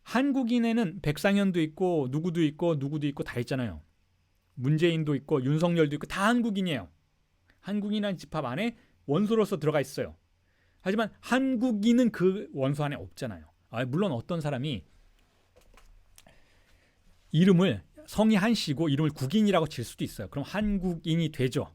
한국인에는 백상현도 있고 누구도 있고 다 있잖아요. 문재인도 있고 윤석열도 있고 다 한국인이에요. 한국인이라는 집합 안에 원소로서 들어가 있어요. 하지만 한국인은 그 원소 안에 없잖아요. 물론 어떤 사람이 이름을 성이 한씨고 이름을 국인이라고 질 수도 있어요. 그럼 한국인이 되죠.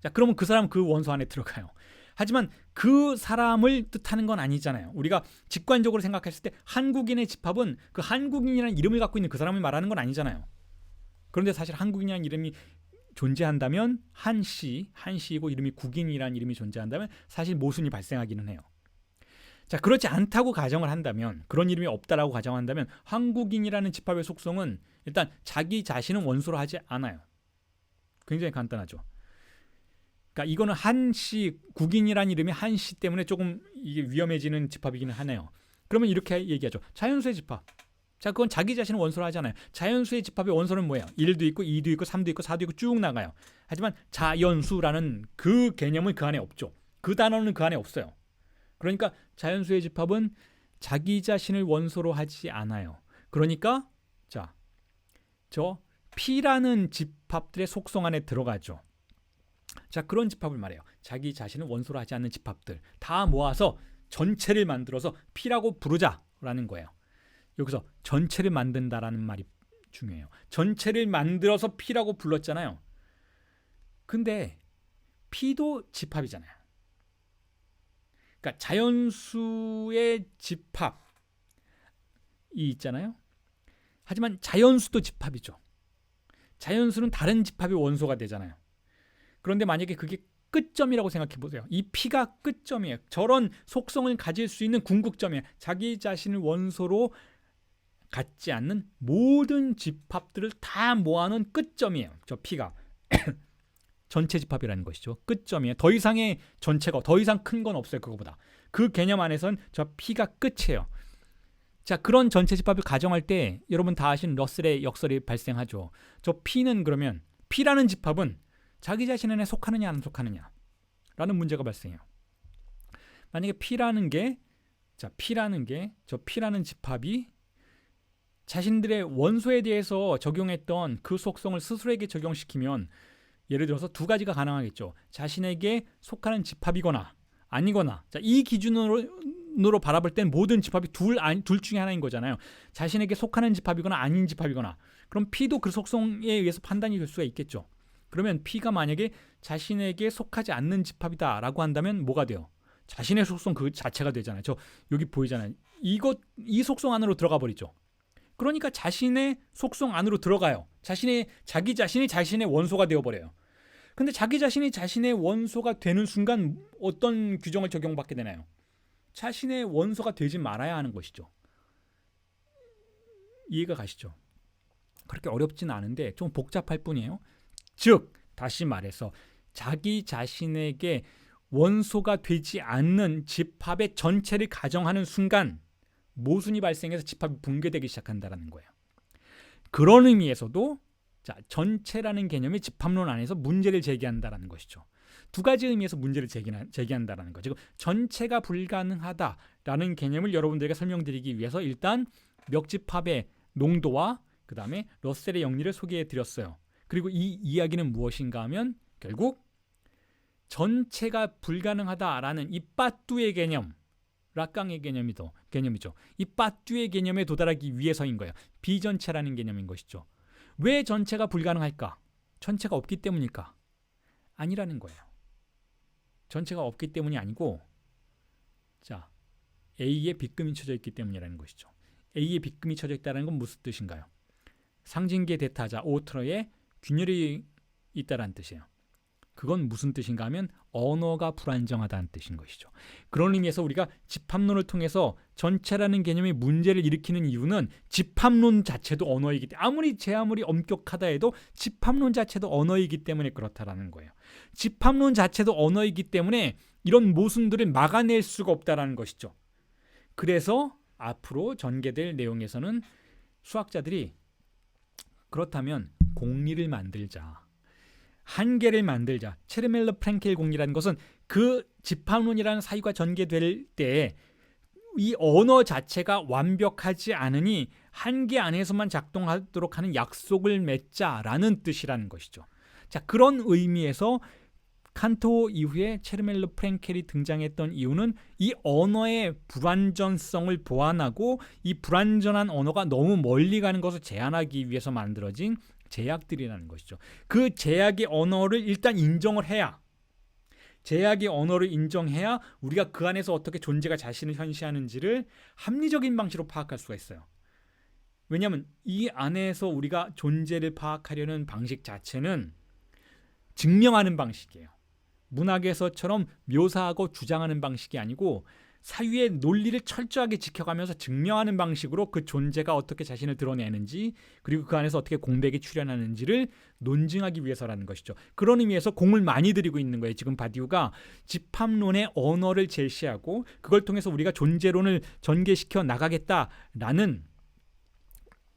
자, 그러면 그 사람은 그 원소 안에 들어가요. 하지만 그 사람을 뜻하는 건 아니잖아요. 우리가 직관적으로 생각했을 때 한국인의 집합은 그 한국인이라는 이름을 갖고 있는 그 사람을 말하는 건 아니잖아요. 그런데 사실 한국인이라는 이름이 존재한다면 한씨이고 이름이 국인이라는 이름이 존재한다면 사실 모순이 발생하기는 해요. 자, 그렇지 않다고 가정을 한다면, 그런 이름이 없다라고 가정한다면 한국인이라는 집합의 속성은 일단 자기 자신은 원소로 하지 않아요. 굉장히 간단하죠. 그러니까 이거는 한씨, 국인이라는 이름이 한씨 때문에 조금 이게 위험해지는 집합이기는 하네요. 그러면 이렇게 얘기하죠. 자연수의 집합. 자, 그건 자기 자신을 원소로 하잖아요. 자연수의 집합의 원소는 뭐예요? 1도 있고 2도 있고 3도 있고 4도 있고 쭉 나가요. 하지만 자연수라는 그 개념은 그 안에 없죠. 그 단어는 그 안에 없어요. 그러니까 자연수의 집합은 자기 자신을 원소로 하지 않아요. 그러니까 자, 저 P라는 집합들의 속성 안에 들어가죠. 자, 그런 집합을 말해요. 자기 자신을 원소로 하지 않는 집합들 다 모아서 전체를 만들어서 P라고 부르자라는 거예요. 여기서 전체를 만든다라는 말이 중요해요. 전체를 만들어서 P라고 불렀잖아요. 근데 P도 집합이잖아요. 그러니까 자연수의 집합이 있잖아요. 하지만 자연수도 집합이죠. 자연수는 다른 집합의 원소가 되잖아요. 그런데 만약에 그게 끝점이라고 생각해 보세요. 이 P가 끝점이에요. 저런 속성을 가질 수 있는 궁극점이에요. 자기 자신을 원소로 갖지 않는 모든 집합들을 다 모아놓은 끝점이에요. 저 P가 전체 집합이라는 것이죠. 끝점이에요. 더 이상의 전체가, 더 이상 큰 건 없어요. 그거보다. 그 개념 안에선 저 P가 끝이에요. 자, 그런 전체 집합을 가정할 때 여러분 다 아시는 러셀의 역설이 발생하죠. 저 P는 그러면 P라는 집합은 자기 자신에 속하느냐 안 속하느냐 라는 문제가 발생해요. 만약에 P라는 게 저 P라는 집합이 자신들의 원소에 대해서 적용했던 그 속성을 스스로에게 적용시키면 예를 들어서 두 가지가 가능하겠죠. 자신에게 속하는 집합이거나 아니거나. 자, 이 기준으로 바라볼 땐 모든 집합이 둘 중에 하나인 거잖아요. 자신에게 속하는 집합이거나 아닌 집합이거나. 그럼 P도 그 속성에 의해서 판단이 될 수가 있겠죠. 그러면 P가 만약에 자신에게 속하지 않는 집합이다라고 한다면 뭐가 돼요? 자신의 속성 그 자체가 되잖아요. 저 여기 보이잖아요. 이 속성 안으로 들어가 버리죠. 그러니까 자신의 속성 안으로 들어가요. 자기 자신이 자신의 원소가 되어버려요. 근데 자기 자신이 자신의 원소가 되는 순간 어떤 규정을 적용받게 되나요? 자신의 원소가 되지 말아야 하는 것이죠. 이해가 가시죠? 그렇게 어렵진 않은데 좀 복잡할 뿐이에요. 즉, 다시 말해서 자기 자신에게 원소가 되지 않는 집합의 전체를 가정하는 순간 모순이 발생해서 집합이 붕괴되기 시작한다는 거예요. 그런 의미에서도 자, 전체라는 개념이 집합론 안에서 문제를 제기한다는 것이죠. 두 가지 의미에서 문제를 제기한다는 거죠. 전체가 불가능하다라는 개념을 여러분들에게 설명드리기 위해서 일단 멱집합의 농도와 그 다음에 러셀의 영리를 소개해 드렸어요. 그리고 이 이야기는 무엇인가 하면 결국 전체가 불가능하다라는 이 빠뚜의 개념, 락강의 개념이죠. 이 빠뚜의 개념에 도달하기 위해서인 거예요. 비전체라는 개념인 것이죠. 왜 전체가 불가능할까? 전체가 없기 때문일까? 아니라는 거예요. 전체가 없기 때문이 아니고, 자, A에 빗금이 쳐져 있기 때문이라는 것이죠. A에 빗금이 쳐져 있다는 건 무슨 뜻인가요? 상징계 대타자 오트러에 균열이 있다라는 뜻이에요. 그건 무슨 뜻인가 하면 언어가 불안정하다는 뜻인 것이죠. 그런 의미에서 우리가 집합론을 통해서 전체라는 개념이 문제를 일으키는 이유는 집합론 자체도 언어이기 때문에 아무리 엄격하다 해도 집합론 자체도 언어이기 때문에 그렇다라는 거예요. 집합론 자체도 언어이기 때문에 이런 모순들을 막아낼 수가 없다라는 것이죠. 그래서 앞으로 전개될 내용에서는 수학자들이 그렇다면 공리를 만들자. 한계를 만들자. 체르멜러 프랭켈 공리라는 것은 그 집합론이라는 사유가 전개될 때 이 언어 자체가 완벽하지 않으니 한계 안에서만 작동하도록 하는 약속을 맺자라는 뜻이라는 것이죠. 자, 그런 의미에서 칸토 이후에 체르멜러 프랭켈이 등장했던 이유는 이 언어의 불완전성을 보완하고 이 불완전한 언어가 너무 멀리 가는 것을 제한하기 위해서 만들어진 제약들이라는 것이죠. 그 제약의 언어를 일단 인정을 해야, 제약의 언어를 인정해야 우리가 그 안에서 어떻게 존재가 자신을 현시하는지를 합리적인 방식으로 파악할 수가 있어요. 왜냐하면 이 안에서 우리가 존재를 파악하려는 방식 자체는 증명하는 방식이에요. 문학에서처럼 묘사하고 주장하는 방식이 아니고 사유의 논리를 철저하게 지켜가면서 증명하는 방식으로 그 존재가 어떻게 자신을 드러내는지 그리고 그 안에서 어떻게 공백이 출현하는지를 논증하기 위해서라는 것이죠. 그런 의미에서 공을 많이 들이고 있는 거예요. 지금 바디우가 집합론의 언어를 제시하고 그걸 통해서 우리가 존재론을 전개시켜 나가겠다라는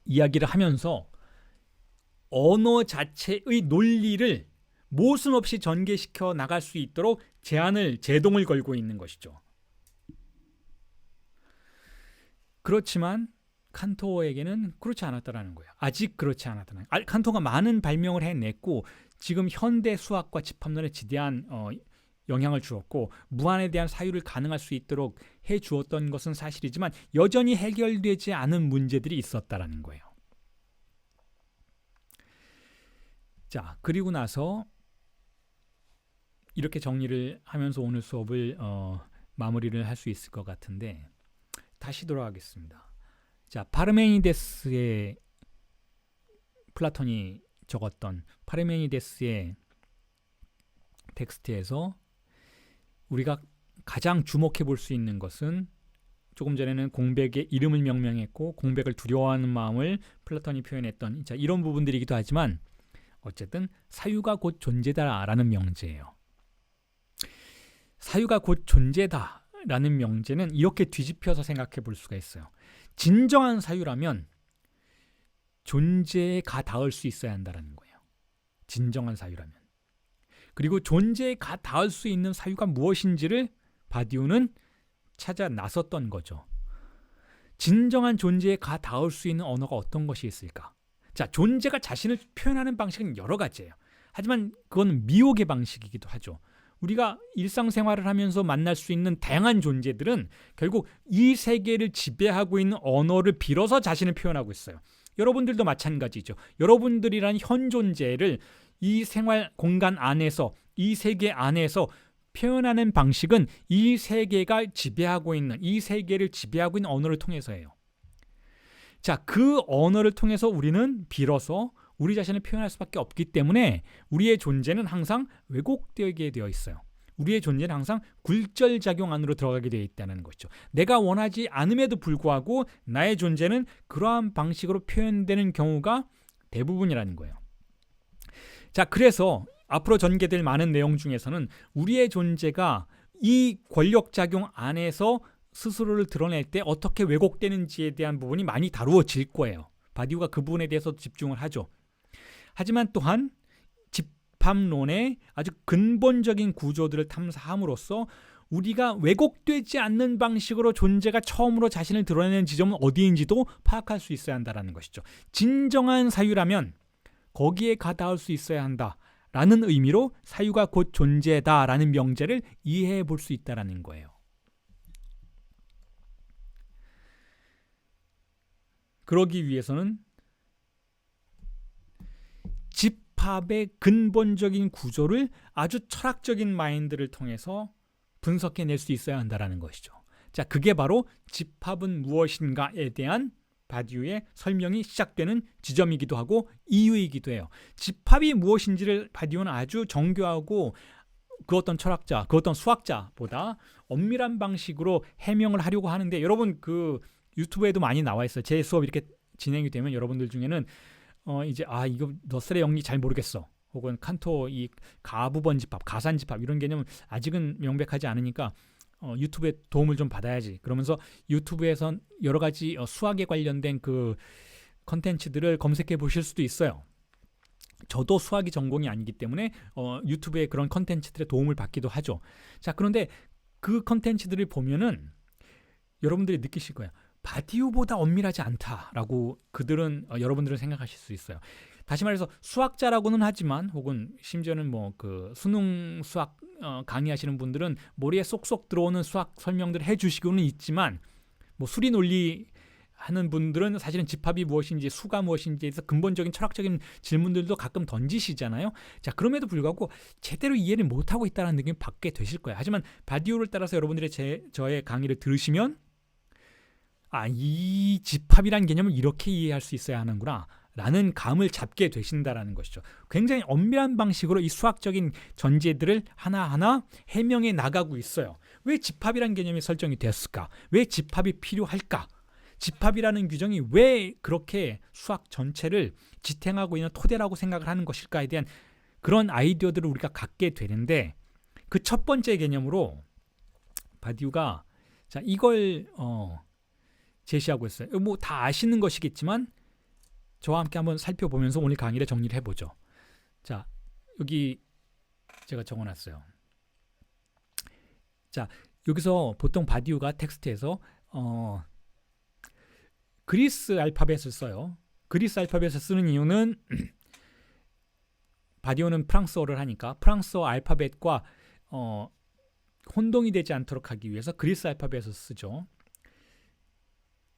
이야기를 하면서 언어 자체의 논리를 모순 없이 전개시켜 나갈 수 있도록 제동을 걸고 있는 것이죠. 그렇지만 칸토에게는 그렇지 않았다라는 거예요. 아직 그렇지 않았다는 거예요. 칸토가 많은 발명을 해냈고 지금 현대 수학과 집합론에 지대한 영향을 주었고 무한에 대한 사유를 가능할 수 있도록 해주었던 것은 사실이지만 여전히 해결되지 않은 문제들이 있었다라는 거예요. 자, 그리고 나서 이렇게 정리를 하면서 오늘 수업을 마무리를 할 수 있을 것 같은데 다시 돌아가겠습니다. 자, 파르메니데스의 플라톤이 적었던 파르메니데스의 텍스트에서 우리가 가장 주목해 볼 수 있는 것은 조금 전에는 공백의 이름을 명명했고 공백을 두려워하는 마음을 플라톤이 표현했던 자, 이런 부분들이기도 하지만 어쨌든 사유가 곧 존재다라는 명제예요. 사유가 곧 존재다라는 명제는 이렇게 뒤집혀서 생각해 볼 수가 있어요. 진정한 사유라면 존재에 가닿을 수 있어야 한다는 거예요. 진정한 사유라면. 그리고 존재에 가닿을 수 있는 사유가 무엇인지를 바디우는 찾아 나섰던 거죠. 진정한 존재에 가닿을 수 있는 언어가 어떤 것이 있을까? 자, 존재가 자신을 표현하는 방식은 여러 가지예요. 하지만 그건 미혹의 방식이기도 하죠. 우리가 일상생활을 하면서 만날 수 있는 다양한 존재들은 결국 이 세계를 지배하고 있는 언어를 빌어서 자신을 표현하고 있어요. 여러분들도 마찬가지죠. 여러분들이란 현 존재를 이 생활 공간 안에서, 이 세계 안에서 표현하는 방식은 이 세계가 지배하고 있는, 이 세계를 지배하고 있는 언어를 통해서예요. 자, 그 언어를 통해서 우리는 빌어서 우리 자신을 표현할 수밖에 없기 때문에 우리의 존재는 항상 왜곡되게 되어 있어요. 우리의 존재는 항상 굴절작용 안으로 들어가게 되어 있다는 것이죠. 내가 원하지 않음에도 불구하고 나의 존재는 그러한 방식으로 표현되는 경우가 대부분이라는 거예요. 자, 그래서 앞으로 전개될 많은 내용 중에서는 우리의 존재가 이 권력작용 안에서 스스로를 드러낼 때 어떻게 왜곡되는지에 대한 부분이 많이 다루어질 거예요. 바디우가 그 부분에 대해서 집중을 하죠. 하지만 또한 집합론의 아주 근본적인 구조들을 탐사함으로써 우리가 왜곡되지 않는 방식으로 존재가 처음으로 자신을 드러내는 지점은 어디인지도 파악할 수 있어야 한다는 것이죠. 진정한 사유라면 거기에 가닿을 수 있어야 한다라는 의미로 사유가 곧 존재다라는 명제를 이해해 볼 수 있다는 거예요. 그러기 위해서는 집합의 근본적인 구조를 아주 철학적인 마인드를 통해서 분석해낼 수 있어야 한다는 것이죠. 자, 그게 바로 집합은 무엇인가에 대한 바디우의 설명이 시작되는 지점이기도 하고 이유이기도 해요. 집합이 무엇인지를 바디우는 아주 정교하고 그 어떤 철학자, 그 어떤 수학자보다 엄밀한 방식으로 해명을 하려고 하는데, 여러분 그 유튜브에도 많이 나와 있어요. 제 수업 이렇게 진행이 되면 여러분들 중에는 이제 이거 러셀의 영리 잘 모르겠어, 혹은 칸토 이 가부번 집합, 가산 집합 이런 개념은 아직은 명백하지 않으니까 유튜브에 도움을 좀 받아야지, 그러면서 유튜브에선 여러 가지 수학에 관련된 그 컨텐츠들을 검색해 보실 수도 있어요. 저도 수학이 전공이 아니기 때문에 유튜브에 그런 컨텐츠들의 도움을 받기도 하죠. 자, 그런데 그 컨텐츠들을 보면은 여러분들이 느끼실 거예요. 바디우보다 엄밀하지 않다라고 여러분들은 생각하실 수 있어요. 다시 말해서 수학자라고는 하지만, 혹은 심지어는 뭐 그 수능 수학 강의하시는 분들은 머리에 쏙쏙 들어오는 수학 설명들을 해주시고는 있지만, 뭐 수리 논리 하는 분들은 사실은 집합이 무엇인지, 수가 무엇인지에서 근본적인 철학적인 질문들도 가끔 던지시잖아요. 자, 그럼에도 불구하고 제대로 이해를 못하고 있다는 느낌을 받게 되실 거예요. 하지만 바디우를 따라서 여러분들이 저의 강의를 들으시면 이 집합이란 개념을 이렇게 이해할 수 있어야 하는구나 라는 감을 잡게 되신다라는 것이죠. 굉장히 엄밀한 방식으로 이 수학적인 전제들을 하나하나 해명해 나가고 있어요. 왜 집합이란 개념이 설정이 되었을까? 왜 집합이 필요할까? 집합이라는 규정이 왜 그렇게 수학 전체를 지탱하고 있는 토대라고 생각을 하는 것일까에 대한 그런 아이디어들을 우리가 갖게 되는데, 그 첫 번째 개념으로 바디우가 자, 이걸 제시하고 있어요. 뭐 다 아시는 것이겠지만 저와 함께 한번 살펴보면서 오늘 강의를 정리를 해보죠. 자, 여기 제가 적어놨어요. 자, 여기서 보통 바디우가 텍스트에서 그리스 알파벳을 써요. 그리스 알파벳을 쓰는 이유는 바디우는 프랑스어를 하니까 프랑스어 알파벳과 혼동이 되지 않도록 하기 위해서 그리스 알파벳을 쓰죠.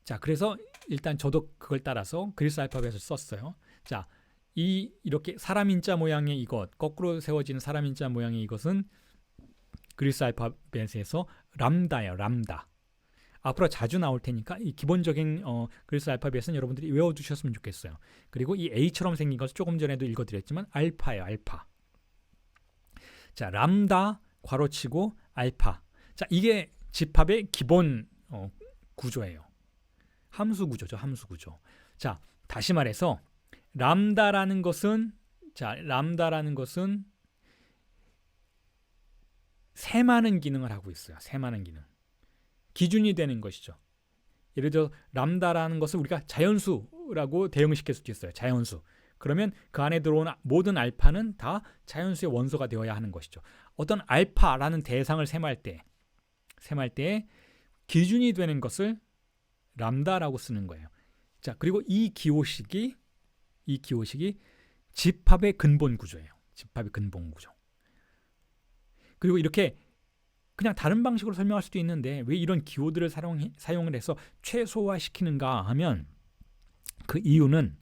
자, 그래서 일단 저도 그걸 따라서 그리스 알파벳을 썼어요. 자, 이렇게 사람 인자 모양의 이것, 거꾸로 세워지는 사람 인자 모양의 이것은 그리스 알파벳에서 람다예요. 람다. 앞으로 자주 나올 테니까 이 기본적인 그리스 알파벳은 여러분들이 외워두셨으면 좋겠어요. 그리고 이 A처럼 생긴 것을 조금 전에도 읽어드렸지만 알파예요. 알파. 자, 람다 괄호치고 알파. 자, 이게 집합의 기본 구조예요. 함수 구조죠. 함수 구조. 자, 다시 말해서 람다라는 것은 세많은 기능을 하고 있어요. 세많은 기능. 기준이 되는 것이죠. 예를 들어 람다라는 것을 우리가 자연수라고 대응시킬 수도 있어요. 자연수. 그러면 그 안에 들어오는 모든 알파는 다 자연수의 원소가 되어야 하는 것이죠. 어떤 알파라는 대상을 셈할 때 기준이 되는 것을 람다라고 쓰는 거예요. 자, 그리고 이 기호식이 집합의 근본 구조예요. 집합의 근본 구조. 그리고 이렇게 그냥 다른 방식으로 설명할 수도 있는데 왜 이런 기호들을 사용을 해서 최소화시키는가 하면 그 이유는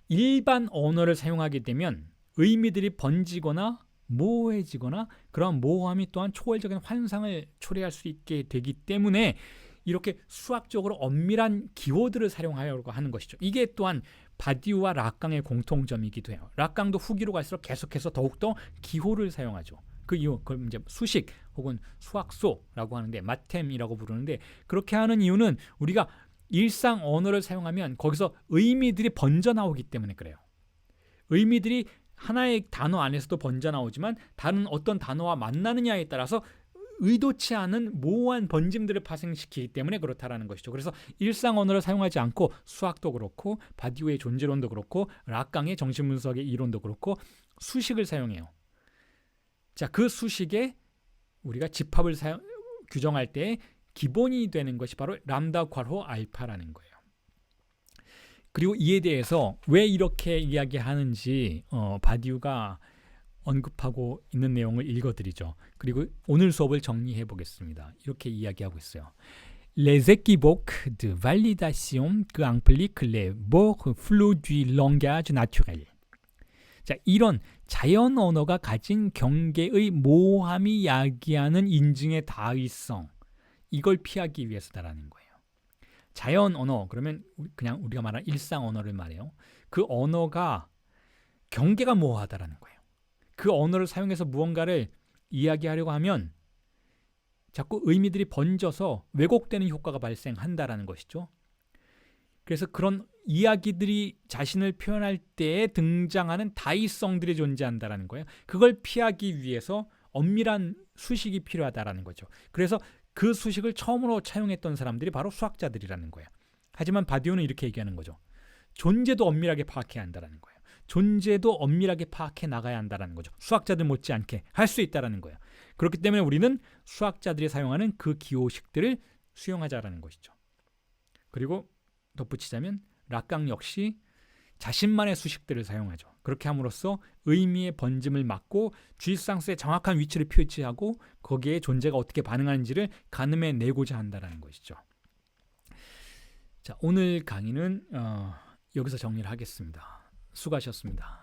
일반 언어를 사용하게 되면 의미들이 번지거나 모호해지거나 그런 모호함이 또한 초월적인 환상을 초래할 수 있게 되기 때문에 이렇게 수학적으로 엄밀한 기호들을 사용하려고 하는 것이죠. 이게 또한 바디우와 락강의 공통점이기도 해요. 락강도 후기로 갈수록 계속해서 더욱더 기호를 사용하죠. 그 이유, 그걸 이제 수식 혹은 수학소라고 하는데 마템이라고 부르는데 그렇게 하는 이유는 우리가 일상 언어를 사용하면 거기서 의미들이 번져 나오기 때문에 그래요. 의미들이 하나의 단어 안에서도 번져 나오지만 다른 어떤 단어와 만나느냐에 따라서 의도치 않은 모호한 번짐들을 파생시키기 때문에 그렇다라는 것이죠. 그래서 일상 언어를 사용하지 않고 수학도 그렇고 바디우의 존재론도 그렇고 락강의 정신분석의 이론도 그렇고 수식을 사용해요. 자, 그 수식에 우리가 집합을 규정할 때 기본이 되는 것이 바로 람다 괄호 알파라는 거예요. 그리고 이에 대해서 왜 이렇게 이야기하는지 바디우가 언급하고 있는 내용을 읽어드리죠. 그리고 오늘 수업을 정리해 보겠습니다. 이렇게 이야기하고 있어요. Les équivoques de validation que impliquent les bords flous du langage naturel. 자, 이런 자연 언어가 가진 경계의 모호함이 야기하는 인증의 다의성, 이걸 피하기 위해서다라는 거예요. 자연 언어, 그러면 그냥 우리가 말하는 일상 언어를 말해요. 그 언어가 경계가 모호하다라는 거예요. 그 언어를 사용해서 무언가를 이야기하려고 하면 자꾸 의미들이 번져서 왜곡되는 효과가 발생한다라는 것이죠. 그래서 그런 이야기들이 자신을 표현할 때에 등장하는 다의성들이 존재한다라는 거예요. 그걸 피하기 위해서 엄밀한 수식이 필요하다라는 거죠. 그래서 그 수식을 처음으로 차용했던 사람들이 바로 수학자들이라는 거예요. 하지만 바디우는 이렇게 얘기하는 거죠. 존재도 엄밀하게 파악해야 한다라는 거예요. 존재도 엄밀하게 파악해 나가야 한다라는 거죠. 수학자들 못지않게 할 수 있다라는 거예요. 그렇기 때문에 우리는 수학자들이 사용하는 그 기호식들을 수용하자라는 것이죠. 그리고 덧붙이자면 락강 역시 자신만의 수식들을 사용하죠. 그렇게 함으로써 의미의 번짐을 막고 쥐상스의 정확한 위치를 표시하고 거기에 존재가 어떻게 반응하는지를 가늠해 내고자 한다는 것이죠. 자, 오늘 강의는 여기서 정리를 하겠습니다. 수고하셨습니다.